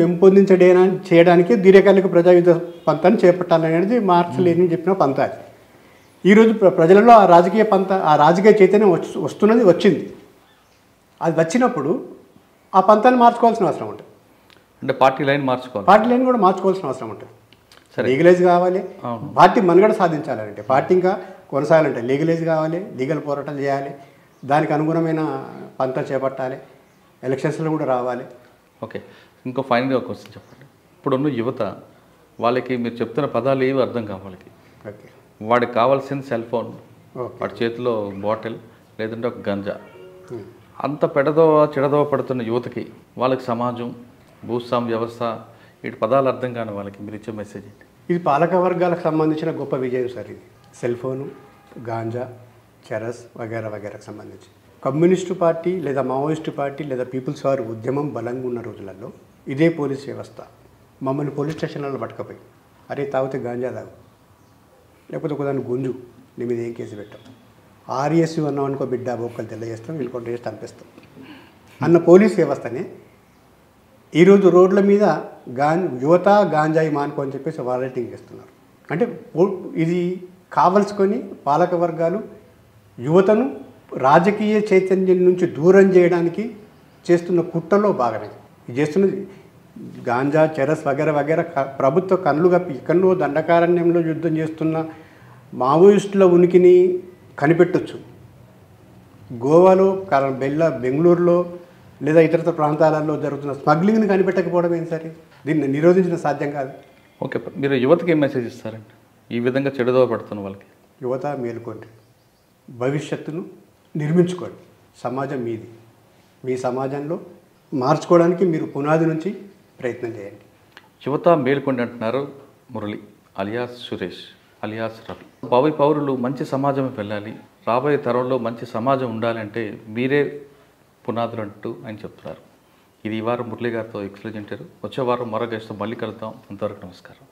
చేయడానికి దీర్ఘకాలిక ప్రజాయుద్ధ పంతాన్ని చేపట్టాలనేది మార్క్స్ లెనిన్ చెప్పిన పంత. అది ఈరోజు ప్రజలలో ఆ రాజకీయ పంత ఆ రాజకీయ చైతన్యం వచ్చింది. అది వచ్చినప్పుడు ఆ పంతాన్ని మార్చుకోవాల్సిన అవసరం ఉంటుంది. అంటే పార్టీ లైన్ మార్చుకోవాలి, పార్టీ లైన్ కూడా మార్చుకోవాల్సిన అవసరం ఉంటుంది. లీగలైజ్ కావాలి, పార్టీ మనుగడ సాధించాలంటే, పార్టీ ఇంకా కొనసాగాలంటే లీగలైజ్ కావాలి, లీగల్ పోరాటాలు చేయాలి, దానికి అనుగుణమైన పంత చేపట్టాలి, ఎలక్షన్స్లో కూడా రావాలి. ఓకే, ఇంకో ఫైనల్గా ఒక క్వశ్చన్ చెప్పండి. ఇప్పుడున్న యువత వాళ్ళకి మీరు చెప్తున్న పదాలు ఏవి అర్థం కావాలి. ఓకే, వాడికి కావాల్సిన సెల్ ఫోన్, వాడి చేతిలో బాటిల్, లేదంటే ఒక గంజా. అంత చెడదోవ పడుతున్న యువతకి వాళ్ళకి సమాజం, భూస్వామ్య వ్యవస్థ, వీటి పదాలు అర్థం కాని వాళ్ళకి మీరు ఇచ్చే మెసేజ్ ఏంటి? ఇది పాలక వర్గాలకు సంబంధించిన గొప్ప విజయం సార్. ఇది సెల్ ఫోను, గాంజా, చెరస్ వగేరా వగేరాకు సంబంధించి కమ్యూనిస్టు పార్టీ లేదా మావోయిస్టు పార్టీ లేదా పీపుల్స్ వార్ ఉద్యమం బలంగా ఉన్న రోజులలో ఇదే పోలీస్ వ్యవస్థ మమ్మల్ని పోలీస్ స్టేషన్లలో పట్టుకపోయి, అరే తాగితే గాంజా తాగు, లేకపోతే ఒకదాన్ని గుంజు, నీ మీద ఏం కేసు పెట్టాం, ఆర్ఎస్యు అన్నాం అనుకో బిడ్డ బొక్కలు తెలియజేస్తాం, వీళ్ళు కొంత చేసి చంపేస్తాం అన్న పోలీస్ వ్యవస్థనే ఈరోజు రోడ్ల మీద యువత గాంజాయి మానుకో అని చెప్పేసి వాలంటీరింగ్ చేస్తున్నారు. అంటే ఇది కావలసుకొని పాలక వర్గాలు యువతను రాజకీయ చైతన్యం నుంచి దూరం చేయడానికి చేస్తున్న కుట్రలో భాగమే. ఇది చేస్తున్నది గాంజా, చెరస్ వగేరా వగేరా ప్రభుత్వ కన్నులుగా ఎక్కడో దండకారణ్యంలో యుద్ధం చేస్తున్న మావోయిస్టుల ఉనికిని కనిపెట్టొచ్చు. గోవాలో బెంగళూరులో లేదా ఇతర ప్రాంతాలలో జరుగుతున్న స్మగ్లింగ్ని కనిపెట్టకపోవడం ఏంటి సరే, దీన్ని నిరోధించడం సాధ్యం కాదు. ఓకే, మీరు యువతకి ఏం మెసేజ్ ఇస్తారండి ఈ విధంగా చెడుదోవ పడుతున్న వాళ్ళకి? యువత మేలుకోండి, భవిష్యత్తును నిర్మించుకోండి. సమాజం మీది, మీ సమాజంలో మార్చుకోవడానికి మీరు పునాది నుంచి ప్రయత్నం చేయండి. యువత మేలుకోండి అంటున్నారు మురళి అలియాస్ సురేష్ అలియాస్ రవి. భావి పౌరులు మంచి సమాజం వెళ్ళాలి, రాబోయే తరంలో మంచి సమాజం ఉండాలంటే మీరే పునాదులు అంటూ ఆయన చెప్తున్నారు. ఇది ఈ వారం మురళి గారితో ఎక్స్ప్లెయిన్ చేశారు. వచ్చే వారం మరో గెస్ట్తో మళ్ళీ కలుద్దాం. అంతవరకు నమస్కారం.